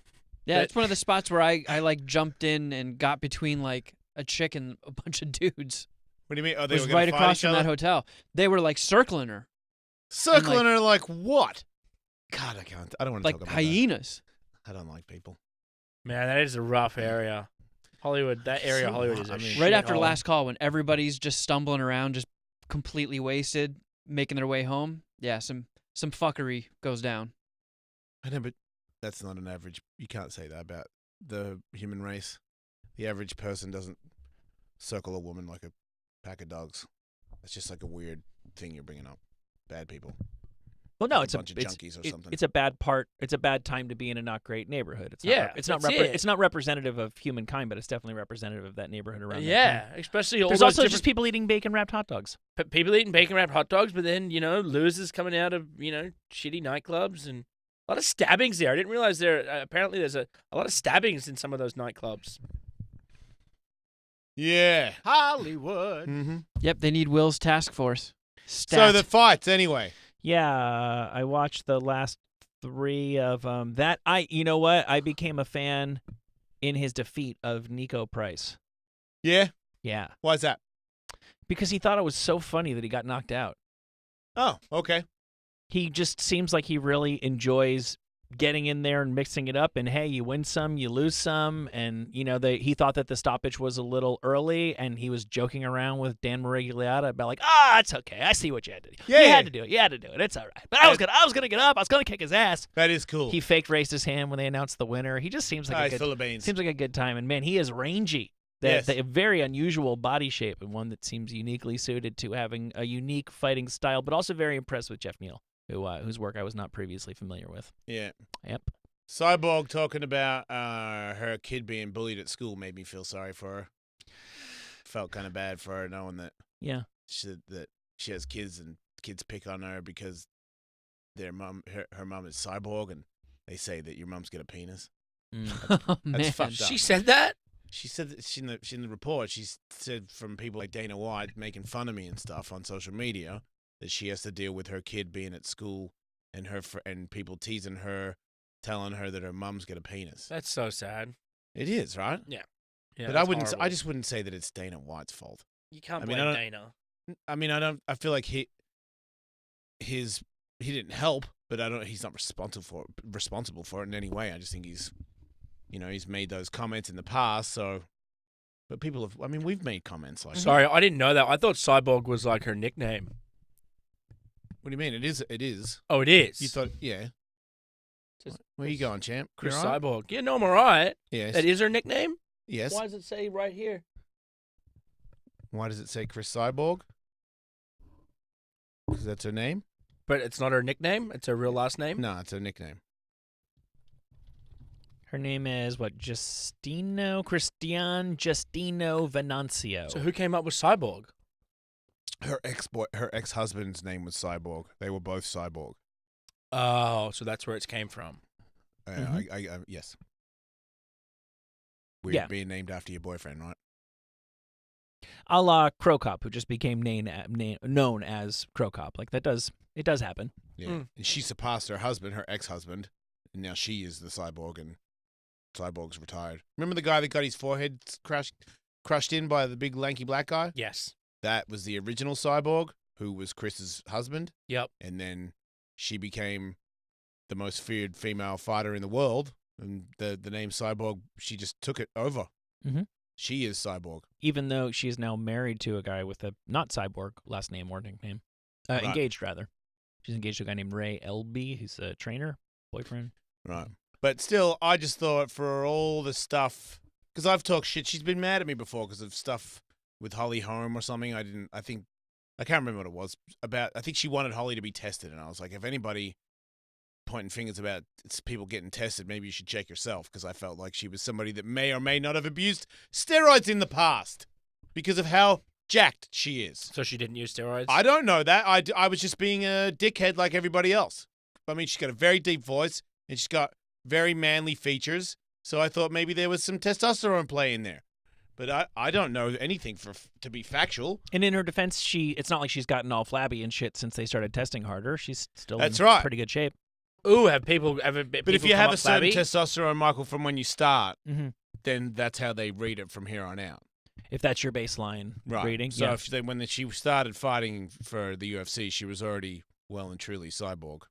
Speaker 8: Yeah,
Speaker 5: But-
Speaker 8: it's one of the spots where I like jumped in and got between like a chick and a bunch of dudes.
Speaker 6: What do you mean? Oh,
Speaker 8: It
Speaker 6: they
Speaker 8: was
Speaker 6: were gonna
Speaker 8: right
Speaker 6: fight
Speaker 8: across
Speaker 6: each
Speaker 8: from
Speaker 6: other?
Speaker 8: that hotel. They were like circling her,
Speaker 6: Circling her like what? God, I can't. I don't want to
Speaker 8: like
Speaker 6: talk about
Speaker 8: hyenas.
Speaker 6: that. I don't like people.
Speaker 5: Man, that is a rough area. Hollywood, that area of
Speaker 6: So
Speaker 5: Hollywood is a
Speaker 6: hot. I mean-
Speaker 8: Right after
Speaker 5: shithole.
Speaker 8: last call, when everybody's just stumbling around, just completely wasted, making their way home. Yeah, some fuckery goes down.
Speaker 6: I know, but that's not an average. You can't say that about the human race. The average person doesn't circle a woman like a pack of dogs. It's just like a weird thing you're bringing up. Bad people.
Speaker 7: Well, no,
Speaker 6: Like
Speaker 7: it's
Speaker 6: a bunch of junkies or something.
Speaker 7: It's a bad part. It's a bad time to be in a not great neighborhood. It's not,
Speaker 5: Yeah,
Speaker 7: it's not.
Speaker 5: that's it.
Speaker 7: It's not representative of humankind, but it's definitely representative of that neighborhood around.
Speaker 5: Yeah, especially all
Speaker 7: There's
Speaker 5: those
Speaker 7: also
Speaker 5: different
Speaker 7: just people eating bacon wrapped hot dogs.
Speaker 5: people eating bacon wrapped hot dogs, but then losers coming out of shitty nightclubs and a lot of stabbings there. I didn't realize apparently there's a lot of stabbings in some of those nightclubs.
Speaker 6: Yeah.
Speaker 9: Hollywood.
Speaker 6: Mm-hmm.
Speaker 8: Yep, they need Will's task force.
Speaker 6: So
Speaker 8: Stat.
Speaker 6: the fights, anyway.
Speaker 7: Yeah, I watched the last 3 of that. You know what? I became a fan in his defeat of Nico Price.
Speaker 6: Yeah?
Speaker 7: Yeah,
Speaker 6: Why's that?
Speaker 7: because he thought it was so funny that he got knocked out.
Speaker 6: Oh, okay.
Speaker 7: He just seems like he really enjoys getting in there and mixing it up. And hey, you win some, you lose some. And he thought that the stoppage was a little early, and he was joking around with Dan Maragliotta about like, it's okay. I see what you had to do.
Speaker 6: Yeah,
Speaker 7: you
Speaker 6: yeah.
Speaker 7: had to do it. You had to do it. It's all right. But I was gonna get up. I was gonna kick his ass.
Speaker 6: That is cool.
Speaker 7: He faked raised his hand when they announced the winner. He just seems like
Speaker 6: He's full of beans.
Speaker 7: seems like a good time. And man, he is rangy.
Speaker 6: Yes.
Speaker 7: A very unusual body shape, and one that seems uniquely suited to having a unique fighting style. But also very impressed with Jeff Neal, whose work I was not previously familiar with.
Speaker 6: Yeah.
Speaker 7: Yep.
Speaker 6: Cyborg talking about her kid being bullied at school made me feel sorry for her. Felt kind of bad for her knowing that
Speaker 7: Yeah.
Speaker 6: she has kids and kids pick on her because her mom is cyborg, and they say that your mom's got a penis.
Speaker 8: Oh, man.
Speaker 6: That's fucked up.
Speaker 5: She said that?
Speaker 6: She said that in the report. She said from people like Dana White making fun of me and stuff on social media that she has to deal with her kid being at school and and people teasing her, telling her that her mom's got a penis.
Speaker 5: That's so sad.
Speaker 6: It is, right?
Speaker 5: Yeah,
Speaker 6: but
Speaker 5: that's
Speaker 6: I wouldn't.
Speaker 5: horrible.
Speaker 6: I just wouldn't say that it's Dana White's fault.
Speaker 5: You can't
Speaker 6: I mean,
Speaker 5: blame
Speaker 6: I don't-
Speaker 5: Dana.
Speaker 6: I mean, I don't. I feel like he didn't help, but he's not responsible for it in any way. I just think he's made those comments in the past. So, but people have. I mean, we've made comments like.
Speaker 5: Sorry, I didn't know that. I thought Cyborg was like her nickname.
Speaker 6: What do you mean? It is. It is.
Speaker 5: Oh, it is.
Speaker 6: You thought? Yeah.
Speaker 5: Just
Speaker 6: Where you going, champ?
Speaker 5: Chris
Speaker 6: You all right?
Speaker 5: Cyborg. Yeah, no, I'm all right.
Speaker 6: Yes.
Speaker 5: That is her nickname?
Speaker 6: Yes.
Speaker 5: Why does it say right here?
Speaker 6: Why does it say Chris Cyborg? Because that's her name.
Speaker 5: But it's not her nickname? It's her real last name?
Speaker 6: No, it's her nickname.
Speaker 7: Her name is Christian Justino Venancio.
Speaker 5: So who came up with Cyborg?
Speaker 6: Her ex-husband's name was Cyborg. They were both Cyborg.
Speaker 5: Oh, so that's where it came from.
Speaker 6: Yes. Weird
Speaker 7: Yeah.
Speaker 6: being named after your boyfriend, right?
Speaker 7: A la Crow Cop, who just became known as Crow Cop. Like it does happen.
Speaker 6: Yeah. And she surpassed her husband, her ex-husband, and now she is the cyborg, and Cyborg's retired. Remember the guy that got his forehead crushed in by the big lanky black guy?
Speaker 5: Yes.
Speaker 6: That was the original Cyborg, who was Chris's husband.
Speaker 5: Yep.
Speaker 6: And then she became the most feared female fighter in the world. And the name Cyborg, she just took it over.
Speaker 7: Mhm.
Speaker 6: She is Cyborg.
Speaker 7: Even though she is now married to a guy with a not Cyborg last name or nickname.
Speaker 6: Right.
Speaker 7: Engaged, rather. She's engaged to a guy named Ray Elby. He's a trainer, boyfriend.
Speaker 6: Right. But still, I just thought for all the stuff, because I've talked shit. She's been mad at me before because of stuff with Holly Holm or something. I can't remember what it was about. I think she wanted Holly to be tested. And I was like, if anybody pointing fingers about people getting tested, maybe you should check yourself, because I felt like she was somebody that may or may not have abused steroids in the past because of how jacked she is.
Speaker 5: So she didn't use steroids?
Speaker 6: I don't know that. I was just being a dickhead like everybody else. I mean, she's got a very deep voice, and she's got very manly features, so I thought maybe there was some testosterone play in there. But I don't know anything to be factual.
Speaker 7: And in her defense, it's not like she's gotten all flabby and shit since they started testing harder. She's still
Speaker 6: That's
Speaker 7: in
Speaker 6: right.
Speaker 7: pretty good shape.
Speaker 5: Ooh, have people ever been?
Speaker 6: But if you have a certain
Speaker 5: flabby?
Speaker 6: testosterone, Michael, from when you start,
Speaker 7: Mhm.
Speaker 6: then that's how they read it from here on out.
Speaker 7: If that's your baseline reading.
Speaker 6: So
Speaker 7: yeah.
Speaker 6: when she started fighting for the UFC, she was already well and truly Cyborg.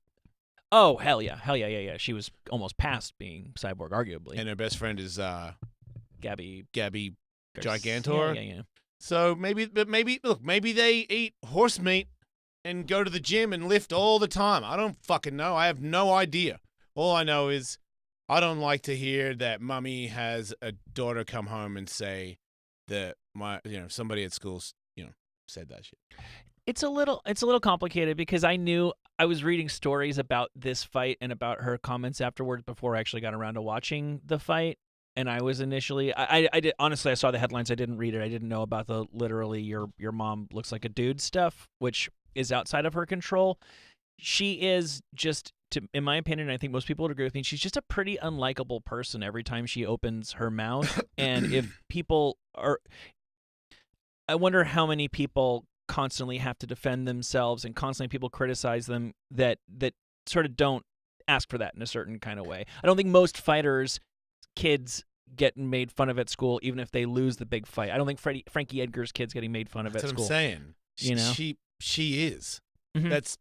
Speaker 7: Oh, hell yeah. She was almost past being Cyborg, arguably.
Speaker 6: And her best friend is
Speaker 7: Gabby
Speaker 6: Gigantor.
Speaker 7: Yeah.
Speaker 6: So maybe they eat horse meat and go to the gym and lift all the time. I don't fucking know. I have no idea. All I know is I don't like to hear that Mummy has a daughter come home and say that somebody at school said that shit.
Speaker 7: It's a little complicated because I was reading stories about this fight and about her comments afterwards before I actually got around to watching the fight. And I was initially, I did, honestly, I saw the headlines. I didn't read it. I didn't know about the literally your mom looks like a dude stuff, which is outside of her control. She is just, in my opinion, I think most people would agree with me, she's just a pretty unlikable person every time she opens her mouth. And if people are, I wonder how many people constantly have to defend themselves and constantly people criticize them that sort of don't ask for that in a certain kind of way. I don't think most fighters' kids getting made fun of at school, even if they lose the big fight. I don't think Frankie Edgar's kids getting made fun of at school.
Speaker 6: That's what I'm saying. She is.
Speaker 7: Mhm.
Speaker 6: That's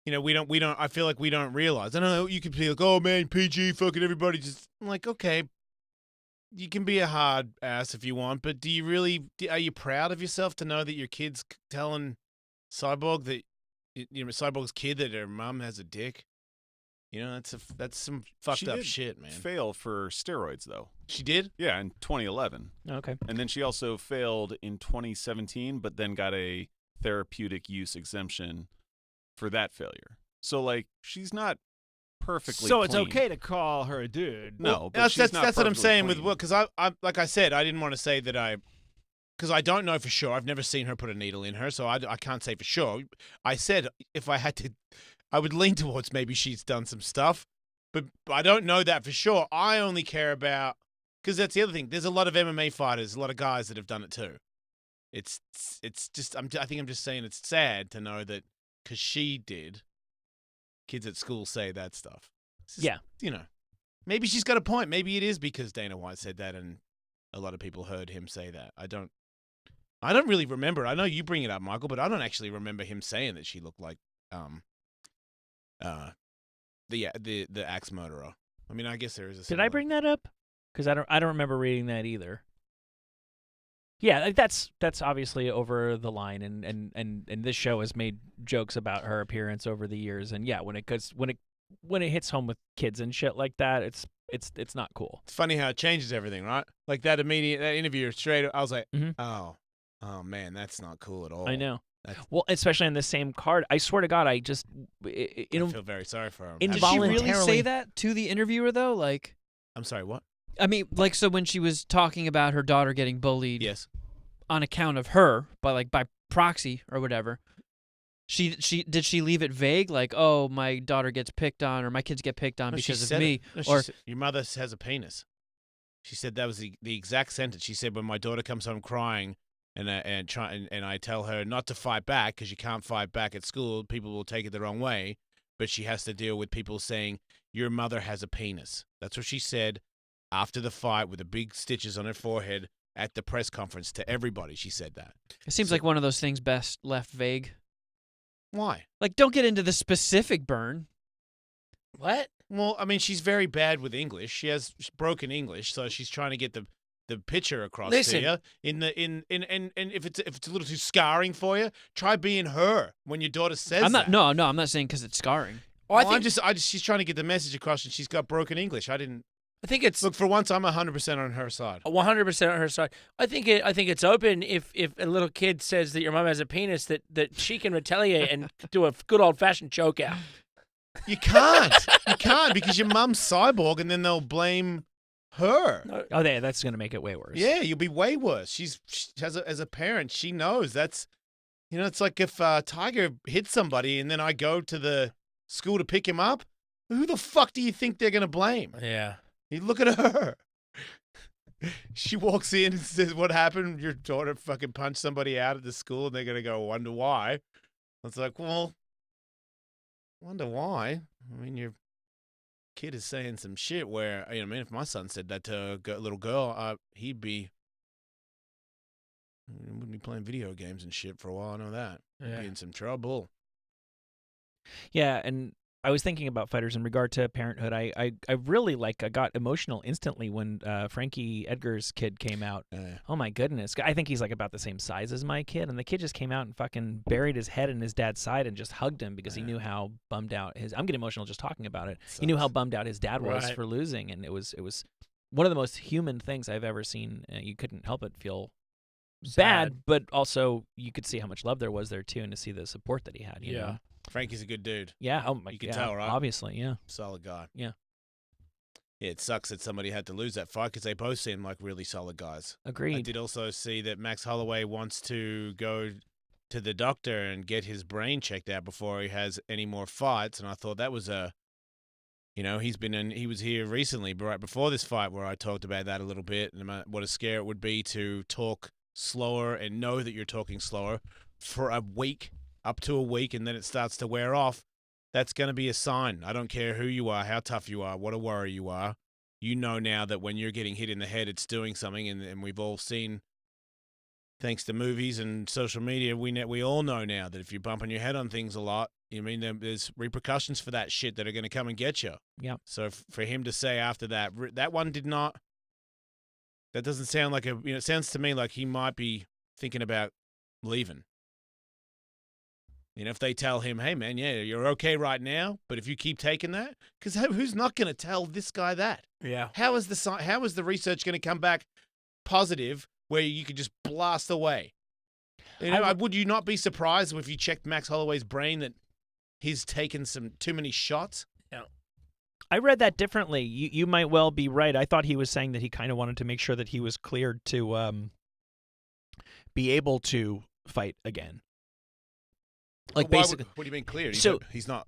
Speaker 6: we don't. I feel like we don't realize. I know you could be like, oh man, PG, fucking everybody. Just I'm like, okay, you can be a hard ass if you want, but do you really? Are you proud of yourself to know that your kid's telling Cyborg that Cyborg's kid that her mom has a dick? That's some fucked up shit, man.
Speaker 4: Fail for steroids though.
Speaker 6: She did?
Speaker 4: Yeah, in 2011.
Speaker 7: Okay.
Speaker 4: And then she also failed in 2017, but then got a therapeutic use exemption for that failure. So like she's not perfectly
Speaker 9: So it's
Speaker 4: clean.
Speaker 9: okay to call her a dude.
Speaker 4: No, but
Speaker 6: that's
Speaker 4: she's not
Speaker 6: what I'm
Speaker 4: perfectly
Speaker 6: saying
Speaker 4: clean.
Speaker 6: because I like I said, I didn't want to say that because I don't know for sure. I've never seen her put a needle in her, so I can't say for sure. I said if I had to, I would lean towards maybe she's done some stuff, but I don't know that for sure. I only care about, because that's the other thing. There's a lot of MMA fighters, a lot of guys that have done it too. It's just I think I'm just saying it's sad to know that because she did, kids at school say that stuff. It's just, maybe she's got a point. Maybe it is because Dana White said that and a lot of people heard him say that. I don't really remember. I know you bring it up, Michael, but I don't actually remember him saying that she looked like the axe murderer. I mean, I guess there is a.
Speaker 7: Did I bring that up? Because I don't remember reading that either. Yeah, that's obviously over the line, and this show has made jokes about her appearance over the years, and yeah, when it hits home with kids and shit like that, it's not cool.
Speaker 6: It's funny how it changes everything, right? Like that interview straight. I was like,
Speaker 7: Mhm.
Speaker 6: oh man, that's not cool at all.
Speaker 7: I know. Well, especially on the same card. I swear to God, I
Speaker 6: feel very sorry for her.
Speaker 8: Did she
Speaker 7: Involuntarily-
Speaker 8: really say that to the interviewer though? Like,
Speaker 6: I'm sorry, what?
Speaker 8: I mean, like, so when she was talking about her daughter getting bullied,
Speaker 6: Yes.
Speaker 8: on account of her, by proxy or whatever, did she leave it vague? Like, oh, my daughter gets picked on, or my kids get picked on
Speaker 6: No, she
Speaker 8: because of
Speaker 6: said
Speaker 8: me,
Speaker 6: it. No, she
Speaker 8: or
Speaker 6: said, your mother has a penis. She said that was the exact sentence. She said when my daughter comes home crying, and I tell her not to fight back because you can't fight back at school, people will take it the wrong way. But she has to deal with people saying your mother has a penis. That's what she said. after the fight with the big stitches on her forehead at the press conference to everybody. She said that.
Speaker 8: It seems like one of those things best left vague.
Speaker 6: Why?
Speaker 8: Like, don't get into the specific burn.
Speaker 5: What?
Speaker 6: Well, I mean, she's very bad with English. She has broken English, so she's trying to get the picture across
Speaker 5: Listen.
Speaker 6: to you. And if it's a little too scarring for you, try being her when your daughter says
Speaker 8: I'm not.
Speaker 6: that.
Speaker 8: No, I'm not saying because it's scarring.
Speaker 5: Well,
Speaker 6: Well, she's trying to get the message across, and she's got broken English.
Speaker 5: I think it's
Speaker 6: Look, for once, I'm 100% on her side.
Speaker 5: 100% on her side. I think it's open if a little kid says that your mom has a penis that she can retaliate and do a good old fashioned choke out.
Speaker 6: You can't. You can't because your mum's cyborg, and then they'll blame her.
Speaker 7: Oh, that's going to make it way worse.
Speaker 6: Yeah, you'll be way worse. She as a parent, she knows that's, it's like if Tiger hits somebody and then I go to the school to pick him up, who the fuck do you think they're going to blame?
Speaker 5: Yeah.
Speaker 6: You look at her. She walks in and says, "What happened? Your daughter fucking punched somebody out at the school," and they're going to go, "Wonder why?" It's like, well, wonder why? I mean, your kid is saying some shit where, if my son said that to a little girl, he wouldn't be playing video games and shit for a while. I know that. He'd
Speaker 5: Yeah.
Speaker 6: be in some trouble.
Speaker 7: Yeah, and I was thinking about fighters in regard to parenthood. I really I got emotional instantly when Frankie Edgar's kid came out. Oh my goodness. I think he's like about the same size as my kid, and the kid just came out and fucking buried his head in his dad's side and just hugged him because he knew how bummed out I'm getting emotional just talking about it. He knew how bummed out his dad was
Speaker 5: Right.
Speaker 7: for losing, and it was one of the most human things I've ever seen. You couldn't help but feel bad, but also you could see how much love there was there too, and to see the support that he had. You know?
Speaker 6: Frankie's a good dude.
Speaker 7: Yeah. Oh my.
Speaker 6: You can
Speaker 7: yeah,
Speaker 6: tell, right?
Speaker 7: Obviously, yeah.
Speaker 6: Solid guy.
Speaker 7: Yeah.
Speaker 6: Yeah, it sucks that somebody had to lose that fight because they both seem like really solid guys.
Speaker 7: Agreed.
Speaker 6: I did also see that Max Holloway wants to go to the doctor and get his brain checked out before he has any more fights, and I thought that was he was here recently, right before this fight, where I talked about that a little bit and what a scare it would be to talk slower and know that you're talking slower for a week, up to a week, and then it starts to wear off. That's going to be a sign. I don't care who you are, how tough you are, what a worry you are. You know now that when you're getting hit in the head, it's doing something, and we've all seen, thanks to movies and social media, we all know now that if you're bumping your head on things a lot, there's repercussions for that shit that are going to come and get you.
Speaker 7: Yeah.
Speaker 6: So for him to say after that one did not, that doesn't sound like it sounds to me like he might be thinking about leaving. If they tell him, "Hey, man, yeah, you're okay right now, but if you keep taking that," because who's not going to tell this guy that?
Speaker 5: Yeah.
Speaker 6: How is the research going to come back positive where you could just blast away? Would you not be surprised if you checked Max Holloway's brain that he's taken some too many shots?
Speaker 5: Yeah.
Speaker 7: I read that differently. You might well be right. I thought he was saying that he kind of wanted to make sure that he was cleared to be able to fight again. Like basically,
Speaker 6: what do you mean cleared? He's not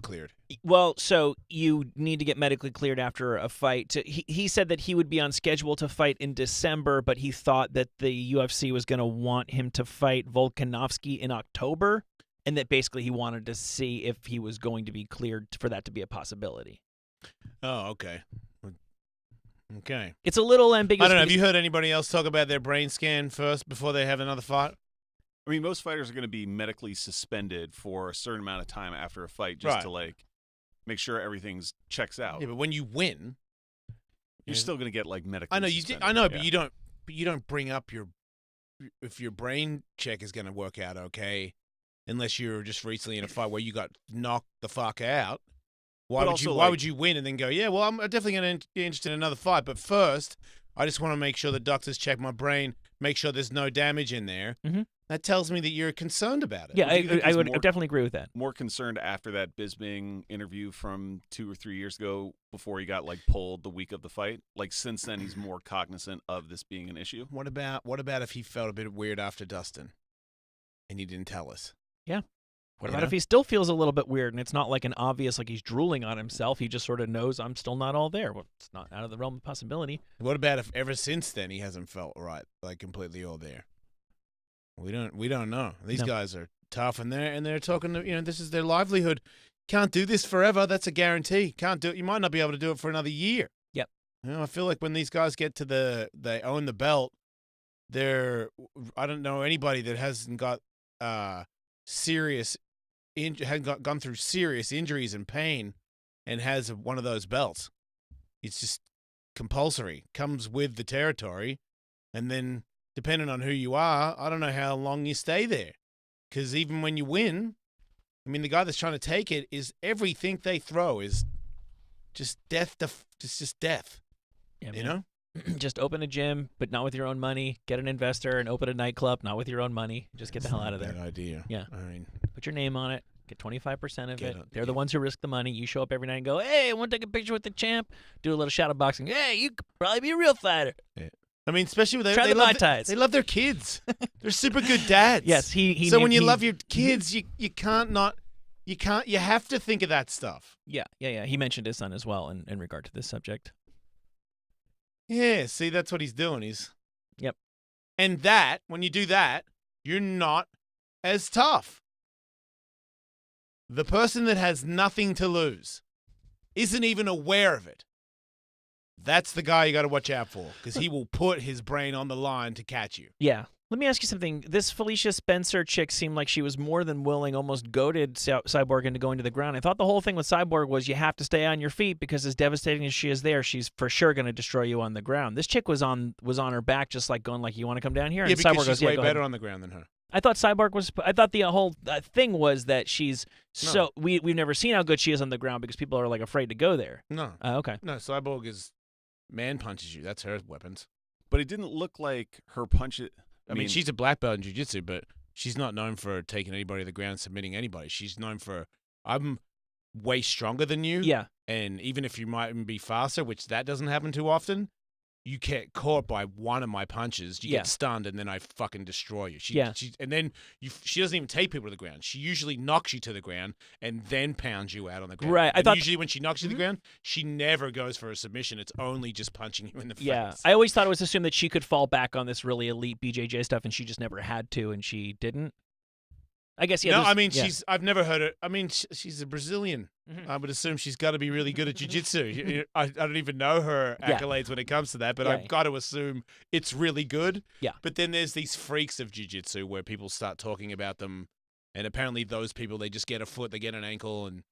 Speaker 6: cleared.
Speaker 7: Well, so you need to get medically cleared after a fight. He said that he would be on schedule to fight in December, but he thought that the UFC was going to want him to fight Volkanovski in October, and that basically he wanted to see if he was going to be cleared for that to be a possibility.
Speaker 6: Oh, okay. Okay.
Speaker 7: It's a little ambiguous.
Speaker 6: I don't know. Have you heard anybody else talk about their brain scan first before they have another fight?
Speaker 4: I mean, most fighters are going to be medically suspended for a certain amount of time after a fight just to make sure everything's checks out.
Speaker 6: Yeah, but when you win,
Speaker 4: you're still going to get medically.
Speaker 6: I know
Speaker 4: suspended.
Speaker 6: I know, but you don't. But you don't bring up if your brain check is going to work out okay, unless you're just recently in a fight where you got knocked the fuck out. Why would you win and then go, yeah, well, I'm definitely going to be interested in another fight, but first, I just want to make sure the doctors check my brain, make sure there's no damage in there.
Speaker 7: Mm-hmm.
Speaker 6: That tells me that you're concerned about it.
Speaker 7: Yeah, I would definitely agree with that.
Speaker 4: More concerned after that Bisping interview from 2 or 3 years ago before he got pulled the week of the fight. Since then, he's more cognizant of this being an issue.
Speaker 6: What about if he felt a bit weird after Dustin and he didn't tell us?
Speaker 7: Yeah. What about if he still feels a little bit weird and it's not an obvious, he's drooling on himself, he just sort of knows I'm still not all there? Well, it's not out of the realm of possibility.
Speaker 6: What about if ever since then he hasn't felt right, completely all there? We don't know. These guys are tough and they're talking to, this is their livelihood. Can't do this forever. That's a guarantee. Can't do it. You might not be able to do it for another year.
Speaker 7: Yep.
Speaker 6: I feel like when these guys get to they own the belt, I don't know anybody that hasn't got gone through serious injuries and pain and has one of those belts. It's just compulsory, comes with the territory, and then depending on who you are, I don't know how long you stay there. Because even when you win, I mean, the guy that's trying to take it is everything they throw is just death. Just death.
Speaker 7: Yeah,
Speaker 6: you know?
Speaker 7: Just open a gym, but not with your own money. Get an investor and open a nightclub, not with your own money. Just get the hell out of there.
Speaker 6: Bad idea.
Speaker 7: Yeah.
Speaker 6: I mean,
Speaker 7: put your name on it. Get 25% of it. They're
Speaker 6: yeah.
Speaker 7: the ones who risk the money. You show up every night and go, hey, I want to take a picture with the champ. Do a little shadow boxing. Hey, you could probably be a real fighter.
Speaker 6: Yeah. I mean, especially with
Speaker 7: Try
Speaker 6: they
Speaker 7: the
Speaker 6: love
Speaker 7: Mai Tais.
Speaker 6: they love their kids. They're super good dads.
Speaker 7: Yes, he.
Speaker 6: So when you
Speaker 7: he-
Speaker 6: love your kids, you have to think of that stuff.
Speaker 7: Yeah. He mentioned his son as well in regard to this subject.
Speaker 6: Yeah, see, that's what he's doing.
Speaker 7: Yep.
Speaker 6: And that, when you do that, you're not as tough. The person that has nothing to lose isn't even aware of it. That's the guy you got to watch out for because he will put his brain on the line to catch you.
Speaker 7: Yeah. Let me ask you something. This Felicia Spencer chick seemed like she was more than willing, almost goaded Cyborg into going to the ground. I thought the whole thing with Cyborg was you have to stay on your feet because as devastating as she is there, she's for sure going to destroy you on the ground. This chick was on her back just like going like, you want to come down here?
Speaker 6: Yeah,
Speaker 7: And
Speaker 6: because
Speaker 7: Cyborg
Speaker 6: she's
Speaker 7: goes,
Speaker 6: way
Speaker 7: go
Speaker 6: better
Speaker 7: ahead.
Speaker 6: on the ground than her.
Speaker 7: I thought the whole thing was that she's so we've never seen how good she is on the ground because people are like afraid to go there.
Speaker 6: No.
Speaker 7: Okay.
Speaker 6: No, Cyborg is man punches you. That's her weapons.
Speaker 4: But it didn't look like her punches.
Speaker 6: I mean, she's a black belt in jiu-jitsu, but she's not known for taking anybody to the ground, submitting anybody. She's known for, I'm way stronger than you.
Speaker 7: Yeah.
Speaker 6: And even if you might even be faster, which that doesn't happen too often, you get caught by one of my punches. You get stunned, and then I fucking destroy you. She doesn't even take people to the ground. She usually knocks you to the ground and then pounds you out on the ground.
Speaker 7: Right.
Speaker 6: And usually when she knocks you to the ground, she never goes for a submission. It's only just punching you in the face.
Speaker 7: Yeah. I always thought it was assumed that she could fall back on this really elite BJJ stuff, and she just never had to, and she didn't. I guess, yeah.
Speaker 6: No, I mean, I've never heard it. I mean, she's a Brazilian.
Speaker 7: Mm-hmm.
Speaker 6: I would assume she's got to be really good at jiu-jitsu. I don't even know her accolades when it comes to that, but I've got to assume it's really good.
Speaker 7: Yeah.
Speaker 6: But then there's these freaks of jiu-jitsu where people start talking about them, and apparently those people, they just get a foot, they get an ankle, and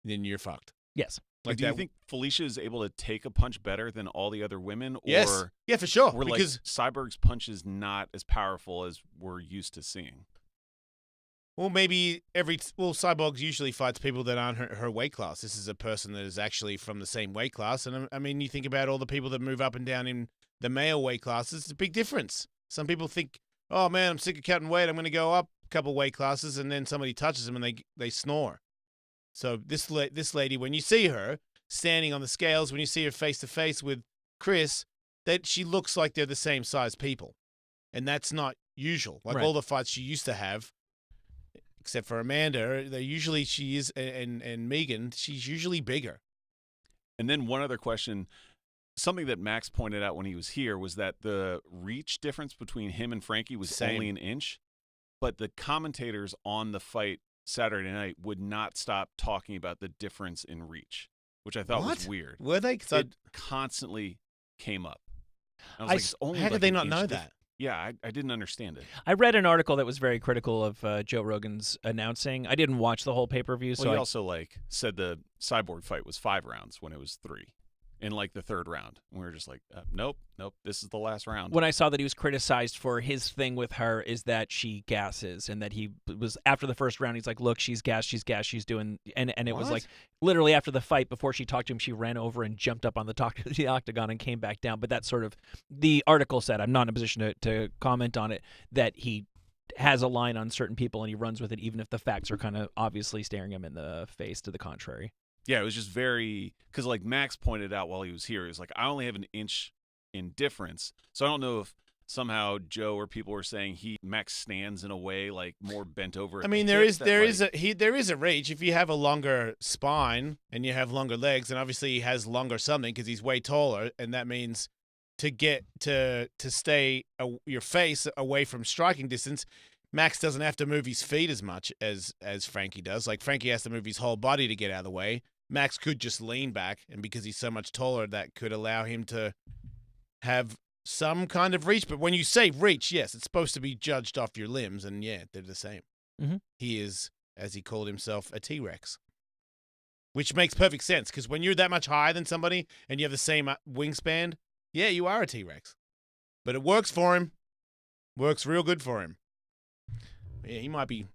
Speaker 6: then you're fucked.
Speaker 7: Yes.
Speaker 4: Like, do you think Felicia is able to take a punch better than all the other women?
Speaker 6: Yes.
Speaker 4: Or
Speaker 6: Yeah, for sure.
Speaker 4: Or
Speaker 6: Because
Speaker 4: Cyborg's punch is not as powerful as we're used to seeing.
Speaker 6: Well, Cyborg usually fights people that aren't her weight class. This is a person that is actually from the same weight class. And I mean, you think about all the people that move up and down in the male weight classes, it's a big difference. Some people think, oh man, I'm sick of cutting weight. I'm going to go up a couple weight classes. And then somebody touches them and they snore. So this lady, when you see her standing on the scales, when you see her face to face with Chris, that she looks like they're the same size people. And that's not usual. Like all the fights she used to have, except for Amanda, she is, and Megan, she's usually bigger.
Speaker 4: And then one other question, something that Max pointed out when he was here was that the reach difference between him and Frankie was only an inch, but the commentators on the fight Saturday night would not stop talking about the difference in reach, which I thought was weird.
Speaker 6: Were they?
Speaker 4: It constantly came up. I was like, it's only
Speaker 6: how
Speaker 4: like
Speaker 6: did they
Speaker 4: an
Speaker 6: not
Speaker 4: inch
Speaker 6: know
Speaker 4: diff-
Speaker 6: that?
Speaker 4: Yeah, I didn't understand it.
Speaker 7: I read an article that was very critical of Joe Rogan's announcing. I didn't watch the whole pay-per-view.
Speaker 4: Well, he also said the Cyborg fight was 5 rounds when it was 3 in like the 3rd round. And we were just like, nope, this is the last round.
Speaker 7: When I saw that he was criticized for his thing with her is that she gasses, and that he was after the first round, he's like, look, she's gassed, she's doing, and it was like literally after the fight, before she talked to him, she ran over and jumped up on the octagon and came back down. But that's sort of, the article said, I'm not in a position to comment on it, that he has a line on certain people and he runs with it, even if the facts are kind of obviously staring him in the face to the contrary.
Speaker 4: Yeah, it was just very, because like Max pointed out while he was here, he was like, I only have an inch in difference. So I don't know if somehow Joe or people were saying Max stands in a way like more bent over.
Speaker 6: I mean, there is a reach. If you have a longer spine and you have longer legs, and obviously he has longer something because he's way taller, and that means to get to stay your face away from striking distance, Max doesn't have to move his feet as much as Frankie does. Like Frankie has to move his whole body to get out of the way. Max could just lean back, and because he's so much taller, that could allow him to have some kind of reach. But when you say reach, yes, it's supposed to be judged off your limbs, and yeah, they're the same.
Speaker 7: Mhm.
Speaker 6: He is, as he called himself, a T-Rex. Which makes perfect sense, because when you're that much higher than somebody and you have the same wingspan, yeah, you are a T-Rex. But it works for him. Works real good for him. Yeah, he might be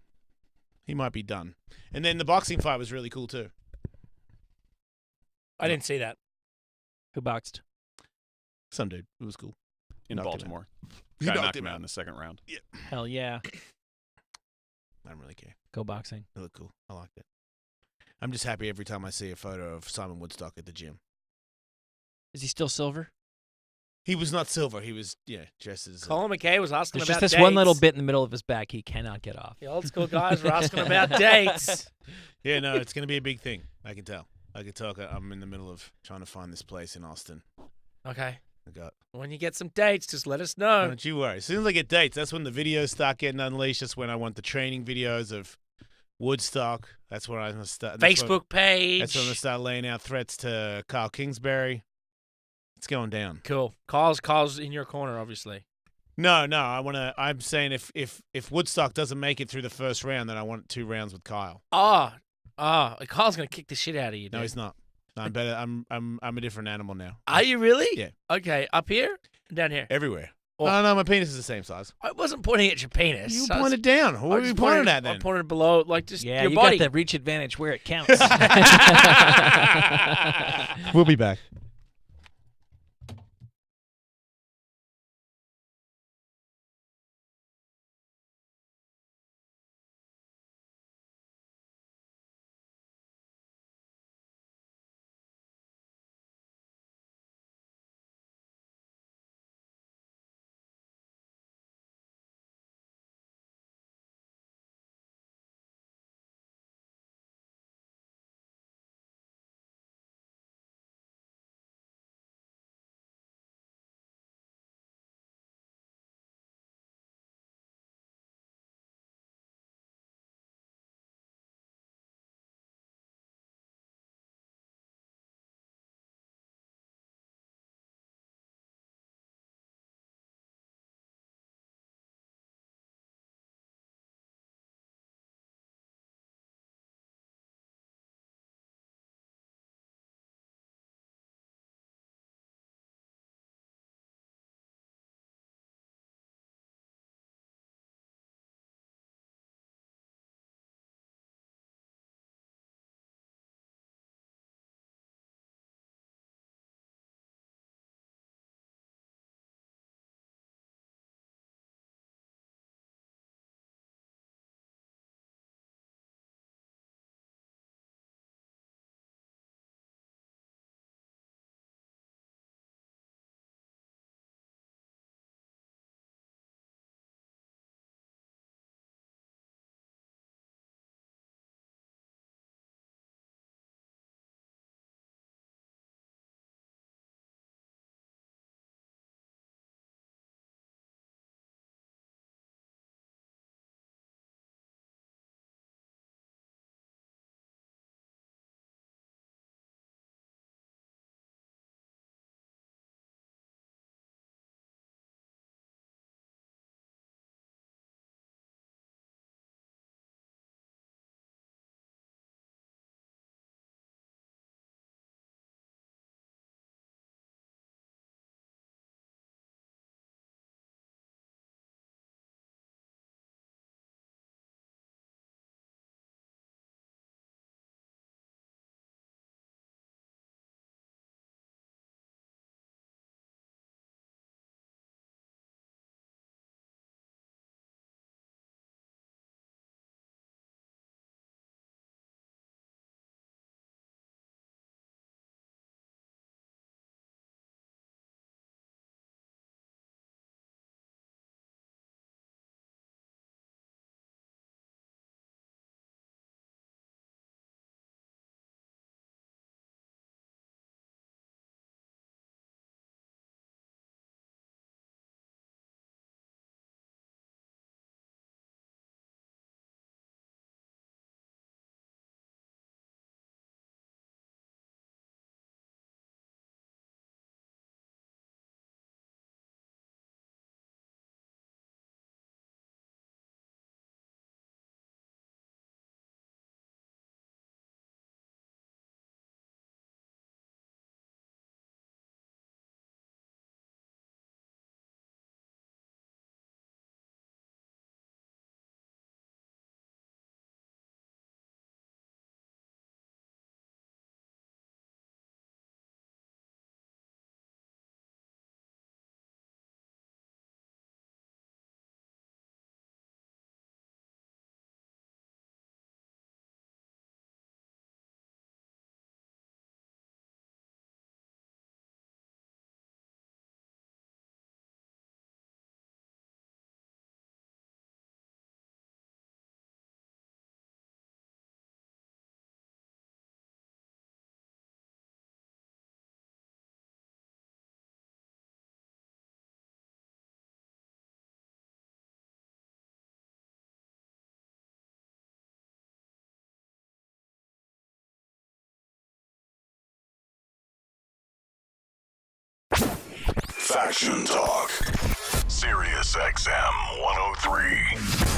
Speaker 6: done. And then the boxing fight was really cool too.
Speaker 5: I didn't see that.
Speaker 7: Who boxed?
Speaker 6: Some dude. It was cool.
Speaker 4: in
Speaker 6: Knocked him
Speaker 4: Baltimore.
Speaker 6: He
Speaker 4: Guy
Speaker 6: knocked
Speaker 4: knocked
Speaker 6: him
Speaker 4: him out
Speaker 6: out.
Speaker 4: in the second round.
Speaker 6: Yeah.
Speaker 7: Hell yeah.
Speaker 6: I don't really care.
Speaker 7: Go boxing.
Speaker 6: It looked cool. I liked it. I'm just happy every time I see a photo of Simon Woodstock at the gym.
Speaker 8: Is he still silver?
Speaker 6: He was not silver. He was, dressed as...
Speaker 5: Colin McKay was asking
Speaker 7: There's
Speaker 5: about
Speaker 7: just this
Speaker 5: dates.
Speaker 7: one little bit in the middle of his back he cannot get off.
Speaker 5: The old school guys were asking about dates.
Speaker 6: Yeah, no, it's going to be a big thing. I can tell. I can tell. I'm in the middle of trying to find this place in Austin.
Speaker 5: Okay.
Speaker 6: I got...
Speaker 5: When you get some dates, just let us
Speaker 6: Don't
Speaker 5: know.
Speaker 6: you worry. As soon as I get dates, that's when the videos start getting unleashed. That's when I want the training videos of Woodstock. That's when I'm going to start.
Speaker 5: Facebook page.
Speaker 6: That's when I'm going to start laying out threats to Kyle Kingsbury. It's going down.
Speaker 5: Cool. Carl's in your corner, obviously.
Speaker 6: No. I'm saying if Woodstock doesn't make it through the first round, then I want 2 rounds with Kyle.
Speaker 5: Carl's gonna kick the shit out of you.
Speaker 6: No,
Speaker 5: dude.
Speaker 6: he's not. No, I'm better. I'm a different animal now.
Speaker 5: Are you really?
Speaker 6: Yeah.
Speaker 5: Okay. Up here? Down here?
Speaker 6: Everywhere.
Speaker 5: Oh.
Speaker 6: No, my penis is the same size.
Speaker 5: I wasn't pointing at your penis.
Speaker 6: You
Speaker 5: I was-
Speaker 6: pointed down.
Speaker 5: I
Speaker 6: What were
Speaker 5: just
Speaker 6: you pointing
Speaker 5: pointed-
Speaker 6: at then?
Speaker 5: I pointed below, like just
Speaker 7: Yeah,
Speaker 5: your
Speaker 7: you
Speaker 5: body.
Speaker 7: got the reach advantage where it counts.
Speaker 6: We'll be back.
Speaker 2: Faction Talk. Sirius XM 103.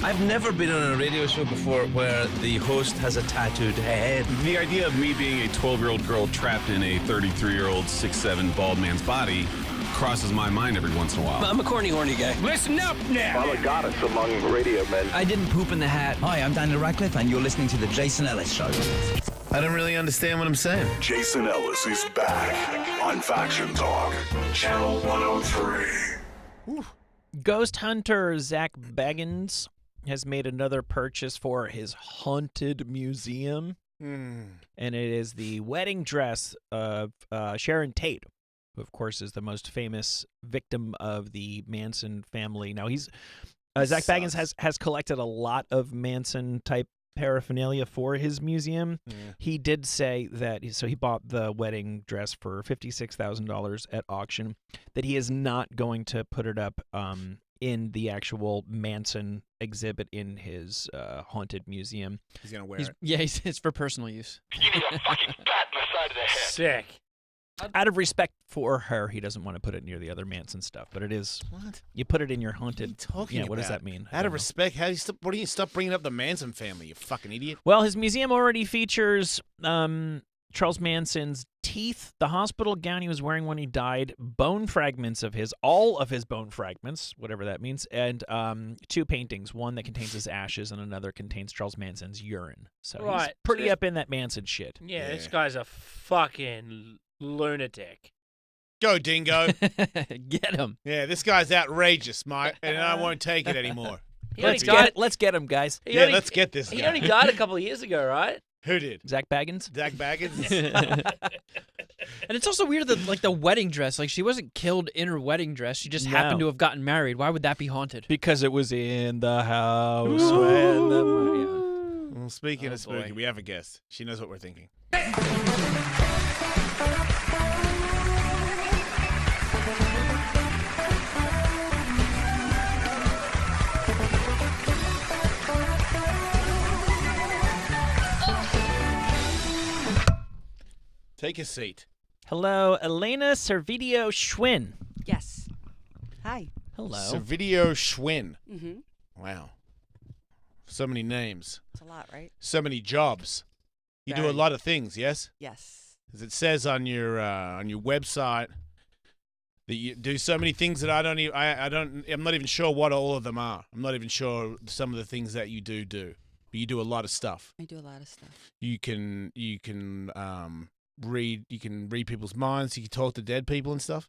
Speaker 3: I've never been on a radio show before where the host has a tattooed head.
Speaker 4: The idea of me being a 12-year-old girl trapped in a 33-year-old 6'7" bald man's body crosses my mind every once in a while.
Speaker 3: I'm a corny, horny guy.
Speaker 5: Listen up now.
Speaker 2: I'm a goddess among radio men.
Speaker 3: I didn't poop in the hat.
Speaker 10: Hi, I'm Daniel Radcliffe, and you're listening to The Jason Ellis Show.
Speaker 3: I don't really understand what I'm saying.
Speaker 2: Jason Ellis is back on Faction Talk, Channel 103.
Speaker 7: Ghost hunter Zach Baggins has made another purchase for his haunted museum. And it is the wedding dress of Sharon Tate, who, of course, is the most famous victim of the Manson family. Now, he's Zach Baggins has collected a lot of Manson-type paraphernalia for his museum.
Speaker 6: Yeah.
Speaker 7: He did say that, so he bought the wedding dress for $56,000 at auction, that he is not going to put it up in the actual Manson exhibit in his haunted museum.
Speaker 6: He's going to wear it.
Speaker 8: Yeah, it's for personal use.
Speaker 5: Sick.
Speaker 7: Out of respect for her, he doesn't want to put it near the other Manson stuff, but it is.
Speaker 6: What?
Speaker 7: You put it in your haunted.
Speaker 6: What are you talking
Speaker 7: Yeah, what does
Speaker 6: about?
Speaker 7: that mean?
Speaker 6: Out of respect, what do you stop bringing up the Manson family, you fucking idiot?
Speaker 7: Well, his museum already features Charles Manson's teeth, the hospital gown he was wearing when he died, bone fragments of all of his bone fragments, whatever that means, and 2 paintings, one that contains his ashes and another contains Charles Manson's urine. So he's
Speaker 5: Right.
Speaker 7: pretty up in that Manson shit.
Speaker 5: Yeah, this guy's a fucking lunatic.
Speaker 6: Go, Dingo.
Speaker 8: Get him.
Speaker 6: Yeah, this guy's outrageous, Mike, and I won't take it anymore.
Speaker 7: Let's get him, guys.
Speaker 6: Yeah, let's get this guy.
Speaker 5: He only died a couple of years ago, right?
Speaker 6: Who did?
Speaker 7: Zach Baggins?
Speaker 6: Zach Baggins?
Speaker 8: And it's also weird that, like, the wedding dress, like, she wasn't killed in her wedding dress. She just happened to have gotten married. Why would that be haunted?
Speaker 7: Because it was in the house when the...
Speaker 6: Well, speaking of spooky, we have a guest. She knows what we're thinking. Take a seat.
Speaker 7: Hello, Elena Servideo Schwinn.
Speaker 11: Yes. Hi.
Speaker 7: Hello.
Speaker 6: Servideo Schwinn.
Speaker 11: Mm-hmm.
Speaker 6: Wow. So many names.
Speaker 11: It's a lot, right?
Speaker 6: So many jobs. You do a
Speaker 11: Very.
Speaker 6: lot of things, yes?
Speaker 11: Yes.
Speaker 6: As it says on your website that you do so many things that I'm not even sure what all of them are. I'm not even sure some of the things that you do. But you do a lot of stuff.
Speaker 11: I do a lot of stuff.
Speaker 6: You can read people's minds. You can talk to dead people and stuff.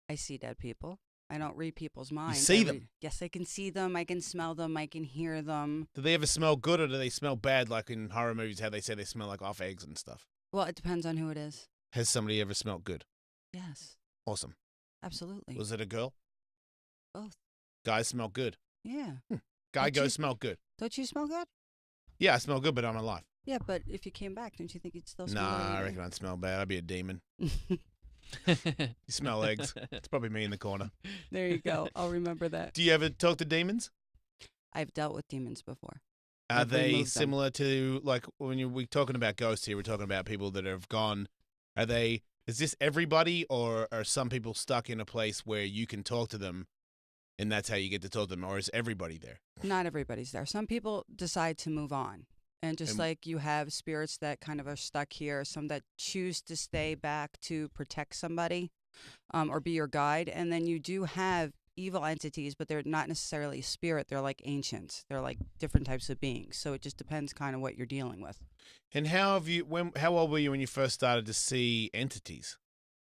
Speaker 11: I see dead people. I don't read people's minds.
Speaker 6: see
Speaker 11: I
Speaker 6: them?
Speaker 11: read- Yes, I can see them. I can smell them. I can hear them.
Speaker 6: Do they ever smell good or do they smell bad, like in horror movies, how they say they smell like off eggs and stuff?
Speaker 11: Well, it depends on who it is.
Speaker 6: Has somebody ever smelled good?
Speaker 11: Yes,
Speaker 6: Awesome.
Speaker 11: absolutely.
Speaker 6: Was it a girl?
Speaker 11: Both.
Speaker 6: Guys smell good.
Speaker 11: Yeah.
Speaker 6: Guy
Speaker 11: Don't you-
Speaker 6: goes smell good.
Speaker 11: Don't you smell good?
Speaker 6: Yeah, I smell good, but I'm alive.
Speaker 11: Yeah, but if you came back, don't you think you'd still smell
Speaker 6: Nah,
Speaker 11: good?
Speaker 6: I reckon I'd smell bad. I'd be a demon. You smell eggs. It's probably me in the corner.
Speaker 11: There you go. I'll remember that.
Speaker 6: Do you ever talk to demons?
Speaker 11: I've dealt with demons before.
Speaker 6: Are
Speaker 11: I've
Speaker 6: they
Speaker 11: removed them.
Speaker 6: similar to, like, when we're talking about ghosts here, we're talking about people that have gone, is this everybody, or are some people stuck in a place where you can talk to them and that's how you get to talk to them, or is everybody there?
Speaker 11: Not everybody's there. Some people decide to move on. And just
Speaker 6: And-
Speaker 11: like you have spirits that kind of are stuck here, some that choose to stay back to protect somebody or be your guide. And then you do have evil entities, but they're not necessarily a spirit. They're like ancients. They're like different types of beings. So it just depends kind of what you're dealing with.
Speaker 6: And how old were you when you first started to see entities?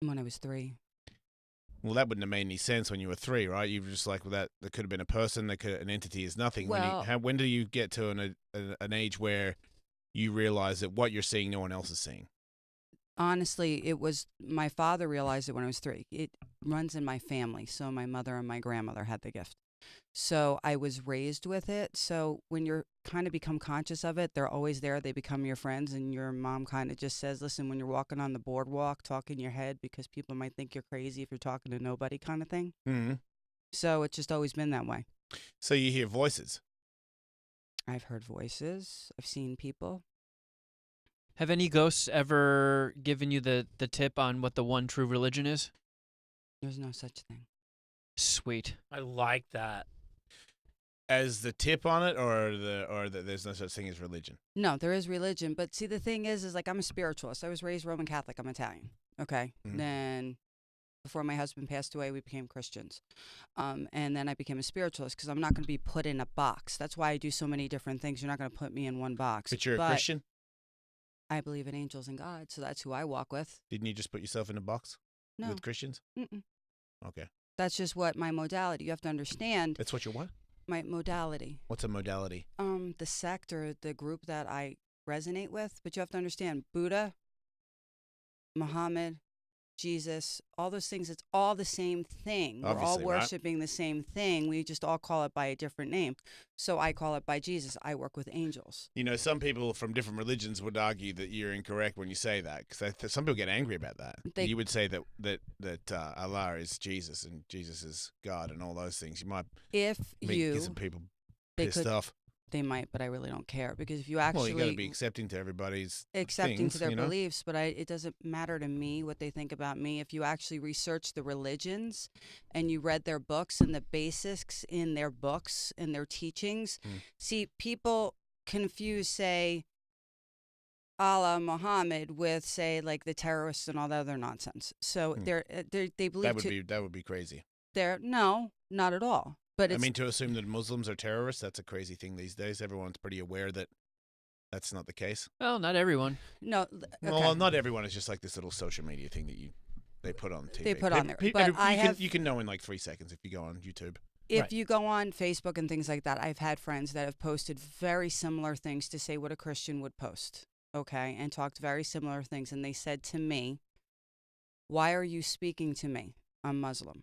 Speaker 11: When I was 3.
Speaker 6: Well, that wouldn't have made any sense when you were 3, right? You were just like, well, that could have been a person. An entity is nothing.
Speaker 11: Well-
Speaker 6: when do you get to an age where you realize that what you're seeing, no one else is seeing?
Speaker 11: Honestly, it was my father realized it when I was 3. It runs in my family. So my mother and my grandmother had the gift. So I was raised with it. So when you're kind of become conscious of it, they're always there. They become your friends. And your mom kind of just says, listen, when you're walking on the boardwalk, talk in your head because people might think you're crazy if you're talking to nobody kind of thing.
Speaker 6: Mm-hmm.
Speaker 11: So it's just always been that way.
Speaker 6: So you hear voices.
Speaker 11: I've heard voices. I've seen people.
Speaker 8: Have any ghosts ever given you the tip on what the one true religion is?
Speaker 11: There's no such thing.
Speaker 8: Sweet.
Speaker 5: I like that.
Speaker 6: As the tip on it, or there's no such thing as religion?
Speaker 11: No, there is religion. But see, the thing is like I'm a spiritualist. I was raised Roman Catholic. I'm Italian. Okay.
Speaker 6: Mhm.
Speaker 11: Then before my husband passed away, we became Christians. And then I became a spiritualist because I'm not going to be put in a box. That's why I do so many different things. You're not going to put me in one box.
Speaker 6: But you're a Christian?
Speaker 11: I believe in angels and God, so that's who I walk with.
Speaker 6: Didn't you just put yourself in a box
Speaker 11: No.
Speaker 6: with Christians?
Speaker 11: Mm-mm.
Speaker 6: Okay.
Speaker 11: That's just what my modality. You have to understand
Speaker 6: That's what you want?
Speaker 11: my modality.
Speaker 6: What's a modality?
Speaker 11: The sect or the group that I resonate with. But you have to understand Buddha, Muhammad, Jesus, all those things, it's all the same thing. We're all
Speaker 6: Obviously, right?
Speaker 11: worshiping the same thing. We just all call it by a different name. So I call it by Jesus. I work with angels.
Speaker 6: You know, some people from different religions would argue that you're incorrect when you say that, because some people get angry about that. You would say that Allah is Jesus and Jesus is God and all those things. You might get some people pissed off.
Speaker 11: They might, but I really don't care, because if you actually...
Speaker 6: Well, you got to be accepting to everybody's
Speaker 11: to their
Speaker 6: you know?
Speaker 11: beliefs, but it doesn't matter to me what they think about me. If you actually research the religions and you read their books and the basics in their books and their teachings, see, people confuse, say, Allah, Muhammad with, say, like the terrorists and all that other nonsense. So they believe
Speaker 6: that would be crazy.
Speaker 11: No, not at all. But
Speaker 6: I mean, to assume that Muslims are terrorists, that's a crazy thing these days. Everyone's pretty aware that that's not the case.
Speaker 8: Well, not everyone.
Speaker 11: No. Okay.
Speaker 6: Well, not everyone. It's just like this little social media thing that they put on TV.
Speaker 11: They put on there. But
Speaker 6: you can know in like 3 seconds if you go on YouTube.
Speaker 11: If you go on Facebook and things like that, I've had friends that have posted very similar things to say what a Christian would post, okay, and talked very similar things. And they said to me, "Why are you speaking to me? I'm Muslim."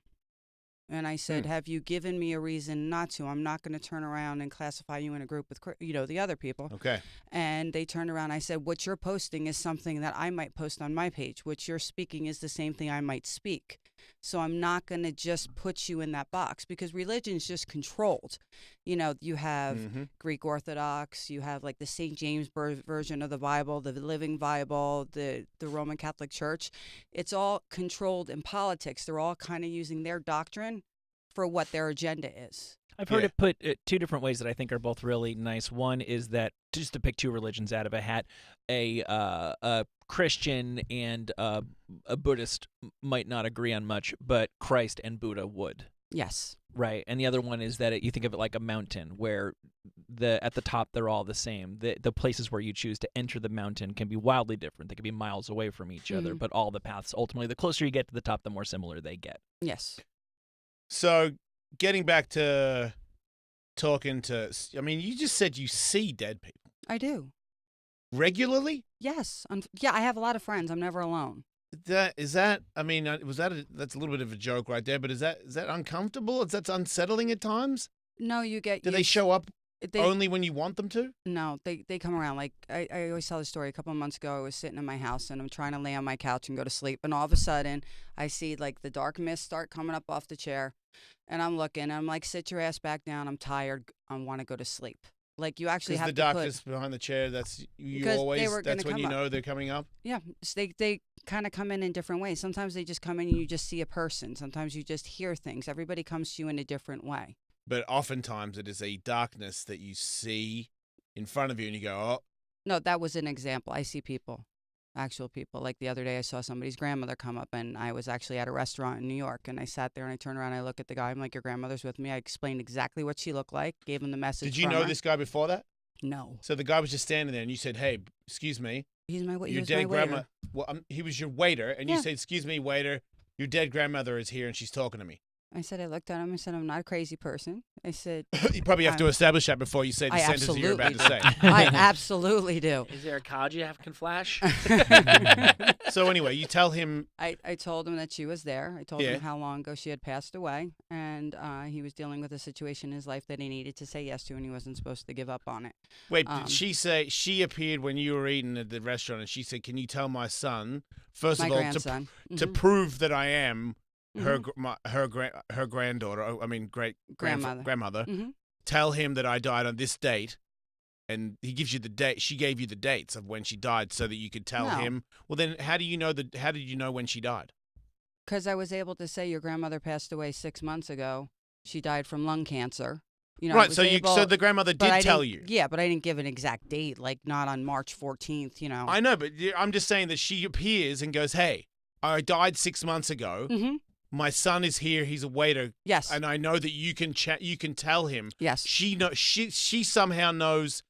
Speaker 11: And I said, have you given me a reason not to? I'm not going to turn around and classify you in a group with, the other people.
Speaker 6: Okay.
Speaker 11: And they turned around. I said, what you're posting is something that I might post on my page. What you're speaking is the same thing I might speak. So I'm not going to just put you in that box, because religion's just controlled. You have Greek Orthodox, you have like the St. James version of the Bible, the Living Bible, the Roman Catholic Church. It's all controlled in politics. They're all kind of using their doctrine for what their agenda is.
Speaker 7: I've heard it put 2 different ways that I think are both really nice. One is that, just to pick 2 religions out of a hat, a Christian and a Buddhist might not agree on much, but Christ and Buddha would.
Speaker 11: Yes.
Speaker 7: Right. And the other one is that you think of it like a mountain, where at the top they're all the same. The places where you choose to enter the mountain can be wildly different. They can be miles away from each other, but all the paths, ultimately, the closer you get to the top, the more similar they get.
Speaker 11: Yes.
Speaker 6: So, getting back to talking to, I mean, you just said you see dead people.
Speaker 11: I do.
Speaker 6: Regularly?
Speaker 11: Yes. I have a lot of friends. I'm never alone.
Speaker 6: That's a little bit of a joke right there, but is that uncomfortable? Is that unsettling at times?
Speaker 11: No,
Speaker 6: Do they show up only when you want them to?
Speaker 11: No, they come around. Like, I always tell the story. A couple of months ago, I was sitting in my house, and I'm trying to lay on my couch and go to sleep, and all of a sudden, I see, like, the dark mist start coming up off the chair, and I'm looking, and I'm like, sit your ass back down. I'm tired. I want to go to sleep. Like, you actually have to put...
Speaker 6: Because the darkness behind the chair, that's when you know they're coming up?
Speaker 11: Yeah, so they kind of come in different ways. Sometimes they just come in and you just see a person. Sometimes you just hear things. Everybody comes to you in a different way.
Speaker 6: But oftentimes it is a darkness that you see in front of you and you go, oh.
Speaker 11: No, that was an example. I see people, actual people. Like the other day I saw somebody's grandmother come up, and I was actually at a restaurant in New York, and I sat there and I turned around and I look at the guy. I'm like, your grandmother's with me. I explained exactly what she looked like, gave him the message.
Speaker 6: Did you know this guy before that?
Speaker 11: No.
Speaker 6: So the guy was just standing there and you said, hey, excuse me.
Speaker 11: He's my
Speaker 6: your dead grandma. Well, he was your waiter, and you said, excuse me, waiter, your dead grandmother is here and she's talking to me.
Speaker 11: I said, I looked at him and said, I'm not a crazy person. I said...
Speaker 6: You probably have to establish that before you say the sentence that you're about to say.
Speaker 11: I absolutely do.
Speaker 5: Is there a card you can flash?
Speaker 6: So anyway, you tell him...
Speaker 11: I told him that she was there. I told him how long ago she had passed away, and he was dealing with a situation in his life that he needed to say yes to, and he wasn't supposed to give up on it.
Speaker 6: Wait, did she say... She appeared when you were eating at the restaurant, and she said, can you tell my son, first of all, to prove that I am... Her granddaughter, great grandmother. Tell him that I died on this date, and he gives you the date. She gave you the dates of when she died, so that you could tell him. Well, then how do you know How did you know when she died?
Speaker 11: Because I was able to say your grandmother passed away 6 months ago. She died from lung cancer.
Speaker 6: Right. So so the grandmother did tell you.
Speaker 11: Yeah, but I didn't give an exact date, like not on March 14th.
Speaker 6: I know, but I'm just saying that she appears and goes, "Hey, I died 6 months ago." My son is here. He's a waiter.
Speaker 11: Yes.
Speaker 6: And I know that you can you can tell him.
Speaker 11: Yes.
Speaker 6: She somehow knows,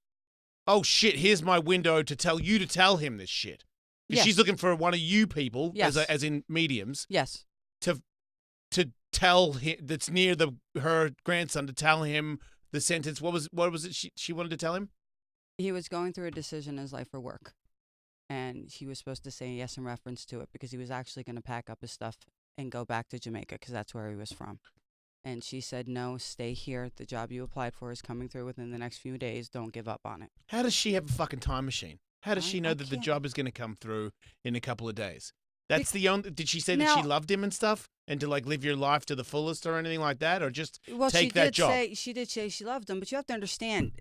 Speaker 6: oh shit, here's my window to tell you to tell him this shit. Because she's looking for one of you people, as in mediums.
Speaker 11: Yes.
Speaker 6: To tell him, that's near her grandson, to tell him the sentence. What was it she wanted to tell him?
Speaker 11: He was going through a decision in his life for work. And he was supposed to say yes in reference to it because he was actually going to pack up his stuff and go back to Jamaica because that's where he was from. And she said, no, stay here. The job you applied for is coming through within the next few days. Don't give up on it.
Speaker 6: How does she have a fucking time machine? How does she know that the job is going to come through in a couple of days? That's the only. Did she say that she loved him and stuff, and to like live your life to the fullest or anything like that, or just take that job?
Speaker 11: She did say she loved him, but you have to understand,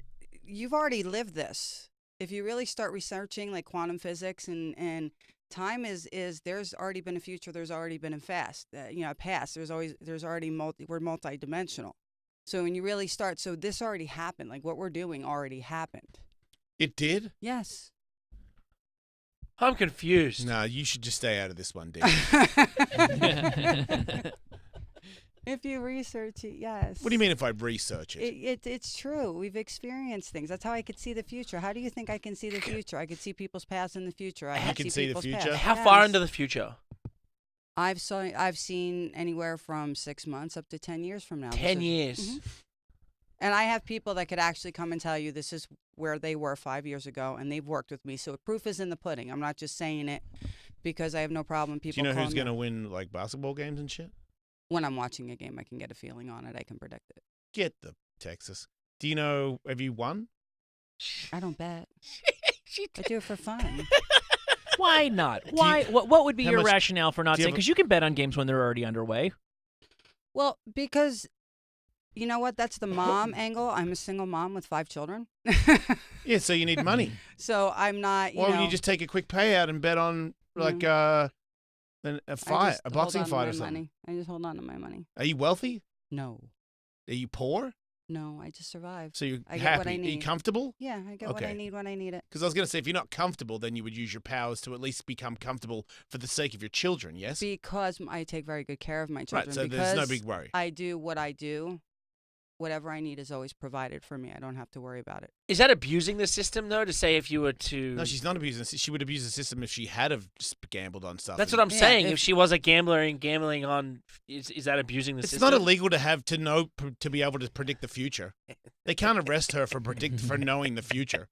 Speaker 11: you've already lived this. If you really start researching like quantum physics and time is there's already been a future, there's already been a past. There's already we're multidimensional. So when you really start, so this already happened. Like what we're doing already happened.
Speaker 6: It did?
Speaker 11: Yes.
Speaker 5: I'm confused.
Speaker 6: No, you should just stay out of this one, Dick.
Speaker 11: If you research it, yes.
Speaker 6: What do you mean if I research it?
Speaker 11: It's true. We've experienced things. That's how I could see the future. How do you think I can see the future? I could see people's past in the future.
Speaker 6: You can see the future?
Speaker 5: How far into the future?
Speaker 11: I've seen anywhere from 6 months up to 10 years from now.
Speaker 5: 10 years.
Speaker 11: Mm-hmm. And I have people that could actually come and tell you this is where they were 5 years ago, and they've worked with me. So proof is in the pudding. I'm not just saying it because I have no problem. People.
Speaker 6: Do you know who's going to win like basketball games and shit?
Speaker 11: When I'm watching a game, I can get a feeling on it. I can predict it.
Speaker 6: Get the Texas. Do you know? Have you won?
Speaker 11: I don't bet. I do it for fun.
Speaker 7: Why not? Why? What would be your rationale for not saying? Because you can bet on games when they're already underway.
Speaker 11: Well, because you know what? That's the mom angle. I'm a single mom with 5 children.
Speaker 6: Yeah, so you need money.
Speaker 11: So I'm not.
Speaker 6: Why don't you just take a quick payout and bet on like a fight, a boxing fight or something?
Speaker 11: Money. I just hold on to my money.
Speaker 6: Are you wealthy?
Speaker 11: No.
Speaker 6: Are you poor?
Speaker 11: No, I just survive.
Speaker 6: So you're
Speaker 11: I
Speaker 6: happy.
Speaker 11: Get what I need.
Speaker 6: Are you comfortable?
Speaker 11: Yeah, I get what I need when I need it.
Speaker 6: Because I was going to say, if you're not comfortable, then you would use your powers to at least become comfortable for the sake of your children, yes?
Speaker 11: Because I take very good care of my children.
Speaker 6: Right, so there's no big worry.
Speaker 11: I do what I do. Whatever I need is always provided for me. I don't have to worry about it.
Speaker 5: Is that abusing the system, though, to say if you were to...
Speaker 6: No, she's not abusing. She would abuse the system if she had have gambled on stuff.
Speaker 5: That's what I'm saying. If she was a gambler and gambling on... Is that abusing the system?
Speaker 6: It's not illegal to be able to predict the future. They can't arrest her for knowing the future.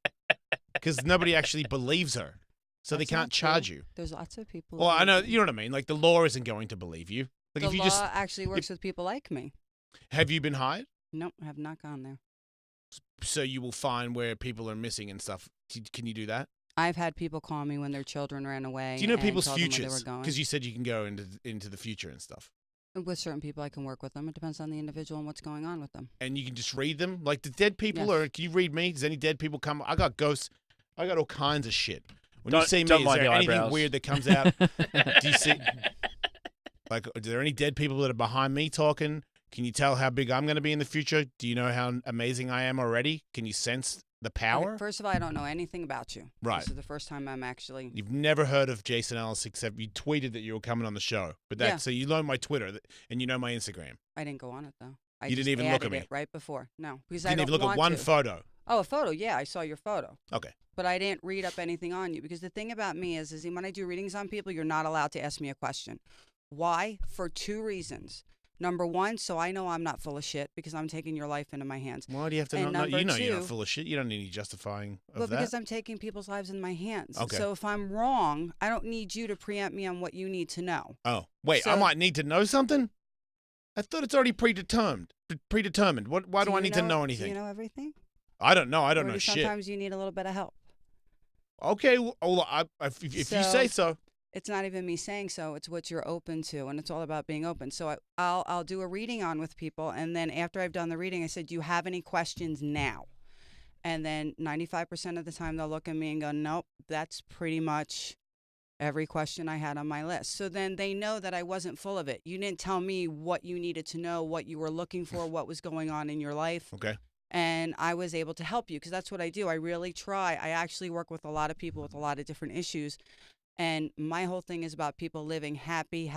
Speaker 6: Because nobody actually believes her. So they can't charge you.
Speaker 11: There's lots of people...
Speaker 6: Well, I know, you know what I mean? Like, the law isn't going to believe you. Like,
Speaker 11: the
Speaker 6: if you
Speaker 11: law actually works with people like me.
Speaker 6: Have you been hired?
Speaker 11: Nope, I have not gone there.
Speaker 6: So you will find where people are missing and stuff. Can you do that?
Speaker 11: I've had people call me when their children ran away.
Speaker 6: Do you know people's
Speaker 11: futures?
Speaker 6: Because you said you can go into the future and stuff.
Speaker 11: With certain people, I can work with them. It depends on the individual and what's going on with them.
Speaker 6: And you can just read them? Like the dead people? Or can you read me? Does any dead people come? I got ghosts. I got all kinds of shit. When you see me, is there anything weird that comes out? Do you see? Like, are there any dead people that are behind me talking? Can you tell how big I'm going to be in the future? Do you know how amazing I am already? Can you sense the power?
Speaker 11: Okay, first of all, I don't know anything about you.
Speaker 6: Right.
Speaker 11: This is the first time I'm actually...
Speaker 6: You've never heard of Jason Ellis except you tweeted that you were coming on the show. But so you know my Twitter and you know my Instagram.
Speaker 11: I didn't go on it, though.
Speaker 6: You didn't even look at me?
Speaker 11: Right before. No. Because
Speaker 6: you didn't even look at one photo?
Speaker 11: Oh, a photo. Yeah, I saw your photo.
Speaker 6: Okay.
Speaker 11: But I didn't read up anything on you. Because the thing about me is when I do readings on people, you're not allowed to ask me a question. Why? For 2 reasons. Number 1, so I know I'm not full of shit because I'm taking your life into my hands.
Speaker 6: Why do you have to know? You know you're not full of shit. You don't need any justifying of that.
Speaker 11: Because I'm taking people's lives in my hands.
Speaker 6: Okay.
Speaker 11: So if I'm wrong, I don't need you to preempt me on what you need to know.
Speaker 6: Oh, wait, I might need to know something? I thought it's already predetermined. Why do I need to know anything?
Speaker 11: Do you know everything?
Speaker 6: I don't know. I don't know shit.
Speaker 11: Sometimes you need a little bit of help.
Speaker 6: Okay, well, if you say so.
Speaker 11: It's not even me saying so. It's what you're open to, and it's all about being open. So I'll do a reading on with people, and then after I've done the reading, I said, do you have any questions now? And then 95% of the time, they'll look at me and go, nope, that's pretty much every question I had on my list. So then they know that I wasn't full of it. You didn't tell me what you needed to know, what you were looking for, what was going on in your life.
Speaker 6: Okay.
Speaker 11: And I was able to help you because that's what I do. I really try. I actually work with a lot of people with a lot of different issues. And my whole thing is about people living happy,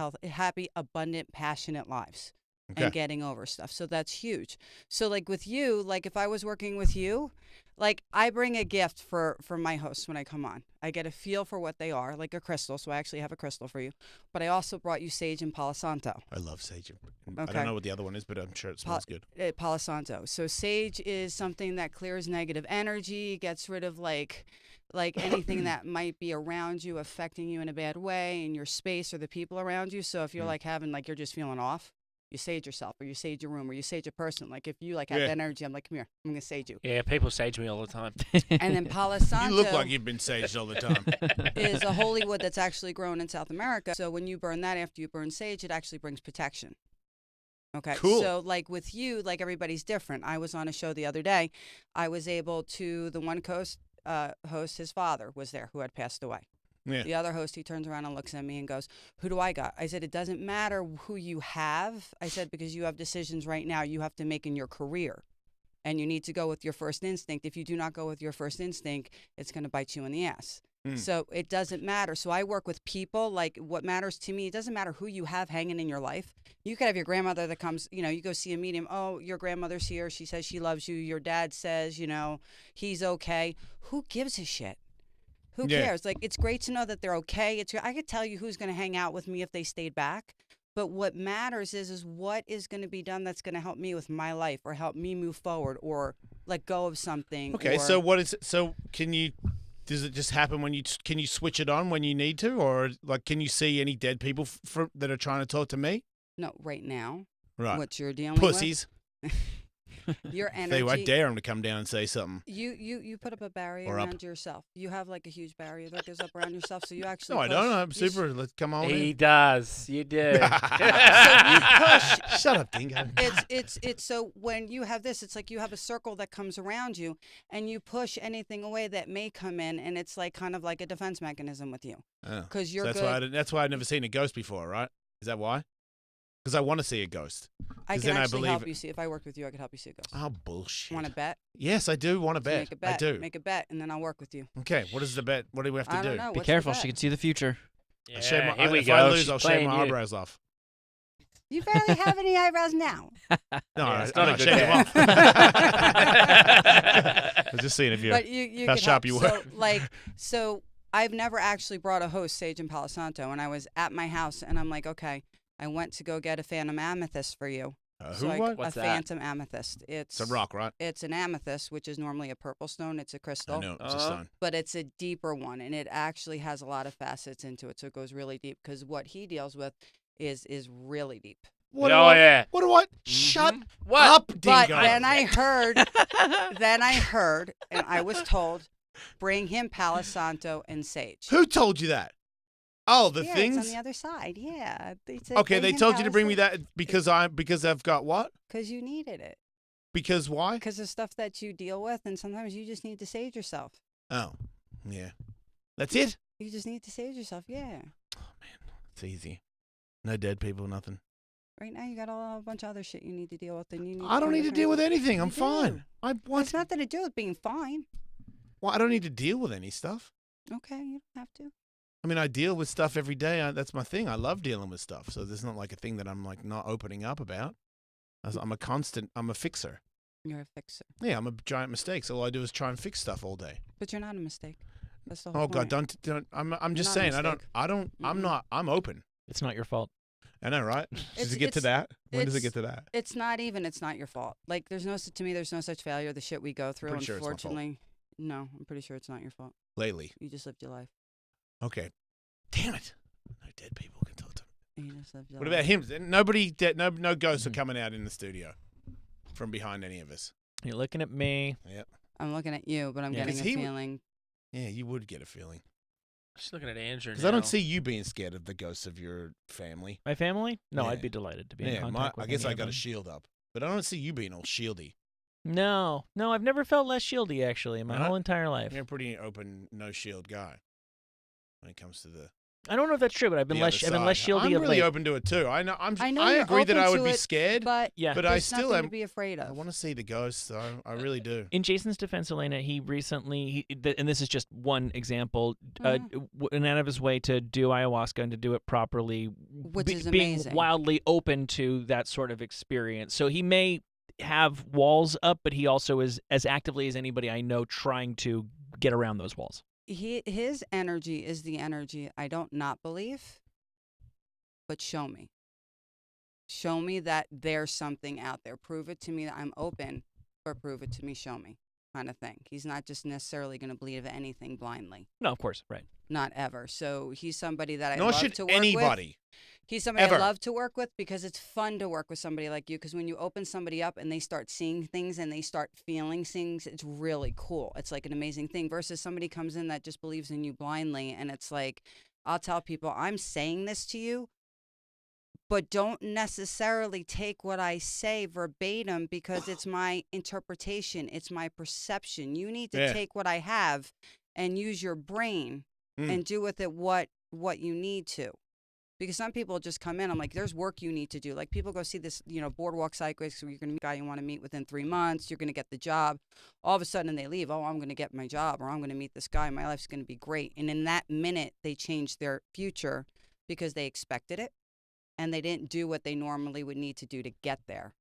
Speaker 11: abundant, passionate lives and getting over stuff. So that's huge. So like with you, like if I was working with you, like I bring a gift for my hosts when I come on. I get a feel for what they are, like a crystal. So I actually have a crystal for you. But I also brought you sage and Palo Santo.
Speaker 6: I love sage. I
Speaker 11: Okay.
Speaker 6: don't know what the other one is, but I'm sure it smells good.
Speaker 11: Palo Santo. So sage is something that clears negative energy, gets rid of like anything that might be around you, affecting you in a bad way in your space or the people around you. So if you're like having like you're just feeling off, you sage yourself, or you sage your room, or you sage a person. Like if you like have energy, I'm like, come here, I'm gonna sage you.
Speaker 5: Yeah, people sage me all the time.
Speaker 11: And then Palo Santo.
Speaker 6: You look like you've been saged all the time.
Speaker 11: Is a holy wood that's actually grown in South America. So when you burn that after you burn sage, it actually brings protection. Okay.
Speaker 6: Cool.
Speaker 11: So like with you, like everybody's different. I was on a show the other day. I was able to, the one host, his father was there who had passed away.
Speaker 6: Yeah.
Speaker 11: The other host, he turns around and looks at me and goes, who do I got? I said, it doesn't matter who you have. I said, because you have decisions right now you have to make in your career. And you need to go with your first instinct. If you do not go with your first instinct, it's going to bite you in the ass. So it doesn't matter. So I work with people. Like what matters to me, it doesn't matter who you have hanging in your life. You could have your grandmother that comes, you go see a medium. Oh, your grandmother's here. She says she loves you. Your dad says, he's okay. Who gives a shit? Who cares? Like, it's great to know that they're okay. I could tell you who's going to hang out with me if they stayed back. But what matters is what is going to be done that's going to help me with my life or help me move forward or let go of something.
Speaker 6: Okay, so what is it? So does it just happen can you switch it on when you need to? Or like, can you see any dead people that are trying to talk to me?
Speaker 11: No, right now.
Speaker 6: Right.
Speaker 11: What you're dealing
Speaker 6: Pussies.
Speaker 11: with. Your energy.
Speaker 6: I dare them to come down and say something.
Speaker 11: You put up a barrier around yourself. You have like a huge barrier that goes up around yourself. So you actually.
Speaker 6: No, I don't. I'm super. Let's come on.
Speaker 5: He does. You do.
Speaker 11: So you push.
Speaker 6: Shut up, Dingo.
Speaker 11: It's so when you have this, it's like you have a circle that comes around you, and you push anything away that may come in, and it's like kind of like a defense mechanism with you. Because you're good.
Speaker 6: That's why I've never seen a ghost before, right? Is that why? Because I want to see a ghost.
Speaker 11: I can actually help you see. If I worked with you, I could help you see a ghost.
Speaker 6: Oh, bullshit.
Speaker 11: Want to bet?
Speaker 6: Yes, I do want to bet.
Speaker 11: Make a bet.
Speaker 6: I do.
Speaker 11: Make a bet, and then I'll work with you.
Speaker 6: Okay, what is the bet? What do we have to
Speaker 11: I
Speaker 6: do?
Speaker 11: don't know.
Speaker 8: Be
Speaker 11: What's
Speaker 8: careful.
Speaker 11: the bet?
Speaker 8: She can see the future.
Speaker 5: Yeah,
Speaker 6: if I lose, I'll shave my eyebrows off.
Speaker 11: You barely have any eyebrows now.
Speaker 6: No,
Speaker 5: Yeah, it's
Speaker 6: I'm
Speaker 5: not a
Speaker 6: not
Speaker 5: good
Speaker 6: shaving them off. I was just seeing if
Speaker 11: But
Speaker 6: how
Speaker 11: could
Speaker 6: sharp
Speaker 11: help.
Speaker 6: you were.
Speaker 11: So I've never actually brought a host, Sage and Palo Santo, and I was at my house, and I'm like, okay, I went to go get a phantom amethyst for you.
Speaker 5: What's
Speaker 11: a
Speaker 5: that?
Speaker 11: phantom amethyst.
Speaker 6: It's a rock, right?
Speaker 11: It's an amethyst, which is normally a purple stone. It's a crystal.
Speaker 6: I know, it's a stone.
Speaker 11: But it's a deeper one, and it actually has a lot of facets into it, so it goes really deep, because what he deals with is really deep.
Speaker 6: What
Speaker 5: yeah.
Speaker 6: What do I? Shut
Speaker 5: What?
Speaker 6: up, Dingo.
Speaker 11: But then I heard, and I was told, bring him Palo Santo and sage.
Speaker 6: Who told you that? Oh, the things?
Speaker 11: It's on the other side. Yeah.
Speaker 6: Okay, they told you to bring me that because I've got what?
Speaker 11: Because you needed it.
Speaker 6: Because why?
Speaker 11: Because of stuff that you deal with, and sometimes you just need to sage yourself.
Speaker 6: Oh, yeah. That's it?
Speaker 11: You just need to sage yourself, yeah.
Speaker 6: Oh, man. It's easy. No dead people, nothing.
Speaker 11: Right now, you got a bunch of other shit you need to deal with. And you need
Speaker 6: I don't need to deal with anything. I'm
Speaker 11: You
Speaker 6: fine.
Speaker 11: do. It's nothing to do with being fine.
Speaker 6: Well, I don't need to deal with any stuff.
Speaker 11: Okay, you don't have to.
Speaker 6: I mean, I deal with stuff every day. That's my thing. I love dealing with stuff. So there's not like a thing that I'm like not opening up about. I'm a fixer.
Speaker 11: You're a fixer.
Speaker 6: Yeah, I'm a giant mistake. So all I do is try and fix stuff all day.
Speaker 11: But you're not a mistake. That's the whole
Speaker 6: Oh
Speaker 11: point.
Speaker 6: God, don't. I'm just
Speaker 11: You're
Speaker 6: saying.
Speaker 11: not a mistake.
Speaker 6: I'm open.
Speaker 7: It's not your fault.
Speaker 6: I know, right? Does it get to that? When does it get to that?
Speaker 11: It's not your fault. Like, there's no such failure. The shit we go through,
Speaker 6: Pretty sure it's my fault.
Speaker 11: unfortunately. No, I'm pretty sure it's not your fault.
Speaker 6: Lately.
Speaker 11: You just lived your life.
Speaker 6: Okay. Damn it. No dead people can talk to me.
Speaker 11: You just lived your
Speaker 6: What
Speaker 11: life.
Speaker 6: about him? Nobody dead. No ghosts are coming out in the studio from behind any of us.
Speaker 7: You're looking at me.
Speaker 6: Yep.
Speaker 11: I'm looking at you, but I'm
Speaker 6: Yeah,
Speaker 11: getting
Speaker 6: 'cause
Speaker 11: a
Speaker 6: he
Speaker 11: feeling.
Speaker 6: Yeah, you would get a feeling.
Speaker 5: Just looking at Andrew
Speaker 6: Because I don't see you being scared of the ghosts of your family.
Speaker 7: My family? No,
Speaker 6: Yeah.
Speaker 7: I'd be delighted to be in
Speaker 6: Yeah,
Speaker 7: contact with
Speaker 6: I guess
Speaker 7: any
Speaker 6: I
Speaker 7: of
Speaker 6: got
Speaker 7: them.
Speaker 6: a shield up. But I don't see you being all shieldy.
Speaker 7: No, I've never felt less shieldy, actually, in my whole entire life.
Speaker 6: You're a pretty open, no shield guy when it comes to the
Speaker 7: I don't know if that's true, but I've been less shieldy
Speaker 6: I'm
Speaker 7: of
Speaker 6: really
Speaker 7: late.
Speaker 6: open to it too. I know. I
Speaker 11: you're
Speaker 6: agree that
Speaker 11: open
Speaker 6: I would
Speaker 11: to
Speaker 6: be
Speaker 11: it,
Speaker 6: scared,
Speaker 11: but
Speaker 7: Yeah.
Speaker 6: but I
Speaker 11: there's
Speaker 6: still
Speaker 11: nothing
Speaker 6: am.
Speaker 11: to be afraid
Speaker 6: I
Speaker 11: of.
Speaker 6: want to see the ghosts. I really do.
Speaker 7: In Jason's defense, Elena, he recently, and this is just one example, went out of his way to do ayahuasca and to do it properly,
Speaker 11: Which is
Speaker 7: being
Speaker 11: amazing.
Speaker 7: wildly open to that sort of experience. So he may have walls up, but he also is as actively as anybody I know trying to get around those walls.
Speaker 11: His energy is the energy I don't not believe, but show me. Show me that there's something out there. Prove it to me that I'm open, but prove it to me, show me, kind of thing. He's not just necessarily going to believe anything blindly.
Speaker 7: No, of course, right.
Speaker 11: Not ever. So he's somebody that I
Speaker 6: Nor
Speaker 11: love
Speaker 6: should
Speaker 11: to work
Speaker 6: anybody.
Speaker 11: with. He's somebody
Speaker 6: Ever.
Speaker 11: I love to work with because it's fun to work with somebody like you. Because when you open somebody up and they start seeing things and they start feeling things, it's really cool. It's like an amazing thing. Versus somebody comes in that just believes in you blindly, and it's like, I'll tell people, I'm saying this to you, but don't necessarily take what I say verbatim because it's my interpretation. It's my perception. You need to take what I have and use your brain and do with it what you need to. Because some people just come in, I'm like, there's work you need to do. Like people go see this, boardwalk cyclist, you're going to meet a guy you want to meet within 3 months, you're going to get the job. All of a sudden they leave, oh, I'm going to get my job, or I'm going to meet this guy, my life's going to be great. And in that minute, they change their future because they expected it and they didn't do what they normally would need to do to get there.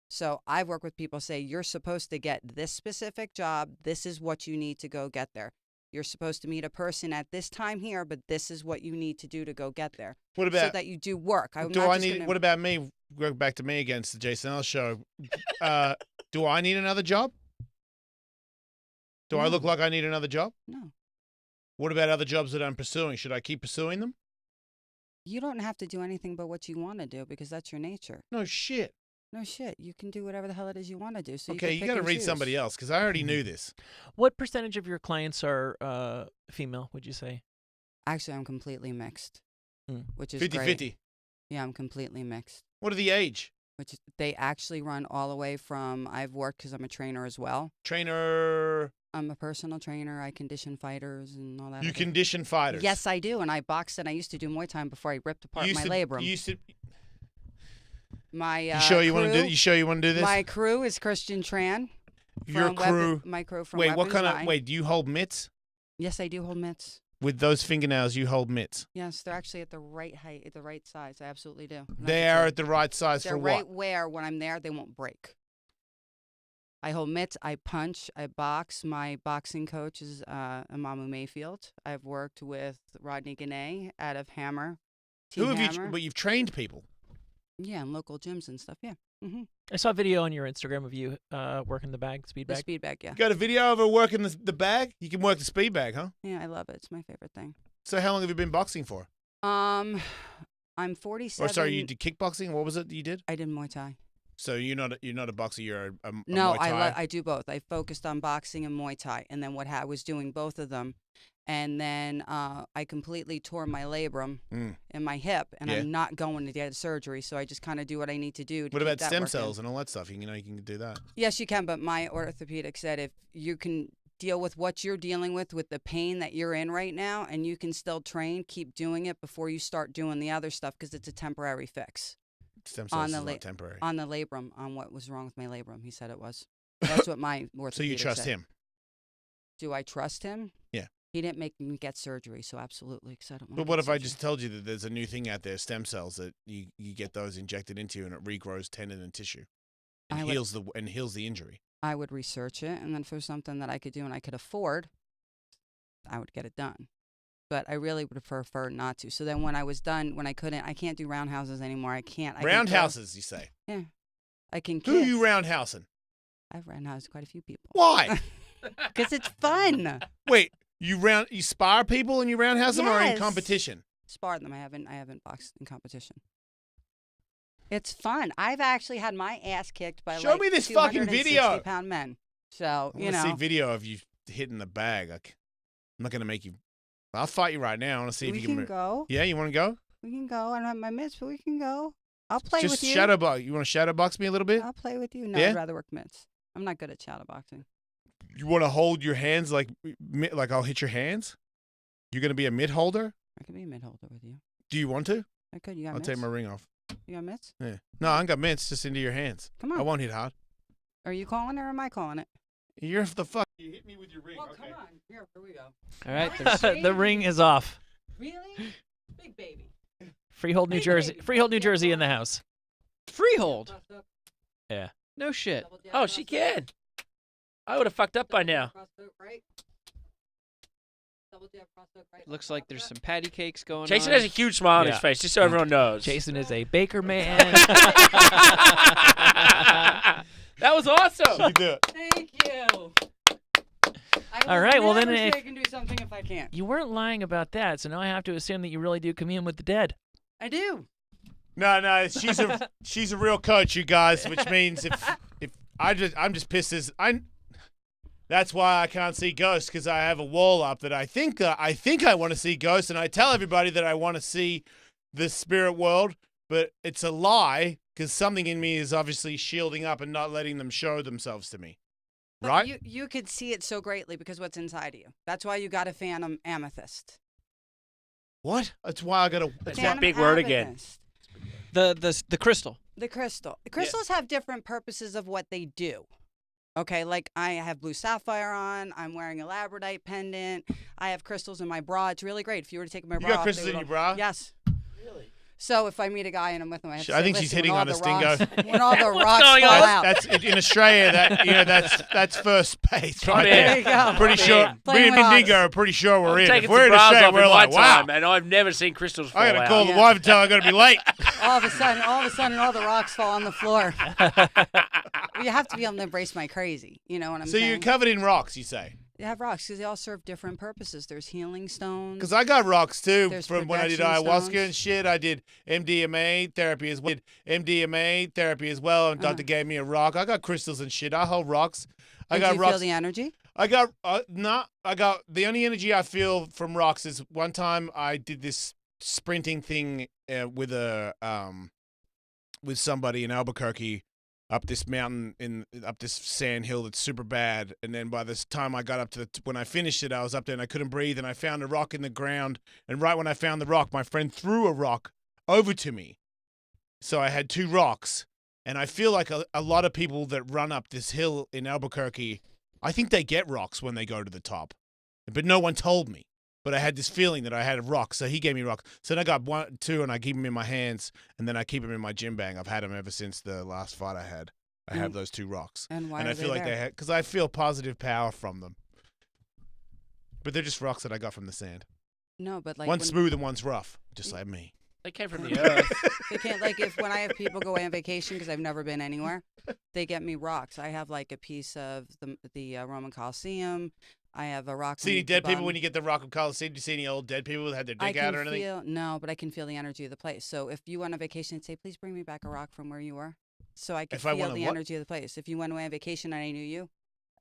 Speaker 11: So I've worked with people say, you're supposed to get this specific job, this is what you need to go get there. You're supposed to meet a person at this time here, but this is what you need to do to go get there.
Speaker 6: What about
Speaker 11: so that you do work?
Speaker 6: What about me? Go back to me against the Jason Ellis show. Do I need another job? Do I look like I need another job?
Speaker 11: No.
Speaker 6: What about other jobs that I'm pursuing? Should I keep pursuing them?
Speaker 11: You don't have to do anything but what you want to do because that's your nature.
Speaker 6: No shit.
Speaker 11: No shit. You can do whatever the hell it is you want to do. So
Speaker 6: okay, you got to read somebody else because I already knew this.
Speaker 7: What percentage of your clients are female, would you say?
Speaker 11: Actually, I'm completely mixed, which is
Speaker 6: 50-50.
Speaker 11: great. Yeah, I'm completely mixed.
Speaker 6: What are the age?
Speaker 11: Which they actually run all the way from, I've worked because I'm a trainer as well.
Speaker 6: Trainer?
Speaker 11: I'm a personal trainer. I condition fighters and all that.
Speaker 6: You condition fighters?
Speaker 11: Yes, I do. And I boxed and I used to do Muay Thai before I ripped apart my labrum.
Speaker 6: You used to...
Speaker 11: My
Speaker 6: you sure you want to do? You sure you want to do this?
Speaker 11: My crew is Christian Tran.
Speaker 6: Your crew.
Speaker 11: My crew from.
Speaker 6: Wait, what kind of? Wait, do you hold mitts?
Speaker 11: Yes, I do hold mitts.
Speaker 6: With those fingernails, you hold mitts.
Speaker 11: Yes, they're actually at the right height, at the right size. I absolutely do.
Speaker 6: They are at the right size for what?
Speaker 11: They're right where when I'm there, they won't break. I hold mitts. I punch. I box. My boxing coach is Amamu Mayfield. I've worked with Rodney Ganay out of Hammer.
Speaker 6: Who have you? But you've trained people.
Speaker 11: Yeah, in local gyms and stuff. Yeah. Mm-hmm.
Speaker 7: I saw a video on your Instagram of you working the bag, speed bag.
Speaker 11: The speed bag, yeah.
Speaker 6: You got a video of her working the bag? You can work the speed bag, huh?
Speaker 11: Yeah, I love it. It's my favorite thing.
Speaker 6: So how long have you been boxing for?
Speaker 11: I'm 47.
Speaker 6: Or sorry, you did kickboxing? What was it you did?
Speaker 11: I did Muay Thai.
Speaker 6: So you're not a boxer. You're a
Speaker 11: no.
Speaker 6: Muay Thai?
Speaker 11: I do both. I focused on boxing and Muay Thai, and then I was doing both of them, and then I completely tore my labrum in my hip, and I'm not going to get surgery. So I just kind of do what I need to do.
Speaker 6: What about stem cells and all that stuff? You can do that.
Speaker 11: Yes, you can. But my orthopedic said if you can deal with what you're dealing with the pain that you're in right now, and you can still train, keep doing it before you start doing the other stuff because it's a temporary fix.
Speaker 6: Stem cells is not temporary.
Speaker 11: On the labrum, on what was wrong with my labrum. He said it was. That's what my orthopedic
Speaker 6: So you trust
Speaker 11: said.
Speaker 6: him?
Speaker 11: Do I trust him?
Speaker 6: Yeah.
Speaker 11: He didn't make me get surgery, so absolutely. Cause I don't want
Speaker 6: but what if I just told you that there's a new thing out there, stem cells, that you get those injected into you and it regrows tendon and tissue and heals the injury?
Speaker 11: I would research it, and then if there's something that I could do and I could afford, I would get it done. But I really would prefer not to. So then when I was done, when I can't do roundhouses anymore. I can't.
Speaker 6: Roundhouses, you say?
Speaker 11: Yeah. I can kick.
Speaker 6: Who are you roundhousing?
Speaker 11: I've roundhoused quite a few people.
Speaker 6: Why?
Speaker 11: Because it's fun.
Speaker 6: Wait, you spar people and you roundhouse them or in competition?
Speaker 11: Spar them. I haven't boxed in competition. It's fun. I've actually had my ass kicked by
Speaker 6: Show me this fucking video.
Speaker 11: 260-pound men. So,
Speaker 6: I want to see video of you hitting the bag. I'm not going to make you. I'll fight you right now. I want to see if you can.
Speaker 11: We can go.
Speaker 6: Yeah, you want to go?
Speaker 11: We can go. I don't have my mitts, but we can go. I'll play with you.
Speaker 6: Just shadow box. You want to shadow box me a little bit?
Speaker 11: I'll play with you. No,
Speaker 6: yeah?
Speaker 11: I'd rather work mitts. I'm not good at shadow boxing.
Speaker 6: You want to hold your hands like I'll hit your hands? You're going to be a mitt holder?
Speaker 11: I could be a mitt holder with you.
Speaker 6: Do you want to?
Speaker 11: I could. You got
Speaker 6: I'll
Speaker 11: mitts?
Speaker 6: take my ring off.
Speaker 11: You got mitts?
Speaker 6: Yeah. No, I ain't got mitts. Just into your hands.
Speaker 11: Come on.
Speaker 6: I won't hit hard.
Speaker 11: Are you calling it or am I calling it?
Speaker 6: You're the fuck. You hit me with your ring.
Speaker 11: Well, come on. Here we go.
Speaker 8: All right.
Speaker 7: The ring is off.
Speaker 11: Really? Big baby.
Speaker 7: Freehold, New Jersey. Freehold, New Jersey in the house.
Speaker 8: Freehold.
Speaker 7: Yeah.
Speaker 8: No shit.
Speaker 5: Oh, she can. I would have fucked up by now.
Speaker 8: Looks like there's some patty cakes going
Speaker 5: Jason
Speaker 8: on.
Speaker 5: has a huge smile on his face, just so everyone knows.
Speaker 7: Jason is a baker man.
Speaker 5: That was awesome.
Speaker 6: You do it.
Speaker 11: Thank you.
Speaker 7: All right, well then
Speaker 11: I
Speaker 7: if
Speaker 11: can do something if I can't.
Speaker 7: you weren't lying about that, so now I have to assume that you really do commune with the dead.
Speaker 11: I do.
Speaker 6: No, she's a real coach, you guys, which means if I'm just pissed as that's why I can't see ghosts, because I have a wall up that I think I want to see ghosts, and I tell everybody that I want to see the spirit world, but it's a lie because something in me is obviously shielding up and not letting them show themselves to me.
Speaker 11: But
Speaker 6: Right?
Speaker 11: you could see it so greatly because what's inside of you. That's why you got a phantom amethyst.
Speaker 6: What? That's why I got to.
Speaker 5: That's that big word again.
Speaker 8: The crystal.
Speaker 11: The crystal. The crystals have different purposes of what they do. Okay, like I have blue sapphire on. I'm wearing a labradorite pendant. I have crystals in my bra. It's really great. If you were to take my bra
Speaker 6: You got
Speaker 11: off,
Speaker 6: crystals
Speaker 11: they
Speaker 6: in
Speaker 11: would
Speaker 6: your
Speaker 11: all-
Speaker 6: bra?
Speaker 11: Yes. Really? So if I meet a guy and I'm with him, I have to
Speaker 6: I
Speaker 11: say,
Speaker 6: think she's
Speaker 11: "Listen,
Speaker 6: hitting
Speaker 11: when
Speaker 6: on
Speaker 11: all
Speaker 6: us,
Speaker 11: the rocks-
Speaker 6: Dingo.
Speaker 11: When all the rocks
Speaker 5: going
Speaker 11: fall
Speaker 5: on?
Speaker 11: out.
Speaker 6: That's in Australia. That's first base. Right
Speaker 5: in.
Speaker 6: there.
Speaker 11: There you go.
Speaker 6: Pretty sure. Me
Speaker 11: Playing
Speaker 6: and
Speaker 11: with odds.
Speaker 6: Dingo are pretty sure we're
Speaker 5: I'm
Speaker 6: in.
Speaker 5: taking
Speaker 6: If we're in
Speaker 5: some bras
Speaker 6: Australia,
Speaker 5: off
Speaker 6: we're
Speaker 5: in my
Speaker 6: like, wow.
Speaker 5: time, and I've never seen crystals fall
Speaker 6: I gotta
Speaker 5: out.
Speaker 6: call the wife and tell her I gotta be late.
Speaker 11: all of a sudden, all the rocks fall on the floor. You have to be able to embrace my crazy. You know what I'm
Speaker 6: So
Speaker 11: saying?
Speaker 6: you're covered in rocks, you say?
Speaker 11: They have rocks because they all serve different purposes. There's healing stones.
Speaker 6: Because I got rocks too
Speaker 11: There's
Speaker 6: from when I did
Speaker 11: projection
Speaker 6: ayahuasca
Speaker 11: stones.
Speaker 6: and shit. I did MDMA therapy as well. And doctor gave me a rock. I got crystals and shit. I hold rocks. I
Speaker 11: And
Speaker 6: got
Speaker 11: do you
Speaker 6: rocks.
Speaker 11: feel the energy?
Speaker 6: I got the only energy I feel from rocks is one time I did this sprinting thing with somebody in Albuquerque up this mountain up this sand hill that's super bad, and then by this time I got up to when I finished it, I was up there and I couldn't breathe, and I found a rock in the ground, and right when I found the rock, my friend threw a rock over to me, so I had two rocks, and I feel like a lot of people that run up this hill in Albuquerque, I think they get rocks when they go to the top, but no one told me. But I had this feeling that I had a rock, so he gave me rocks. So then I got two, and I keep them in my hands, and then I keep them in my gym bag. I've had them ever since the last fight I had. I have those two rocks.
Speaker 11: And why
Speaker 6: and
Speaker 11: are
Speaker 6: I feel
Speaker 11: they
Speaker 6: like
Speaker 11: there?
Speaker 6: they had, because I feel positive power from them. But they're just rocks that I got from the sand.
Speaker 11: No, but like
Speaker 6: One's
Speaker 11: when-
Speaker 6: smooth and one's rough, just like me.
Speaker 5: They came from the earth.
Speaker 11: They can't when I have people go away on vacation because I've never been anywhere, they get me rocks. I have like a piece of the Roman Colosseum. I have a rock.
Speaker 6: See any dead people when you get the rock of Colosseum? Do you see any old dead people that had their
Speaker 11: I
Speaker 6: dick
Speaker 11: can
Speaker 6: out or anything?
Speaker 11: no, but I can feel the energy of the place. So if you went on vacation and say, please bring me back a rock from where you were, so I could
Speaker 6: If I
Speaker 11: feel
Speaker 6: wanna
Speaker 11: the
Speaker 6: what?
Speaker 11: energy of the place. If you went away on vacation and I knew you,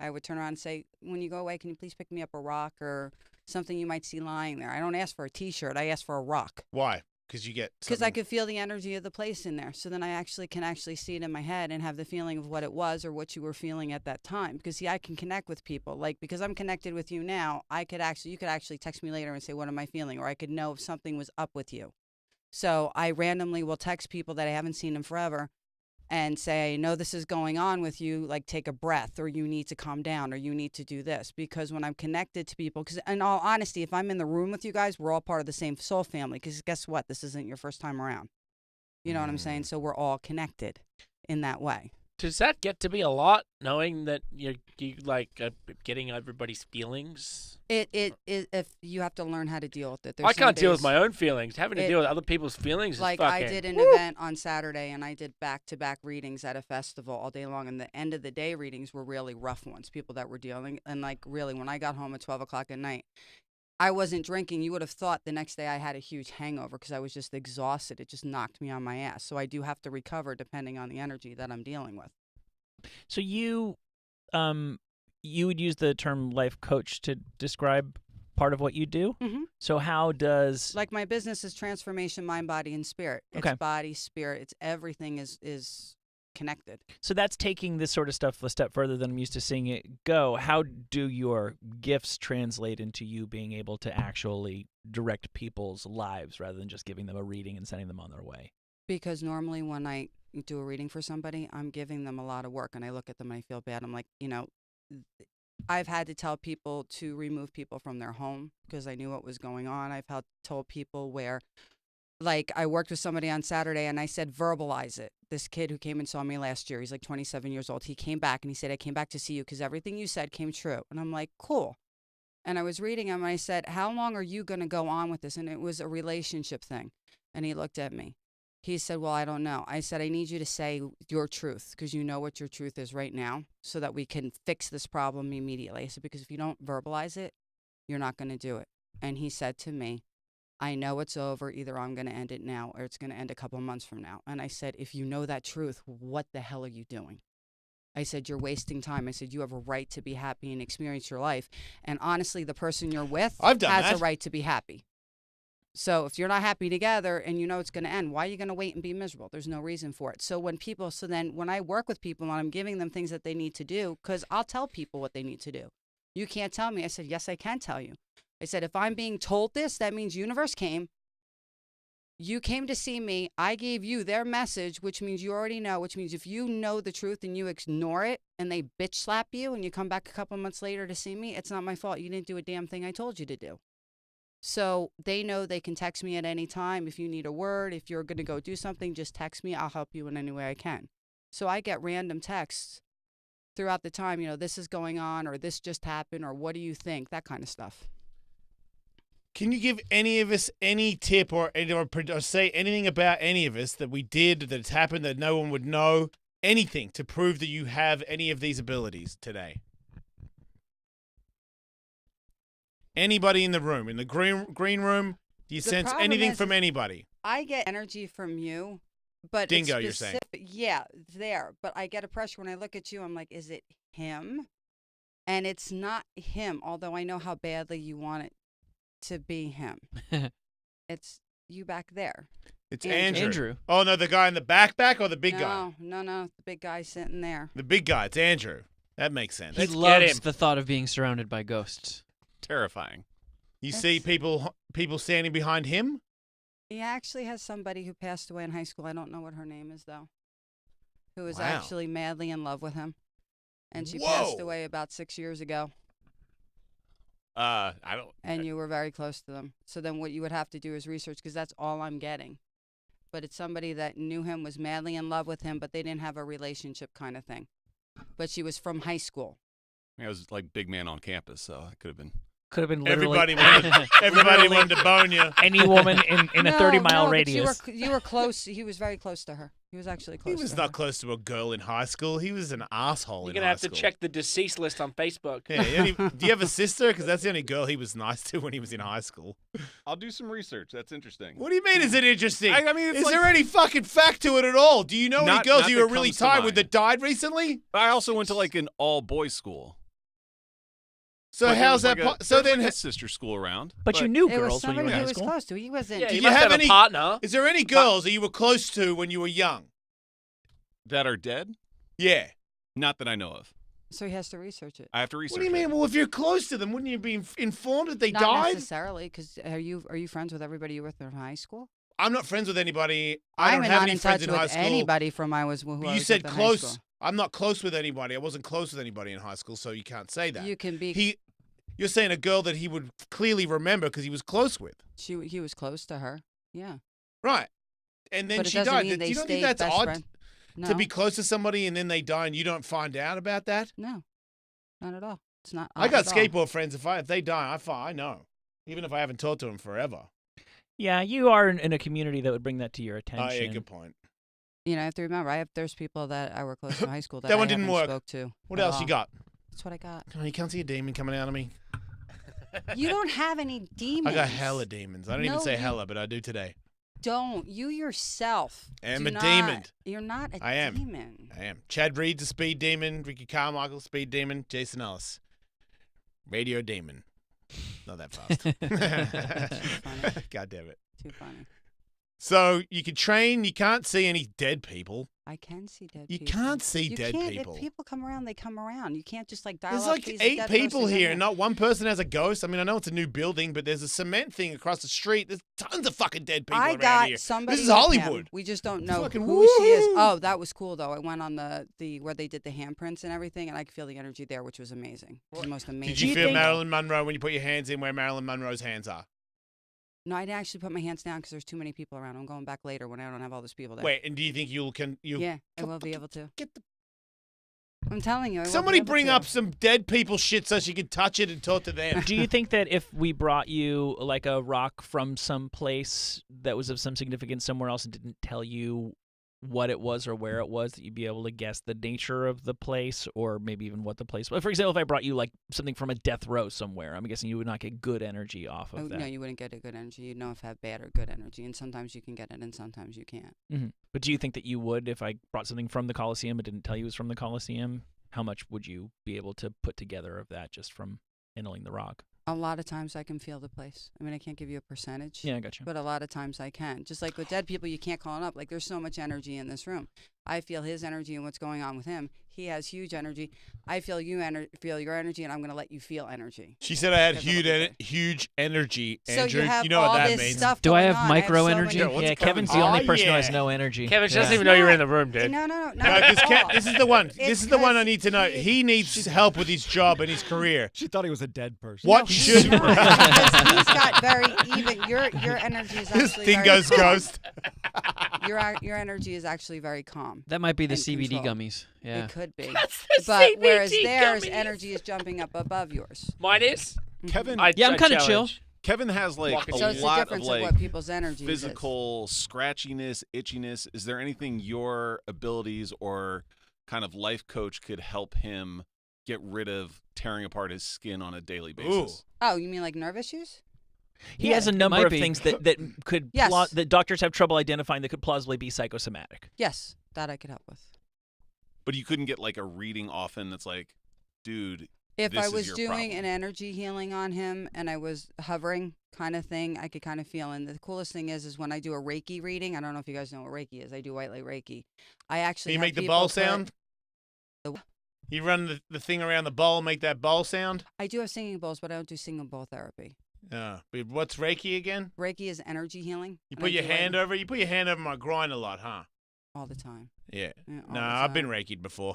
Speaker 11: I would turn around and say, when you go away, can you please pick me up a rock or something you might see lying there? I don't ask for a T-shirt. I ask for a rock.
Speaker 6: Why? Because you get
Speaker 11: Because I
Speaker 6: something-
Speaker 11: could feel the energy of the place in there. So then I can see it in my head and have the feeling of what it was or what you were feeling at that time. Because see, I can connect with people. Like because I'm connected with you now, you could actually text me later and say, what am I feeling? Or I could know if something was up with you. So I randomly will text people that I haven't seen in forever and say, no, this is going on with you, like take a breath, or you need to calm down, or you need to do this. Because when I'm connected to people, because in all honesty, if I'm in the room with you guys, we're all part of the same soul family, because guess what? This isn't your first time around. You know what I'm saying? So we're all connected in that way.
Speaker 5: Does that get to be a lot, knowing that you like getting everybody's feelings?
Speaker 11: It if you have to learn how to deal with it. There's
Speaker 5: I
Speaker 11: some
Speaker 5: can't deal with
Speaker 11: days-
Speaker 5: my own feelings. Having to
Speaker 11: it-
Speaker 5: deal with other people's feelings is
Speaker 11: Like
Speaker 5: fucking...
Speaker 11: I did an event on Saturday, and I did back-to-back readings at a festival all day long. And the end of the day readings were really rough ones. People that were dealing, and like really, when I got home at 12 o'clock at night, I wasn't drinking. You would have thought the next day I had a huge hangover because I was just exhausted. It just knocked me on my ass. So I do have to recover depending on the energy that I'm dealing with.
Speaker 7: So you would use the term life coach to describe part of what you do.
Speaker 11: Mm-hmm.
Speaker 7: So how does
Speaker 11: Like my business is transformation, mind, body, and spirit. It's
Speaker 7: Okay.
Speaker 11: body, spirit. It's everything is connected.
Speaker 7: so that's taking this sort of stuff a step further than I'm used to seeing it go. How do your gifts translate into you being able to actually direct people's lives rather than just giving them a reading and sending them on their way?
Speaker 11: Because normally when I do a reading for somebody, I'm giving them a lot of work, and I look at them and I feel bad. I'm like, I've had to tell people to remove people from their home because I knew what was going on. I've told people where like I worked with somebody on Saturday and I said, verbalize it. This kid who came and saw me last year, he's like 27 years old. He came back and he said, I came back to see you because everything you said came true. And I'm like, cool. And I was reading him and I said, how long are you going to go on with this? And it was a relationship thing. And he looked at me. He said, well, I don't know. I said, I need you to say your truth because you know what your truth is right now so that we can fix this problem immediately. I said, because if you don't verbalize it, you're not going to do it. And he said to me, I know it's over. Either I'm going to end it now or it's going to end a couple of months from now. And I said, if you know that truth, what the hell are you doing? I said, you're wasting time. I said, you have a right to be happy and experience your life. And honestly, the person you're with has a right to be happy. So if you're not happy together and you know it's going to end, why are you going to wait and be miserable? There's no reason for it. So when I work with people and I'm giving them things that they need to do, because I'll tell people what they need to do. You can't tell me. I said, yes, I can tell you. I said, if I'm being told this, that means universe came. You came to see me. I gave you their message, which means you already know, which means if you know the truth and you ignore it and they bitch slap you and you come back a couple months later to see me, it's not my fault. You didn't do a damn thing I told you to do. So they know they can text me at any time. If you need a word, if you're going to go do something, just text me. I'll help you in any way I can. So I get random texts throughout the time, this is going on or this just happened or what do you think? That kind of stuff.
Speaker 6: Can you give any of us any tip or say anything about any of us that we did that's happened that no one would know? Anything to prove that you have any of these abilities today? Anybody in the room, in the green room, do you sense anything from anybody?
Speaker 11: I get energy from you, but
Speaker 6: Dingo,
Speaker 11: it's
Speaker 6: you're saying?
Speaker 11: Yeah, there. But I get a pressure when I look at you. I'm like, is it him? And it's not him, although I know how badly you want it to be him. It's you back there.
Speaker 6: It's Andrew. Oh, no, the guy in the backpack or the big guy?
Speaker 11: No, the big guy sitting there.
Speaker 6: The big guy, it's Andrew. That makes sense.
Speaker 8: He loves the thought of being surrounded by ghosts.
Speaker 4: Terrifying.
Speaker 6: You see people standing behind him?
Speaker 11: He actually has somebody who passed away in high school. I don't know what her name is, though, who was actually madly in love with him. And she passed away about 6 years ago. And you were very close to them. So then what you would have to do is research, because that's all I'm getting. But it's somebody that knew him, was madly in love with him, but they didn't have a relationship kind of thing. But she was from high school.
Speaker 4: I was like big man on campus, so it could have been
Speaker 7: literally
Speaker 6: everybody wanted to bone you.
Speaker 7: Any woman in a 30-mile radius.
Speaker 11: You were close. He was very close to her. He was actually close.
Speaker 6: He was not close to a girl in high school. He was an asshole in high school.
Speaker 5: You're gonna have to check the deceased list on Facebook.
Speaker 6: Yeah. Do you have a sister? Because that's the only girl he was nice to when he was in high school.
Speaker 4: I'll do some research. That's interesting.
Speaker 6: What do you mean? Is it interesting?
Speaker 4: I mean,
Speaker 6: is there any fucking fact to it at all? Do you know any girls you were really tied with that died recently?
Speaker 4: I also went to like an all-boys school.
Speaker 6: So how's that?
Speaker 4: So then his sister school around.
Speaker 7: But you knew girls
Speaker 11: when
Speaker 7: when you were in high
Speaker 11: school. He was close to. He wasn't.
Speaker 5: Yeah,
Speaker 6: Did
Speaker 5: you
Speaker 6: you
Speaker 5: must
Speaker 6: have
Speaker 5: have
Speaker 6: any
Speaker 5: a partner.
Speaker 6: Is there any girls that you were close to when you were young?
Speaker 4: That are dead?
Speaker 6: Yeah.
Speaker 4: Not that I know of.
Speaker 11: So he has to research it.
Speaker 4: I have to research.
Speaker 6: What do you mean? Well, if you're close to them, wouldn't you be informed that they
Speaker 11: Not
Speaker 6: died?
Speaker 11: necessarily, because are you friends with everybody you were with in high school?
Speaker 6: I'm not friends with anybody. I don't
Speaker 11: I'm
Speaker 6: have
Speaker 11: not
Speaker 6: any
Speaker 11: in
Speaker 6: friends
Speaker 11: touch
Speaker 6: in high
Speaker 11: with
Speaker 6: school.
Speaker 11: anybody from I was. Who I
Speaker 6: You
Speaker 11: was
Speaker 6: said
Speaker 11: with in high
Speaker 6: close.
Speaker 11: school.
Speaker 6: I'm not close with anybody. I wasn't close with anybody in high school, so you can't say that.
Speaker 11: You can be.
Speaker 6: You're saying a girl that he would clearly remember because he was close with.
Speaker 11: He was close to her. Yeah.
Speaker 6: Right. And then
Speaker 11: But it
Speaker 6: she
Speaker 11: doesn't
Speaker 6: died.
Speaker 11: mean
Speaker 6: Do
Speaker 11: they
Speaker 6: you don't
Speaker 11: stayed
Speaker 6: think that's
Speaker 11: best
Speaker 6: odd
Speaker 11: friend. No.
Speaker 6: to be close to somebody and then they die and you don't find out about that?
Speaker 11: No, not at all. It's not.
Speaker 6: I got
Speaker 11: odd at all.
Speaker 6: skateboard friends. If they die, I know. Even if I haven't talked to them forever.
Speaker 7: Yeah, you are in a community that would bring that to your attention.
Speaker 6: Oh, yeah, good point.
Speaker 11: You know, I have to remember. There's people that I were close to in high school that
Speaker 6: That one
Speaker 11: I
Speaker 6: didn't
Speaker 11: haven't
Speaker 6: work.
Speaker 11: spoke to.
Speaker 6: What
Speaker 11: at
Speaker 6: else
Speaker 11: all.
Speaker 6: you got?
Speaker 11: That's what I got.
Speaker 6: Oh, you can't see a demon coming out of me.
Speaker 11: You don't have any demons.
Speaker 6: I got hella demons. I don't even say
Speaker 11: you
Speaker 6: hella, but I do today.
Speaker 11: Don't. You yourself.
Speaker 6: I'm
Speaker 11: do
Speaker 6: a
Speaker 11: not-
Speaker 6: demon.
Speaker 11: You're not a
Speaker 6: I am.
Speaker 11: demon.
Speaker 6: I am. Chad Reed's a speed demon. Ricky Carmichael, speed demon. Jason Ellis, radio demon. Not that fast.
Speaker 11: funny.
Speaker 6: God damn it.
Speaker 11: Too funny.
Speaker 6: So you can train. You can't see any dead people.
Speaker 11: I can see dead
Speaker 6: You
Speaker 11: people.
Speaker 6: can't see
Speaker 11: You
Speaker 6: dead
Speaker 11: can't,
Speaker 6: people.
Speaker 11: If people come around, they come around. You can't just like dial
Speaker 6: There's
Speaker 11: up,
Speaker 6: like
Speaker 11: "Please, a
Speaker 6: 8
Speaker 11: dead
Speaker 6: people
Speaker 11: person
Speaker 6: here,
Speaker 11: in
Speaker 6: and not one person has a ghost. I mean, I know it's a new building, but there's a cement thing across the street. There's tons of fucking dead people
Speaker 11: I
Speaker 6: around
Speaker 11: got
Speaker 6: here.
Speaker 11: somebody.
Speaker 6: This is
Speaker 11: with
Speaker 6: Hollywood.
Speaker 11: him. We just don't know
Speaker 6: Fucking
Speaker 11: who she is.
Speaker 6: woo!
Speaker 11: Oh, that was cool though. I went on the where they did the handprints and everything, and I could feel the energy there, which was amazing. It was the most amazing.
Speaker 6: Did you feel Marilyn Monroe when you put your hands in where Marilyn Monroe's hands are?
Speaker 11: No, I didn't actually put my hands down because there's too many people around. I'm going back later when I don't have all those people there.
Speaker 6: Wait, and do you think you?
Speaker 11: Yeah, I will be able to.
Speaker 6: Get the.
Speaker 11: I'm telling you.
Speaker 6: Somebody bring up some dead people shit so she can touch it and talk to them.
Speaker 7: Do you think that if we brought you like a rock from some place that was of some significance somewhere else and didn't tell you what it was or where it was, that you'd be able to guess the nature of the place or maybe even what the place was? For example, if I brought you like something from a death row somewhere, I'm guessing you would not get good energy off of that.
Speaker 11: No, you wouldn't get a good energy. You'd know if it had bad or good energy, and sometimes you can get it and sometimes you can't.
Speaker 7: Mm-hmm. But do you think that you would if I brought something from the Coliseum but didn't tell you it was from the Coliseum? How much would you be able to put together of that just from handling the rock?
Speaker 11: A lot of times I can feel the place. I mean, I can't give you a percentage.
Speaker 7: Yeah, I got you.
Speaker 11: But a lot of times I can. Just like with dead people, you can't call it up. Like, there's so much energy in this room. I feel his energy and what's going on with him. He has huge energy. I feel feel your energy, and I'm going to let you feel energy.
Speaker 6: She said I had huge energy,
Speaker 11: So
Speaker 6: Andrew.
Speaker 11: you have
Speaker 6: know
Speaker 11: all
Speaker 6: what that
Speaker 11: this
Speaker 6: means.
Speaker 11: stuff
Speaker 8: Do I
Speaker 11: going
Speaker 8: have
Speaker 11: on.
Speaker 8: micro
Speaker 11: so
Speaker 8: energy?
Speaker 11: many-
Speaker 7: Yeah, Kevin's the only person who has no energy.
Speaker 5: Kevin
Speaker 7: Yeah.
Speaker 5: doesn't even know you're in the room, dude.
Speaker 11: No.
Speaker 6: This is the one.
Speaker 11: It's
Speaker 6: This is the one I
Speaker 11: 'cause
Speaker 6: need to know. He needs help with his job and his career.
Speaker 9: She thought he was a dead person.
Speaker 6: What
Speaker 11: No, he's
Speaker 6: should
Speaker 11: not, because he's got very even. Your energy is
Speaker 6: this
Speaker 11: actually
Speaker 6: thing
Speaker 11: very
Speaker 6: goes
Speaker 11: calm.
Speaker 6: ghost?
Speaker 11: Your energy is actually very calm.
Speaker 8: That might be the
Speaker 11: and
Speaker 8: CBD
Speaker 11: controlled.
Speaker 8: gummies. Yeah.
Speaker 11: It could be.
Speaker 5: That's the
Speaker 11: But
Speaker 5: CBD
Speaker 11: whereas theirs,
Speaker 5: gummies.
Speaker 11: energy is jumping up above yours.
Speaker 5: Mine is.
Speaker 4: Kevin,
Speaker 8: Yeah, I'm kind of chill.
Speaker 5: challenge.
Speaker 4: Kevin has like
Speaker 5: Walking
Speaker 4: a
Speaker 11: So it's the
Speaker 4: lot
Speaker 11: difference
Speaker 4: of
Speaker 11: of
Speaker 4: like
Speaker 11: what people's energy
Speaker 4: physical scratchiness, itchiness. Is there anything your abilities or kind of life coach could help him get rid of tearing apart his skin on a daily basis?
Speaker 11: Oh, you mean like nerve issues?
Speaker 7: He
Speaker 11: Yeah,
Speaker 7: has a
Speaker 8: it
Speaker 7: number
Speaker 8: might
Speaker 7: of
Speaker 8: be.
Speaker 7: things that could
Speaker 11: Yes.
Speaker 7: that doctors have trouble identifying that could plausibly be psychosomatic.
Speaker 11: Yes, that I could help with.
Speaker 4: But you couldn't get like a reading often that's like, dude,
Speaker 11: If
Speaker 4: this
Speaker 11: I
Speaker 4: is
Speaker 11: was
Speaker 4: your
Speaker 11: doing
Speaker 4: problem.
Speaker 11: an energy healing on him and I was hovering kind of thing, I could kind of feel. And the coolest thing is when I do a Reiki reading, I don't know if you guys know what Reiki is. I do white light Reiki. I actually
Speaker 6: Can you
Speaker 11: have
Speaker 6: make the
Speaker 11: people
Speaker 6: bowl
Speaker 11: put-
Speaker 6: sound?
Speaker 11: The-
Speaker 6: You run the thing around the bowl, make that bowl sound?
Speaker 11: I do have singing bowls, but I don't do singing bowl therapy.
Speaker 6: Yeah. But what's Reiki again?
Speaker 11: Reiki is energy healing.
Speaker 6: You
Speaker 11: and
Speaker 6: put
Speaker 11: I
Speaker 6: your
Speaker 11: do it
Speaker 6: hand over. You put your hand over my groin a lot, huh?
Speaker 11: all the time.
Speaker 6: Yeah.
Speaker 11: Yeah, all
Speaker 6: No,
Speaker 11: the
Speaker 6: I've been
Speaker 11: time.
Speaker 6: Reiki'd before.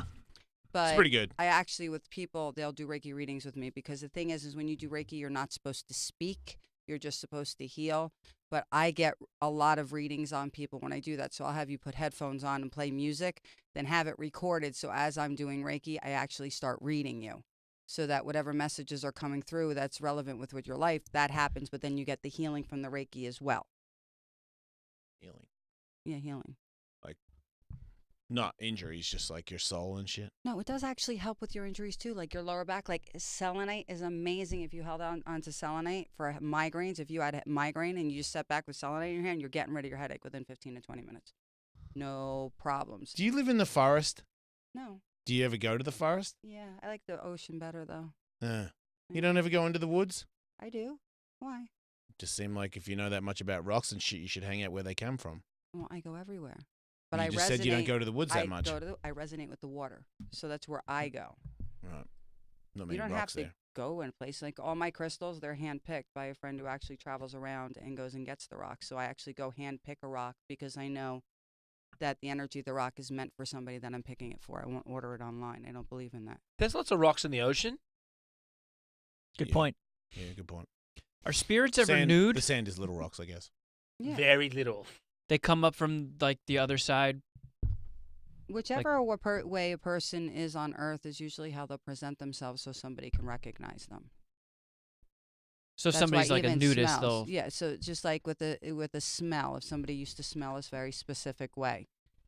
Speaker 11: But
Speaker 6: It's pretty good.
Speaker 11: I actually, with people, they'll do Reiki readings with me because the thing is when you do Reiki, you're not supposed to speak. You're just supposed to heal. But I get a lot of readings on people when I do that. So I'll have you put headphones on and play music, then have it recorded. So as I'm doing Reiki, I actually start reading you so that whatever messages are coming through that's relevant with your life, that happens. But then you get the healing from the Reiki as well.
Speaker 6: Healing.
Speaker 11: Yeah, healing.
Speaker 6: Not injuries, just like your soul and shit.
Speaker 11: No, it does actually help with your injuries too, like your lower back. Like selenite is amazing if you held onto selenite for migraines. If you had a migraine and you just sat back with selenite in your hand, you're getting rid of your headache within 15 to 20 minutes. No problems.
Speaker 6: Do you live in the forest?
Speaker 11: No.
Speaker 6: Do you ever go to the forest?
Speaker 11: Yeah, I like the ocean better though.
Speaker 6: You don't ever go into the woods?
Speaker 11: I do. Why?
Speaker 6: Just seem like if you know that much about rocks and shit, you should hang out where they come from.
Speaker 11: Well, I go everywhere. But
Speaker 6: You
Speaker 11: I
Speaker 6: just
Speaker 11: resonate.
Speaker 6: said you don't go to the woods that much.
Speaker 11: I resonate with the water, so that's where I go.
Speaker 6: Right. Not
Speaker 11: You
Speaker 6: many
Speaker 11: don't have
Speaker 6: rocks
Speaker 11: to
Speaker 6: there.
Speaker 11: go in a place like all my crystals. They're handpicked by a friend who actually travels around and goes and gets the rock. So I actually go hand pick a rock because I know that the energy of the rock is meant for somebody that I'm picking it for. I won't order it online. I don't believe in that.
Speaker 5: There's lots of rocks in the ocean.
Speaker 7: Good
Speaker 6: Yeah.
Speaker 7: point.
Speaker 6: Yeah, good point.
Speaker 8: Are spirits ever
Speaker 6: Sand,
Speaker 8: nude?
Speaker 6: The sand is little rocks, I guess.
Speaker 11: Yeah.
Speaker 5: Very little.
Speaker 8: They come up from like the other side.
Speaker 11: Whichever way a person is on Earth is usually how they'll present themselves, so somebody can recognize them.
Speaker 8: So
Speaker 11: That's
Speaker 8: somebody's
Speaker 11: why
Speaker 8: like a
Speaker 11: even
Speaker 8: nudist,
Speaker 11: smells.
Speaker 8: though.
Speaker 11: Yeah, so just like with the smell, if somebody used to smell a very specific way,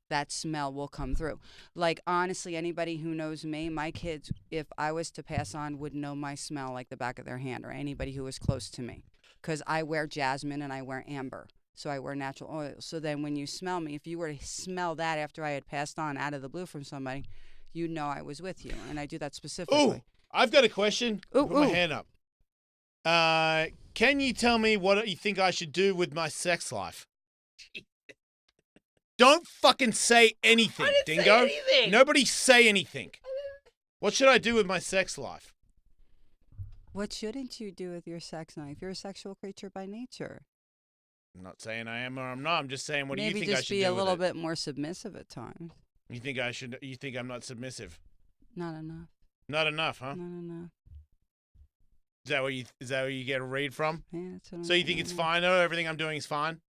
Speaker 11: that smell will come through. Like honestly, anybody who knows me, my kids, if I was to pass on, would know my smell like the back of their hand, or anybody who was close to me, because I wear jasmine and I wear amber. So I wear natural oil. So then when you smell me, if you were to smell that after I had passed on out of the blue from somebody, you'd know I was with you. And I do that specifically.
Speaker 6: Oh, I've got a question. Put my hand up. Can you tell me what you think I should do with my sex life? Don't fucking say anything, Dingo.
Speaker 5: Say anything.
Speaker 6: Nobody say anything. What should I do with my sex life?
Speaker 11: What shouldn't you do with your sex life? You're a sexual creature by nature.
Speaker 6: I'm not saying I am or I'm not. I'm just saying, what do you
Speaker 11: Maybe
Speaker 6: think I
Speaker 11: just
Speaker 6: should
Speaker 11: be
Speaker 6: do
Speaker 11: a little
Speaker 6: with it?
Speaker 11: bit more submissive at times.
Speaker 6: You think I should? You think I'm not submissive?
Speaker 11: Not enough.
Speaker 6: Not enough, huh?
Speaker 11: Not enough.
Speaker 6: Is that where you get a read from?
Speaker 11: Yeah, that's what I'm
Speaker 6: So you think it's fine? Oh, everything I'm doing is fine?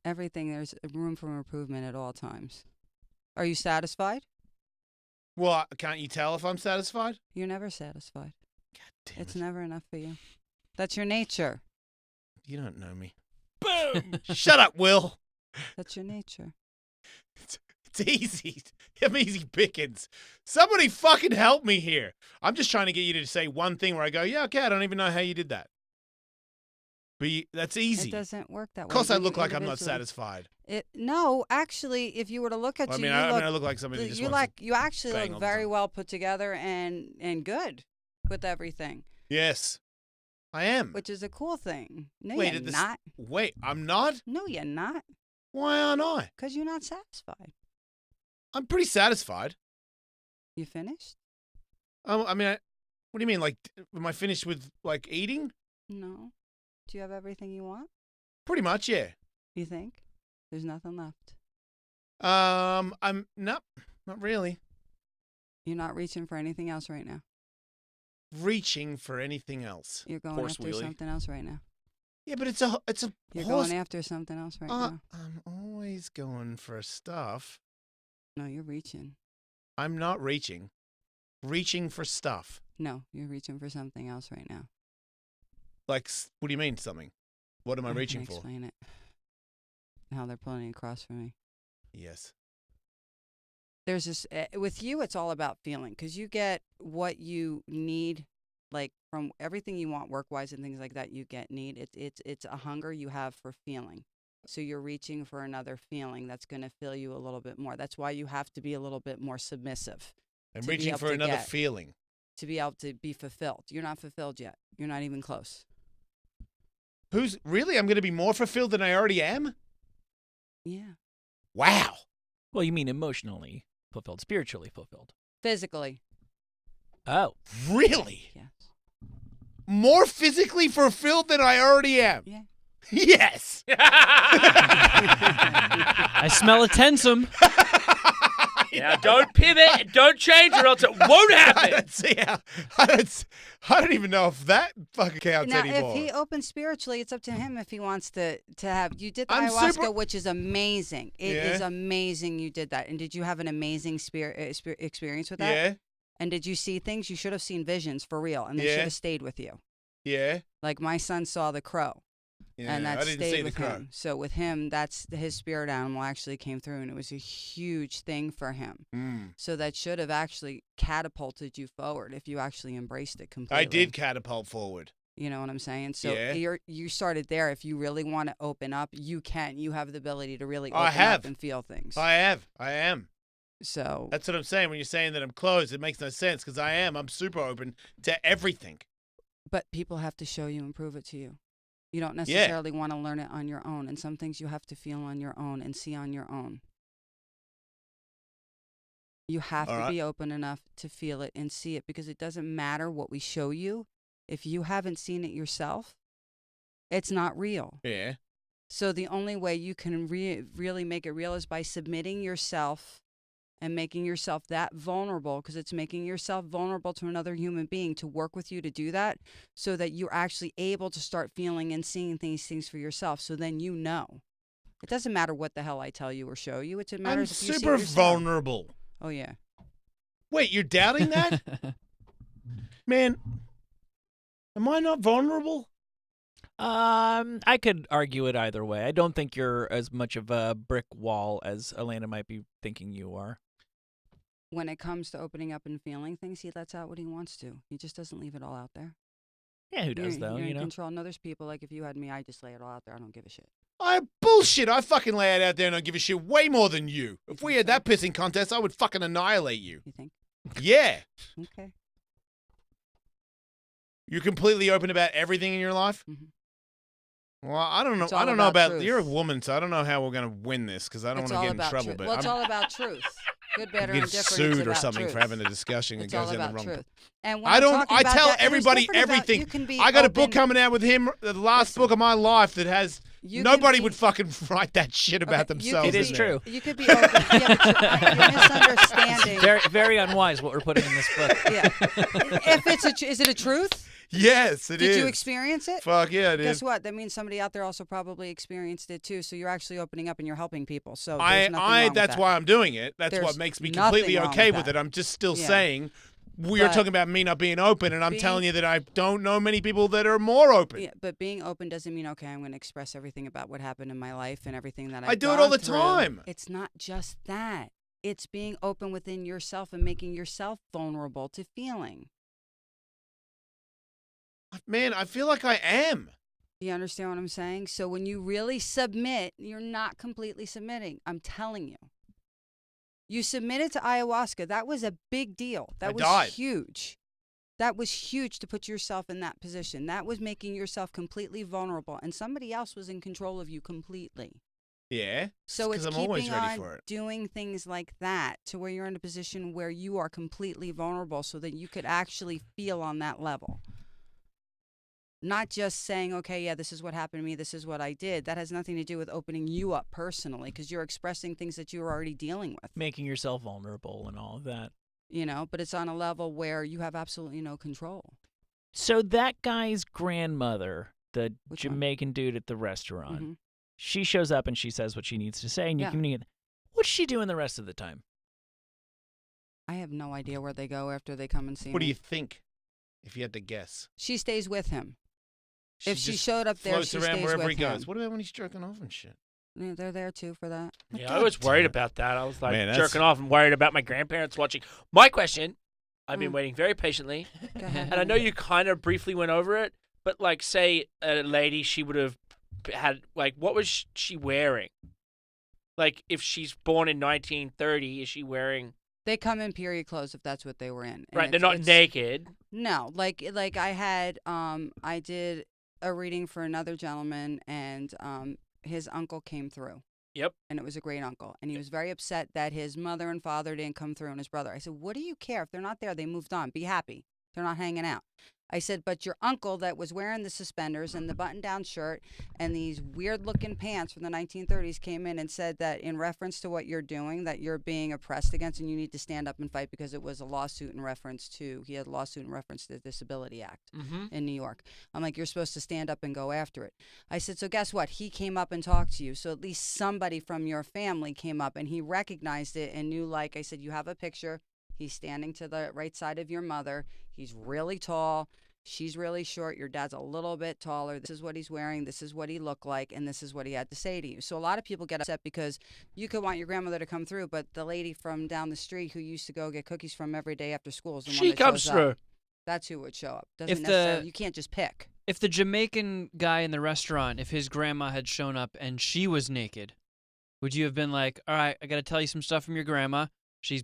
Speaker 11: Everything, there's room for improvement at all times. Are you satisfied?
Speaker 6: Well, can't you tell if I'm satisfied?
Speaker 11: You're never satisfied.
Speaker 6: God damn
Speaker 11: It's
Speaker 6: it.
Speaker 11: never enough for you. That's your nature.
Speaker 6: You don't know me. Boom! Shut up, Will.
Speaker 11: That's your nature.
Speaker 6: It's easy. I'm easy pickings. Somebody fucking help me here. I'm just trying to get you to say one thing where I go, yeah, okay, I don't even know how you did that. But that's easy.
Speaker 11: It doesn't work that way.
Speaker 6: Of course, I
Speaker 11: You
Speaker 6: look like I'm not
Speaker 11: individually-
Speaker 6: satisfied.
Speaker 11: No, actually, if you were to look at
Speaker 6: Well, I
Speaker 11: you,
Speaker 6: mean, I look like somebody who just wants to
Speaker 11: you actually
Speaker 6: bang all
Speaker 11: look
Speaker 6: the
Speaker 11: very
Speaker 6: time.
Speaker 11: well put together and good with everything,
Speaker 6: Yes, I am.
Speaker 11: which is a cool thing. No,
Speaker 6: Wait,
Speaker 11: you're
Speaker 6: at this-
Speaker 11: not.
Speaker 6: Wait, I'm not?
Speaker 11: No, you're not.
Speaker 6: Why aren't I?
Speaker 11: Because you're not satisfied.
Speaker 6: I'm pretty satisfied.
Speaker 11: You finished?
Speaker 6: I mean, what do you mean? Like, am I finished with, like, eating?
Speaker 11: No. Do you have everything you want?
Speaker 6: Pretty much, yeah.
Speaker 11: You think? There's nothing left.
Speaker 6: I'm not really
Speaker 11: You're not reaching for anything else right now.
Speaker 6: reaching for anything else.
Speaker 11: You're going
Speaker 4: Horse
Speaker 11: after
Speaker 4: wheelie.
Speaker 11: something else right now.
Speaker 6: Yeah, but it's a
Speaker 11: You're
Speaker 6: horse.
Speaker 11: going after something else right now.
Speaker 6: I'm always going for stuff.
Speaker 11: No, you're reaching.
Speaker 6: I'm not reaching. Reaching for stuff.
Speaker 11: No, you're reaching for something else right now.
Speaker 6: Like, what do you mean something? What am I
Speaker 11: can
Speaker 6: reaching for?
Speaker 11: explain it. How they're pulling it across for me.
Speaker 6: Yes.
Speaker 11: There's this with you. It's all about feeling because you get what you need, like from everything you want, work-wise and things like that. You get need. It's a hunger you have for feeling. So you're reaching for another feeling that's going to fill you a little bit more. That's why you have to be a little bit more submissive.
Speaker 6: I'm
Speaker 11: to be
Speaker 6: reaching
Speaker 11: able
Speaker 6: for
Speaker 11: to
Speaker 6: another
Speaker 11: get-
Speaker 6: feeling.
Speaker 11: To be able to be fulfilled. You're not fulfilled yet. You're not even close.
Speaker 6: Who's really? I'm going to be more fulfilled than I already am?
Speaker 11: Yeah.
Speaker 6: Wow.
Speaker 7: Well, you mean emotionally fulfilled, spiritually fulfilled.
Speaker 11: Physically.
Speaker 7: Oh.
Speaker 6: Really?
Speaker 11: Yes.
Speaker 6: More physically fulfilled than I already am?
Speaker 11: Yeah.
Speaker 6: Yes.
Speaker 8: I smell a tensum.
Speaker 5: Now, don't pivot, don't change, or else it won't
Speaker 6: I
Speaker 5: happen.
Speaker 6: don't see how. I don't even know if that fucking counts
Speaker 11: Now,
Speaker 6: anymore.
Speaker 11: if he opens spiritually, it's up to him if he wants to have. You did the
Speaker 6: I'm
Speaker 11: ayahuasca,
Speaker 6: super-
Speaker 11: which is amazing. It is
Speaker 6: Yeah.
Speaker 11: amazing you did that. And did you have an amazing experience with that?
Speaker 6: Yeah.
Speaker 11: And did you see things? You should have seen visions for real, and they
Speaker 6: Yeah.
Speaker 11: should have stayed with you.
Speaker 6: Yeah.
Speaker 11: Like my son saw the crow,
Speaker 6: Yeah.
Speaker 11: and that
Speaker 6: I didn't
Speaker 11: stayed
Speaker 6: see the
Speaker 11: with
Speaker 6: crow.
Speaker 11: him. So with him, that's his spirit animal actually came through, and it was a huge thing for him.
Speaker 6: Mm.
Speaker 11: So that should have actually catapulted you forward if you actually embraced it completely.
Speaker 6: I did catapult forward.
Speaker 11: You know what I'm saying? So
Speaker 6: Yeah.
Speaker 11: you started there. If you really want to open up, you can. You have the ability to really
Speaker 6: I
Speaker 11: open
Speaker 6: have.
Speaker 11: up and feel things.
Speaker 6: I am.
Speaker 11: So
Speaker 6: That's what I'm saying. When you're saying that I'm closed, it makes no sense because I am. I'm super open to everything.
Speaker 11: but people have to show you and prove it to you. You don't necessarily want to learn it on your own. And some things you have to feel on your own and see on your own. You have
Speaker 6: All
Speaker 11: to
Speaker 6: right.
Speaker 11: be open enough to feel it and see it because it doesn't matter what we show you. If you haven't seen it yourself, it's not real.
Speaker 6: Yeah.
Speaker 11: So the only way you can really make it real is by submitting yourself and making yourself that vulnerable, because it's making yourself vulnerable to another human being to work with you to do that, so that you're actually able to start feeling and seeing these things for yourself. So then you know. It doesn't matter what the hell I tell you or show you. It
Speaker 6: I'm
Speaker 11: matters if you see it
Speaker 6: super
Speaker 11: yourself.
Speaker 6: vulnerable.
Speaker 11: Oh, yeah.
Speaker 6: Wait, you're doubting that? Man, am I not vulnerable?
Speaker 7: I could argue it either way. I don't think you're as much of a brick wall as Elena might be thinking you are.
Speaker 11: When it comes to opening up and feeling things, he lets out what he wants to. He just doesn't leave it all out there.
Speaker 7: Yeah, who does,
Speaker 11: You're
Speaker 7: though,
Speaker 11: in
Speaker 7: you know?
Speaker 11: control. And there's people, like if you had me, I just lay it all out there. I don't give a shit.
Speaker 6: Bullshit. I fucking lay it out there and I give a shit way more than you. If we had that pissing contest, I would fucking annihilate you.
Speaker 11: You think?
Speaker 6: Yeah.
Speaker 11: Okay.
Speaker 6: You're completely open about everything in your life?
Speaker 11: Mhm.
Speaker 6: Well, I don't know.
Speaker 11: It's all
Speaker 6: I don't know
Speaker 11: about
Speaker 6: about.
Speaker 11: truth.
Speaker 6: You're a woman, so I don't know how we're gonna win this because I don't
Speaker 11: It's
Speaker 6: want
Speaker 11: all
Speaker 6: to get in
Speaker 11: about
Speaker 6: trouble.
Speaker 11: truth.
Speaker 6: But
Speaker 11: Well, it's
Speaker 6: I'm
Speaker 11: all about truth. Good, better,
Speaker 6: get
Speaker 11: and different. It's
Speaker 6: sued or
Speaker 11: about
Speaker 6: something
Speaker 11: truth.
Speaker 6: for having a discussion
Speaker 11: It's
Speaker 6: that
Speaker 11: all
Speaker 6: goes down
Speaker 11: about
Speaker 6: the wrong.
Speaker 11: truth. And when
Speaker 6: I
Speaker 11: I'm
Speaker 6: don't.
Speaker 11: talking
Speaker 6: I
Speaker 11: about
Speaker 6: tell
Speaker 11: that, and it's
Speaker 6: everybody
Speaker 11: different about-
Speaker 6: everything.
Speaker 11: you can be
Speaker 6: I got a book
Speaker 11: open.
Speaker 6: coming out with him, the last book of my life that has.
Speaker 11: You
Speaker 6: Nobody
Speaker 11: can be-
Speaker 6: would fucking write that shit about
Speaker 11: Okay, you
Speaker 6: themselves.
Speaker 11: can
Speaker 7: It is
Speaker 6: in
Speaker 11: be-
Speaker 6: there.
Speaker 7: true.
Speaker 11: You could be open. Yeah, but you're misunderstanding.
Speaker 7: Very, very unwise what we're putting in this book.
Speaker 11: Yeah. If it's is it a truth?
Speaker 6: Yes, it is.
Speaker 11: Did you experience it?
Speaker 6: Fuck yeah, I did.
Speaker 11: Guess what? That means somebody out there also probably experienced it too. So you're actually opening up and you're helping people. So there's nothing wrong with
Speaker 6: that's
Speaker 11: that.
Speaker 6: why I'm doing it. That's
Speaker 11: There's
Speaker 6: what makes me
Speaker 11: nothing
Speaker 6: completely
Speaker 11: wrong
Speaker 6: okay
Speaker 11: with
Speaker 6: with it.
Speaker 11: that.
Speaker 6: I'm just still
Speaker 11: Yeah.
Speaker 6: saying we are
Speaker 11: But
Speaker 6: talking about me not being open, and I'm
Speaker 11: being-
Speaker 6: telling you that I don't know many people that are more open.
Speaker 11: Yeah, but being open doesn't mean okay. I'm going to express everything about what happened in my life and everything that
Speaker 6: I
Speaker 11: I've
Speaker 6: do it
Speaker 11: gone
Speaker 6: all the
Speaker 11: through.
Speaker 6: time.
Speaker 11: It's not just that. It's being open within yourself and making yourself vulnerable to feeling.
Speaker 6: Man, I feel like I am.
Speaker 11: You understand what I'm saying? So when you really submit, you're not completely submitting. I'm telling you. You submitted to ayahuasca. That was a big deal. That was
Speaker 6: died.
Speaker 11: huge. That was huge to put yourself in that position. That was making yourself completely vulnerable. And somebody else was in control of you completely.
Speaker 6: Yeah.
Speaker 11: So it's
Speaker 6: because I'm
Speaker 11: keeping
Speaker 6: always ready
Speaker 11: on
Speaker 6: for it.
Speaker 11: doing things like that to where you're in a position where you are completely vulnerable so that you could actually feel on that level. Not just saying, okay, yeah, this is what happened to me, this is what I did. That has nothing to do with opening you up personally because you're expressing things that you were already dealing with.
Speaker 7: Making yourself vulnerable and all of that.
Speaker 11: You know, but it's on a level where you have absolutely no control.
Speaker 7: So that guy's grandmother, the
Speaker 11: Which one?
Speaker 7: Jamaican dude at the restaurant,
Speaker 11: Mhm.
Speaker 7: she shows up and she says what she needs to say, and you
Speaker 11: Yeah.
Speaker 7: communicate. What's she doing the rest of the time?
Speaker 11: I have no idea where they go after they come and see
Speaker 6: What do
Speaker 11: me.
Speaker 6: you think? If you had to guess.
Speaker 11: She stays with him. If she
Speaker 6: just
Speaker 11: showed up there,
Speaker 6: floats
Speaker 11: she
Speaker 6: around
Speaker 11: stays
Speaker 6: wherever
Speaker 11: with
Speaker 6: he goes.
Speaker 11: him.
Speaker 6: What about when he's jerking off and shit?
Speaker 11: Yeah, they're there too for that.
Speaker 5: Yeah, I was worried about that. I was like
Speaker 6: Man,
Speaker 5: jerking off and worried about my grandparents watching. My question, I've been
Speaker 11: Mm.
Speaker 5: waiting very patiently,
Speaker 11: Go ahead.
Speaker 5: and I know you kind of briefly went over it, but like say a lady, she would have had, like, what was she wearing? Like if she's born in 1930, is she wearing?
Speaker 11: They come in period clothes if that's what they were in. And
Speaker 5: Right, they're
Speaker 11: it's-
Speaker 5: not
Speaker 11: it's-
Speaker 5: naked.
Speaker 11: No, like I had I did a reading for another gentleman and his uncle came through.
Speaker 5: Yep.
Speaker 11: And it was a great uncle. And he was very upset that his mother and father didn't come through and his brother. I said, what do you care? If they're not there, they moved on. Be happy. They're not hanging out. I said, but your uncle that was wearing the suspenders and the button-down shirt and these weird-looking pants from the 1930s came in and said that in reference to what you're doing, that you're being oppressed against and you need to stand up and fight because it was a lawsuit in reference to, he had a lawsuit in reference to the Disability Act in New York. I'm like, you're supposed to stand up and go after it. I said, so guess what? He came up and talked to you. So at least somebody from your family came up and he recognized it and knew, like I said, you have a picture. He's standing to the right side of your mother. He's really tall. She's really short. Your dad's a little bit taller. This is what he's wearing. This is what he looked like. And this is what he had to say to you. So a lot of people get upset because you could want your grandmother to come through, but the lady from down the street who used to go get cookies from every day after school is the one
Speaker 5: She
Speaker 11: that
Speaker 5: comes
Speaker 11: shows
Speaker 5: through.
Speaker 11: up. That's who would show up. Doesn't
Speaker 8: If
Speaker 11: necessarily,
Speaker 8: the-
Speaker 11: you can't just pick.
Speaker 8: If the Jamaican guy in the restaurant, if his grandma had shown up and she was naked, would you have been like, all right, I got to tell you some stuff from your grandma. She's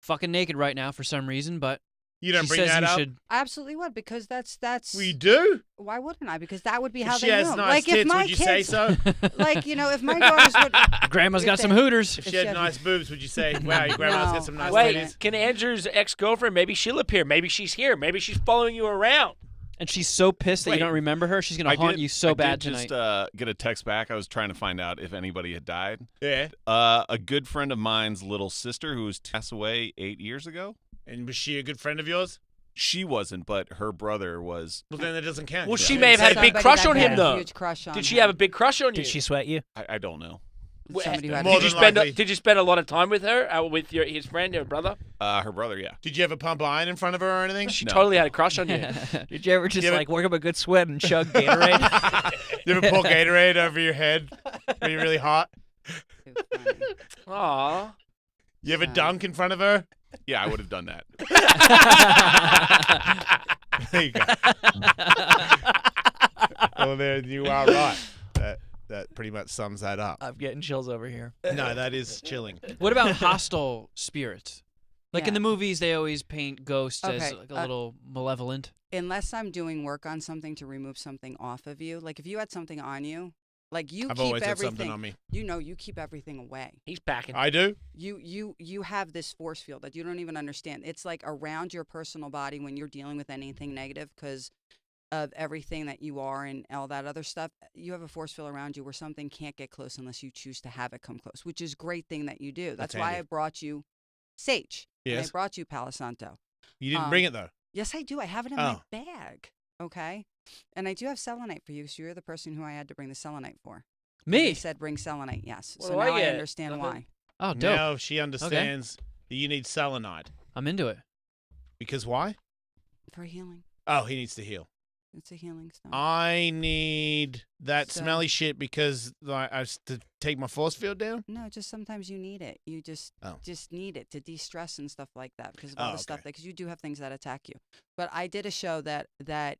Speaker 8: fucking naked right now for some reason, but
Speaker 6: You don't
Speaker 8: she
Speaker 6: bring
Speaker 8: says
Speaker 6: that
Speaker 8: you
Speaker 6: up?
Speaker 8: should.
Speaker 11: I absolutely would because that's.
Speaker 6: We do?
Speaker 11: Why wouldn't I? Because that would be
Speaker 6: If
Speaker 11: how
Speaker 6: she
Speaker 11: they
Speaker 6: has
Speaker 11: knew.
Speaker 6: nice
Speaker 11: Like if
Speaker 6: tits,
Speaker 11: my
Speaker 6: would you
Speaker 11: kids,
Speaker 6: say so?
Speaker 11: like if my daughters would.
Speaker 8: Grandma's
Speaker 11: if
Speaker 8: got
Speaker 11: they-
Speaker 8: some hooters.
Speaker 6: If she had nice boobs, would you say, wow, your grandma's
Speaker 11: No,
Speaker 6: got some nice
Speaker 11: I
Speaker 6: titties?
Speaker 5: Wait, can Andrew's ex-girlfriend, maybe she'll appear. Maybe she's here. Maybe she's following you around.
Speaker 8: And she's so pissed that
Speaker 4: Wait.
Speaker 8: you don't remember her. She's gonna
Speaker 4: I
Speaker 8: haunt
Speaker 4: did-
Speaker 8: you so
Speaker 4: I
Speaker 8: bad
Speaker 4: did
Speaker 8: tonight.
Speaker 4: just get a text back. I was trying to find out if anybody had died.
Speaker 6: Yeah.
Speaker 4: A good friend of mine's little sister who was passed away 8 years ago.
Speaker 6: And was she a good friend of yours?
Speaker 4: She wasn't, but her brother was.
Speaker 6: Well, then that doesn't count.
Speaker 5: Well,
Speaker 6: You
Speaker 5: she
Speaker 6: didn't
Speaker 5: may have
Speaker 6: say
Speaker 5: had a
Speaker 6: that.
Speaker 5: big
Speaker 11: Somebody
Speaker 5: crush
Speaker 11: that
Speaker 5: on
Speaker 11: had
Speaker 5: him,
Speaker 11: a
Speaker 5: though.
Speaker 11: huge crush on
Speaker 5: Did she
Speaker 11: him.
Speaker 5: have a big crush on you?
Speaker 7: Did she sweat you?
Speaker 4: I don't know.
Speaker 11: Somebody who had a
Speaker 6: More
Speaker 5: Did you
Speaker 6: than
Speaker 5: spend
Speaker 6: likely.
Speaker 5: Did you spend a lot of time with her, with his friend, her brother?
Speaker 4: Her brother, yeah.
Speaker 6: Did you ever pump iron in front of her or anything?
Speaker 5: She
Speaker 4: No.
Speaker 5: totally had a crush on you.
Speaker 7: Did you ever just
Speaker 6: Yeah, but-
Speaker 7: like work up a good sweat and chug Gatorade?
Speaker 6: You ever pour Gatorade over your head when you're really hot?
Speaker 11: Too funny.
Speaker 5: Aw.
Speaker 6: You ever
Speaker 11: No.
Speaker 6: dunk in front of her?
Speaker 4: Yeah, I would have done that.
Speaker 6: There you go. Well, there you are right. That pretty much sums that up.
Speaker 7: I'm getting chills over here.
Speaker 6: No, that is chilling.
Speaker 8: What about hostile spirits? Like in
Speaker 11: Yeah.
Speaker 8: the movies, they always paint ghosts as
Speaker 11: Okay,
Speaker 8: like a little malevolent.
Speaker 11: Unless I'm doing work on something to remove something off of you, like if you had something on you, like you
Speaker 6: I've
Speaker 11: keep
Speaker 6: always had
Speaker 11: everything.
Speaker 6: something on me.
Speaker 11: You keep everything away.
Speaker 5: He's backing.
Speaker 6: I do.
Speaker 11: You have this force field that you don't even understand. It's like around your personal body when you're dealing with anything negative because of everything that you are and all that other stuff. You have a force field around you where something can't get close unless you choose to have it come close, which is a great thing that you do. That's why
Speaker 6: handy.
Speaker 11: I brought you sage. And
Speaker 6: Yes.
Speaker 11: I brought you Palo Santo.
Speaker 6: You didn't bring it though.
Speaker 11: Yes, I do. I have it in
Speaker 6: Oh.
Speaker 11: my bag. Okay? And I do have selenite for you, so you're the person who I had to bring the selenite for.
Speaker 8: Me?
Speaker 11: They said bring selenite, yes.
Speaker 5: What
Speaker 11: So
Speaker 5: do
Speaker 11: now
Speaker 5: I
Speaker 11: I
Speaker 5: get?
Speaker 11: understand
Speaker 5: Nothing?
Speaker 11: why.
Speaker 8: Oh, dope.
Speaker 6: Now she understands that you need selenite.
Speaker 8: I'm into it.
Speaker 6: Because why?
Speaker 11: For healing.
Speaker 6: Oh, he needs to heal.
Speaker 11: It's a healing stone.
Speaker 6: I need that
Speaker 11: So-
Speaker 6: smelly shit because to take my force field down.
Speaker 11: No, just sometimes you need it. You just need it to de-stress and stuff like that because of all the stuff because you do have things that attack you. But I did a show that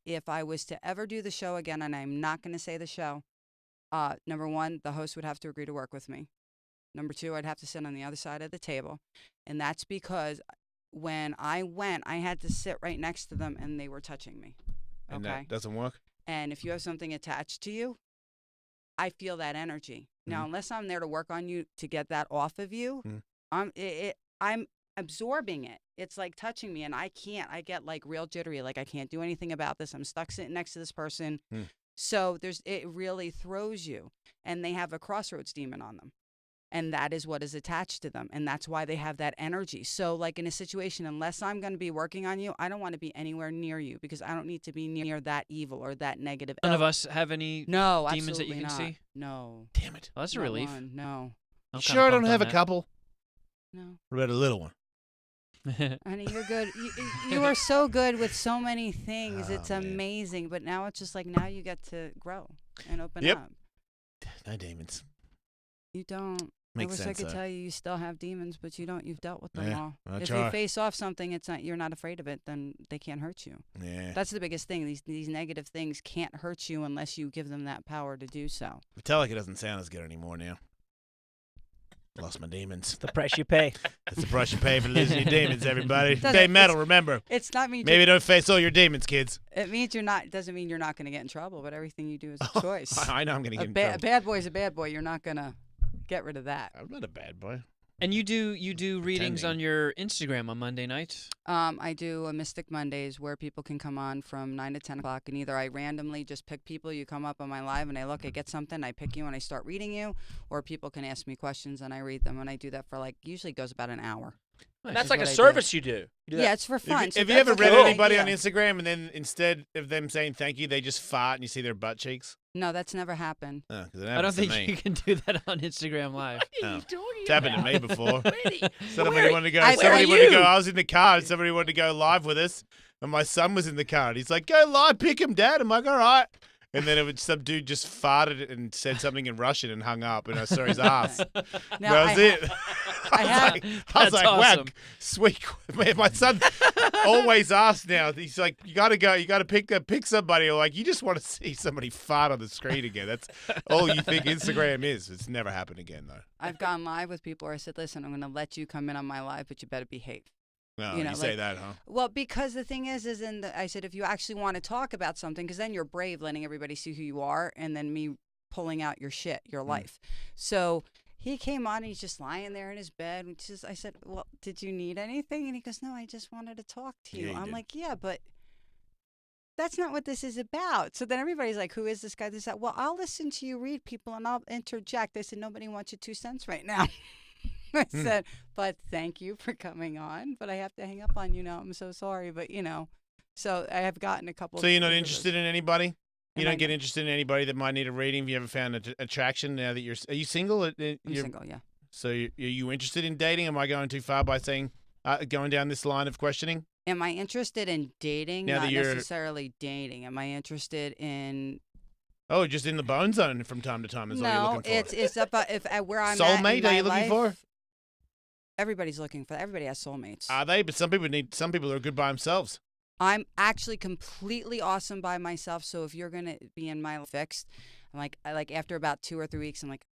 Speaker 11: if I was to ever do the show again, and I'm not going to say the show, number one, the host would have to agree to work with me. Number two, I'd have to sit on the other side of the table, and that's because when I went, I had to sit right next to them, and they were touching me.
Speaker 6: And that doesn't work.
Speaker 11: And if you have something attached to you, I feel that energy. Now, unless I'm there to work on you to get that off of you, I'm absorbing it. It's like touching me, and I can't. I get like real jittery. Like I can't do anything about this. I'm stuck sitting next to this person. So it really throws you. And they have a crossroads demon on them. And that is what is attached to them. And that's why they have that energy. So like in a situation, unless I'm going to be working on you, I don't want to be anywhere near you because I don't need to be near that evil or that negative.
Speaker 8: None of us have any demons that you can
Speaker 11: not.
Speaker 8: see?
Speaker 11: No.
Speaker 6: Damn it.
Speaker 8: Well, that's a
Speaker 11: Not
Speaker 8: relief.
Speaker 11: one, no.
Speaker 6: You sure I don't have a couple?
Speaker 11: No.
Speaker 6: What about a little one?
Speaker 11: Honey, you're good. You are so good with so many things. It's
Speaker 6: man.
Speaker 11: amazing. But now it's just like now you get to grow and open
Speaker 6: Yep.
Speaker 11: up.
Speaker 6: No demons.
Speaker 11: You don't.
Speaker 6: Makes
Speaker 11: I wish
Speaker 6: sense,
Speaker 11: I could
Speaker 6: though.
Speaker 11: tell you still have demons, but you don't. You've dealt with them
Speaker 6: Yeah,
Speaker 11: all.
Speaker 6: I'll
Speaker 11: If
Speaker 6: try.
Speaker 11: you face off something, it's not. You're not afraid of it. Then they can't hurt you.
Speaker 6: Yeah.
Speaker 11: That's the biggest thing. These negative things can't hurt you unless you give them that power to do so.
Speaker 6: Metallica doesn't sound as good anymore now. Lost my demons.
Speaker 7: The price you pay.
Speaker 6: That's the price you pay for losing your demons, everybody.
Speaker 11: Doesn't-
Speaker 6: Stay metal,
Speaker 11: it's-
Speaker 6: remember.
Speaker 11: It's not me.
Speaker 6: Maybe don't face all your demons, kids.
Speaker 11: It means you're not. Doesn't mean you're not going to get in trouble. But everything you do is a choice.
Speaker 6: I know I'm going to get in
Speaker 11: A
Speaker 6: trouble.
Speaker 11: bad boy's a bad boy. You're not going to get rid of that.
Speaker 6: I'm not a bad boy.
Speaker 8: And you do readings
Speaker 6: Pretending.
Speaker 8: on your Instagram on Monday nights?
Speaker 11: I do a Mystic Mondays where people can come on from 9 to 10 o'clock, and either I randomly just pick people. You come up on my live, and I look, I get something, I pick you, and I start reading you, or people can ask me questions, and I read them, and I do that for usually goes about an hour.
Speaker 5: And that's
Speaker 11: is
Speaker 5: like a
Speaker 11: what I do.
Speaker 5: service you do. You do
Speaker 11: Yeah,
Speaker 5: that.
Speaker 11: it's for fun. So
Speaker 6: Have you
Speaker 11: that's
Speaker 6: ever
Speaker 11: a
Speaker 6: read
Speaker 11: cool
Speaker 6: anybody on
Speaker 11: idea.
Speaker 6: Instagram and then instead of them saying thank you, they just fart and you see their butt cheeks?
Speaker 11: No, that's never happened.
Speaker 6: Oh, 'cause it
Speaker 8: I don't
Speaker 6: happens to
Speaker 8: think
Speaker 6: me.
Speaker 8: you can do that on Instagram Live.
Speaker 6: Oh. It's happened to me before. Somebody
Speaker 5: Where-
Speaker 6: wanted to go.
Speaker 11: I-
Speaker 6: Somebody
Speaker 5: where are
Speaker 6: wanted to go.
Speaker 5: you?
Speaker 6: I was in the car and somebody wanted to go live with us, and my son was in the car and he's like, "Go live, pick him, Dad." I'm like, "All right." And then some dude just farted and said something in Russian and hung up, and I saw his ass.
Speaker 11: Now,
Speaker 6: that was it.
Speaker 11: I have.
Speaker 6: I was
Speaker 8: That's
Speaker 6: like,
Speaker 8: awesome.
Speaker 6: wow, sweet. Man, my son always asks now. He's like, you got to go. You got to pick somebody. Or like, you just want to see somebody fart on the screen again. That's all you think Instagram is. It's never happened again, though.
Speaker 11: I've gone live with people where I said, "Listen, I'm going to let you come in on my live, but you better behave."
Speaker 6: No,
Speaker 11: You
Speaker 6: you,
Speaker 11: know,
Speaker 6: say
Speaker 11: like-
Speaker 6: that, huh?
Speaker 11: Well, because the thing is I said, if you actually want to talk about something, because then you're brave, letting everybody see who you are, and then me pulling out your shit, your life. So he came on, and he's just lying there in his bed. And I said, "Well, did you need anything?" And he goes, "No, I just wanted to talk to you."
Speaker 6: Yeah, you
Speaker 11: I'm
Speaker 6: did.
Speaker 11: like, "Yeah, but that's not what this is about." So then everybody's like, "Who is this guy?" This that. Well, I'll listen to you read people, and I'll interject. I said, "Nobody wants your 2 cents right now." I said, "But thank you for coming on, but I have to hang up on you now. I'm so sorry, but so I have gotten a couple.
Speaker 6: So you're not
Speaker 11: of
Speaker 6: interested in anybody? You
Speaker 11: Am I
Speaker 6: don't get
Speaker 11: not?
Speaker 6: interested in anybody that might need a reading? Have you ever found attraction now that you're? Are you single?
Speaker 11: I'm single, yeah.
Speaker 6: So are you interested in dating? Am I going too far by saying going down this line of questioning?
Speaker 11: Am I interested in dating?
Speaker 6: Now that
Speaker 11: Not
Speaker 6: you're-
Speaker 11: necessarily dating. Am I interested in?
Speaker 6: Oh, just in the bone zone from time to time is all you're
Speaker 11: No,
Speaker 6: looking for.
Speaker 11: it's about if where I'm at
Speaker 6: Soulmate?
Speaker 11: in
Speaker 6: Are
Speaker 11: my
Speaker 6: you looking for?
Speaker 11: life, Everybody's looking for. Everybody has soulmates.
Speaker 6: Are they? But some people are good by themselves.
Speaker 11: I'm actually completely awesome by myself. So if you're gonna be in my fixed, I'm like, after about 2 or 3 weeks, I'm like,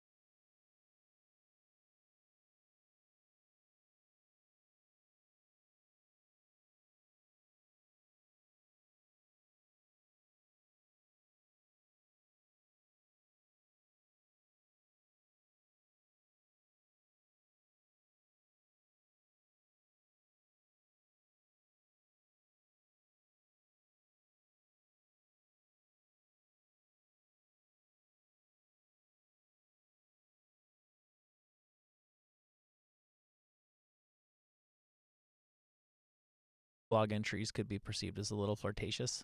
Speaker 7: Blog entries could be perceived as a little flirtatious.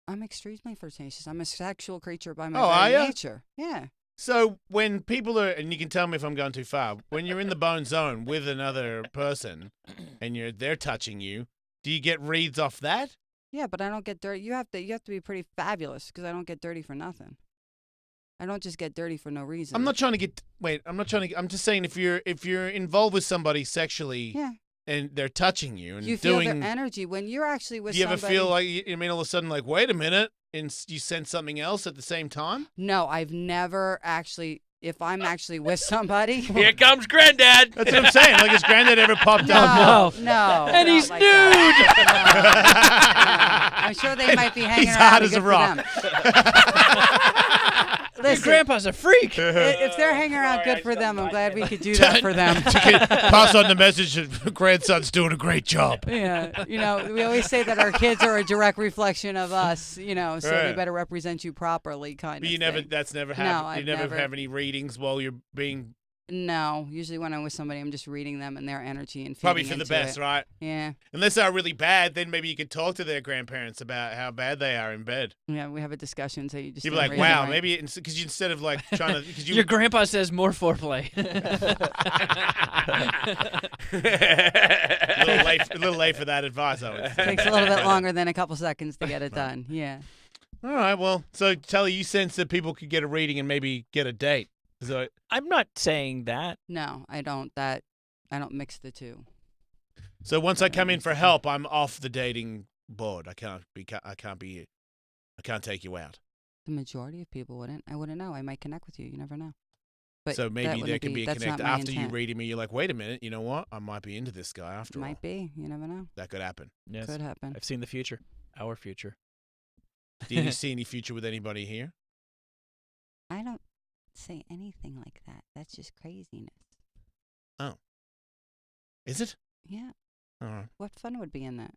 Speaker 11: I'm extremely flirtatious. I'm a sexual creature by my
Speaker 6: Oh, are
Speaker 11: very
Speaker 6: ya?
Speaker 11: nature. Yeah.
Speaker 6: So when people are, and you can tell me if I'm going too far, when you're in the bone zone with another person and they're touching you, do you get reads off that?
Speaker 11: Yeah, but I don't get dirty. You have to be pretty fabulous because I don't get dirty for nothing. I don't just get dirty for no reason.
Speaker 6: I'm not trying to get. Wait, I'm not trying to. I'm just saying if you're involved with somebody sexually,
Speaker 11: Yeah.
Speaker 6: and they're touching you and
Speaker 11: You feel
Speaker 6: doing,
Speaker 11: their energy when you're actually with
Speaker 6: do you ever
Speaker 11: somebody.
Speaker 6: feel like I mean all of a sudden like wait a minute and you sense something else at the same time?
Speaker 11: No, I've never actually. If I'm actually with somebody.
Speaker 5: Here comes Granddad.
Speaker 6: That's what I'm saying. Like has Granddad ever popped up?
Speaker 11: No.
Speaker 8: And
Speaker 11: not
Speaker 8: he's
Speaker 11: like
Speaker 8: nude.
Speaker 11: that. No. I'm sure they might be hanging
Speaker 6: He's
Speaker 11: around.
Speaker 6: hard
Speaker 11: and
Speaker 6: as a
Speaker 11: good for
Speaker 6: rock.
Speaker 11: them.
Speaker 8: Your
Speaker 11: Listen,
Speaker 8: grandpa's a freak.
Speaker 11: if they're hanging around, good for them. I'm glad we could do that for them.
Speaker 6: Pass on the message that grandson's doing a great job.
Speaker 11: Yeah, we always say that our kids are a direct reflection of us, so we
Speaker 6: Right.
Speaker 11: better represent you properly, kind
Speaker 6: But
Speaker 11: of
Speaker 6: you never.
Speaker 11: thing.
Speaker 6: That's never
Speaker 11: No,
Speaker 6: happened.
Speaker 11: I've
Speaker 6: you never
Speaker 11: never-
Speaker 6: have any readings while you're being.
Speaker 11: No, usually when I'm with somebody, I'm just reading them and their energy and
Speaker 6: Probably
Speaker 11: feeding
Speaker 6: for the
Speaker 11: into
Speaker 6: best,
Speaker 11: it.
Speaker 6: right?
Speaker 11: Yeah,
Speaker 6: Unless they're really bad, then maybe you could talk to their grandparents about how bad they are in bed.
Speaker 11: yeah, we have a discussion, so you just
Speaker 6: You'd be
Speaker 11: don't
Speaker 6: like,
Speaker 11: read
Speaker 6: wow,
Speaker 11: it right.
Speaker 6: maybe because instead of like trying to, because you
Speaker 8: Your grandpa says more foreplay.
Speaker 6: a little late for that advice, I would say.
Speaker 11: Takes a little bit longer than a couple seconds to get it done. Yeah.
Speaker 6: All right, well, so Tully, you sense that people could get a reading and maybe get a date. So
Speaker 7: I'm not saying that.
Speaker 11: No, I don't. I don't mix the two.
Speaker 6: So once I come in for help, I'm off the dating board. I can't take you out.
Speaker 11: The majority of people wouldn't. I wouldn't know. I might connect with you. You never know. But
Speaker 6: So
Speaker 11: that
Speaker 6: maybe there
Speaker 11: wouldn't
Speaker 6: could be a
Speaker 11: that's
Speaker 6: connect
Speaker 11: not my
Speaker 6: after you
Speaker 11: intent.
Speaker 6: reading me. You're like, wait a minute, you know what? I might be into this guy after all.
Speaker 11: Might be. You never know.
Speaker 6: That could happen.
Speaker 7: Yes.
Speaker 11: Could happen.
Speaker 7: I've seen the future. Our future.
Speaker 6: Do you see any future with anybody here?
Speaker 11: I don't say anything like that. That's just craziness.
Speaker 6: Oh. Is it?
Speaker 11: Yeah.
Speaker 6: All right.
Speaker 11: What fun would be in that?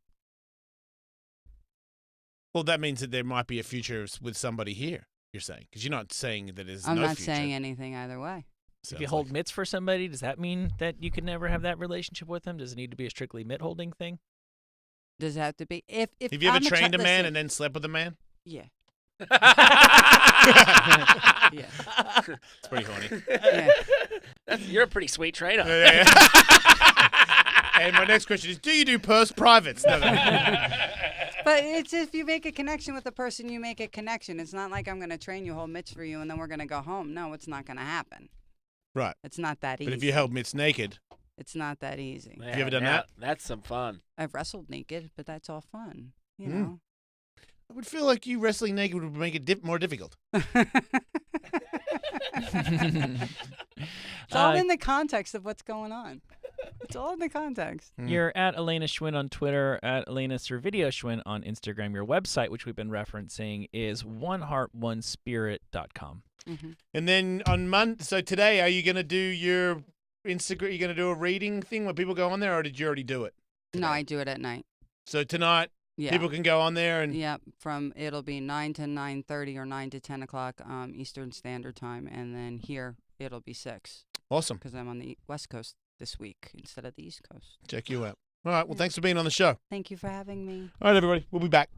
Speaker 6: Well, that means that there might be a future with somebody here, you're saying. Because you're not saying that there's
Speaker 11: I'm
Speaker 6: no
Speaker 11: not
Speaker 6: future.
Speaker 11: saying anything either way.
Speaker 7: If you
Speaker 6: Sounds
Speaker 7: hold
Speaker 6: like-
Speaker 7: mitts for somebody, does that mean that you can never have that relationship with them? Does it need to be a strictly mitt holding thing?
Speaker 11: Does it have to be? If
Speaker 6: Have you ever
Speaker 11: I'm
Speaker 6: trained a man
Speaker 11: listen,
Speaker 6: and then slept with a man?
Speaker 11: Yeah. Yeah.
Speaker 6: It's pretty horny.
Speaker 11: Yeah.
Speaker 5: You're a pretty sweet trainer.
Speaker 6: And my next question is, do you do privates? No.
Speaker 11: But it's if you make a connection with the person, you make a connection. It's not like I'm going to train you, hold mitts for you, and then we're going to go home. No, it's not going to happen.
Speaker 6: Right.
Speaker 11: It's not that easy.
Speaker 6: But if you held mitts naked,
Speaker 11: It's not that easy.
Speaker 5: Man,
Speaker 6: you ever done
Speaker 5: now-
Speaker 6: that?
Speaker 5: That's some fun.
Speaker 11: I've wrestled naked, but that's all fun. You know.
Speaker 6: I would feel like you wrestling naked would make it more difficult.
Speaker 11: It's all in the context of what's going on. It's all in the context.
Speaker 7: You're at Elena Schwinn on Twitter, at Elena Servideo Schwinn on Instagram. Your website, which we've been referencing, is oneheartonespirit.com.
Speaker 11: Mm-hmm.
Speaker 6: And then on Monday, so today, are you going to do your Instagram? You going to do a reading thing where people go on there, or did you already do it?
Speaker 11: No, I do it at night.
Speaker 6: So tonight,
Speaker 11: Yeah.
Speaker 6: people can go on there and
Speaker 11: Yeah, it'll be 9 to 9:30 or 9 to 10 o'clock Eastern Standard Time, and then here it'll be 6
Speaker 6: awesome.
Speaker 11: because I'm on the West Coast this week instead of the East Coast.
Speaker 6: Check you out. All right. Well, thanks for being on the show.
Speaker 11: Thank you for having me.
Speaker 6: All right, everybody. We'll be back.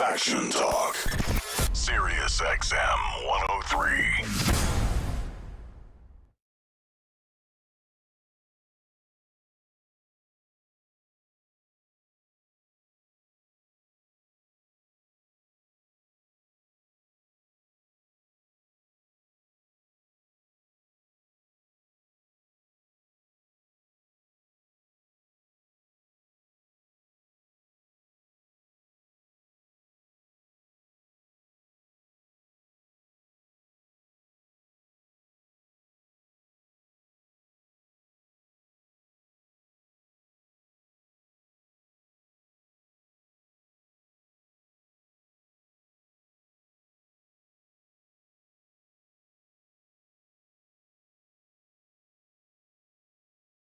Speaker 2: Faction Talk. Sirius XM 103.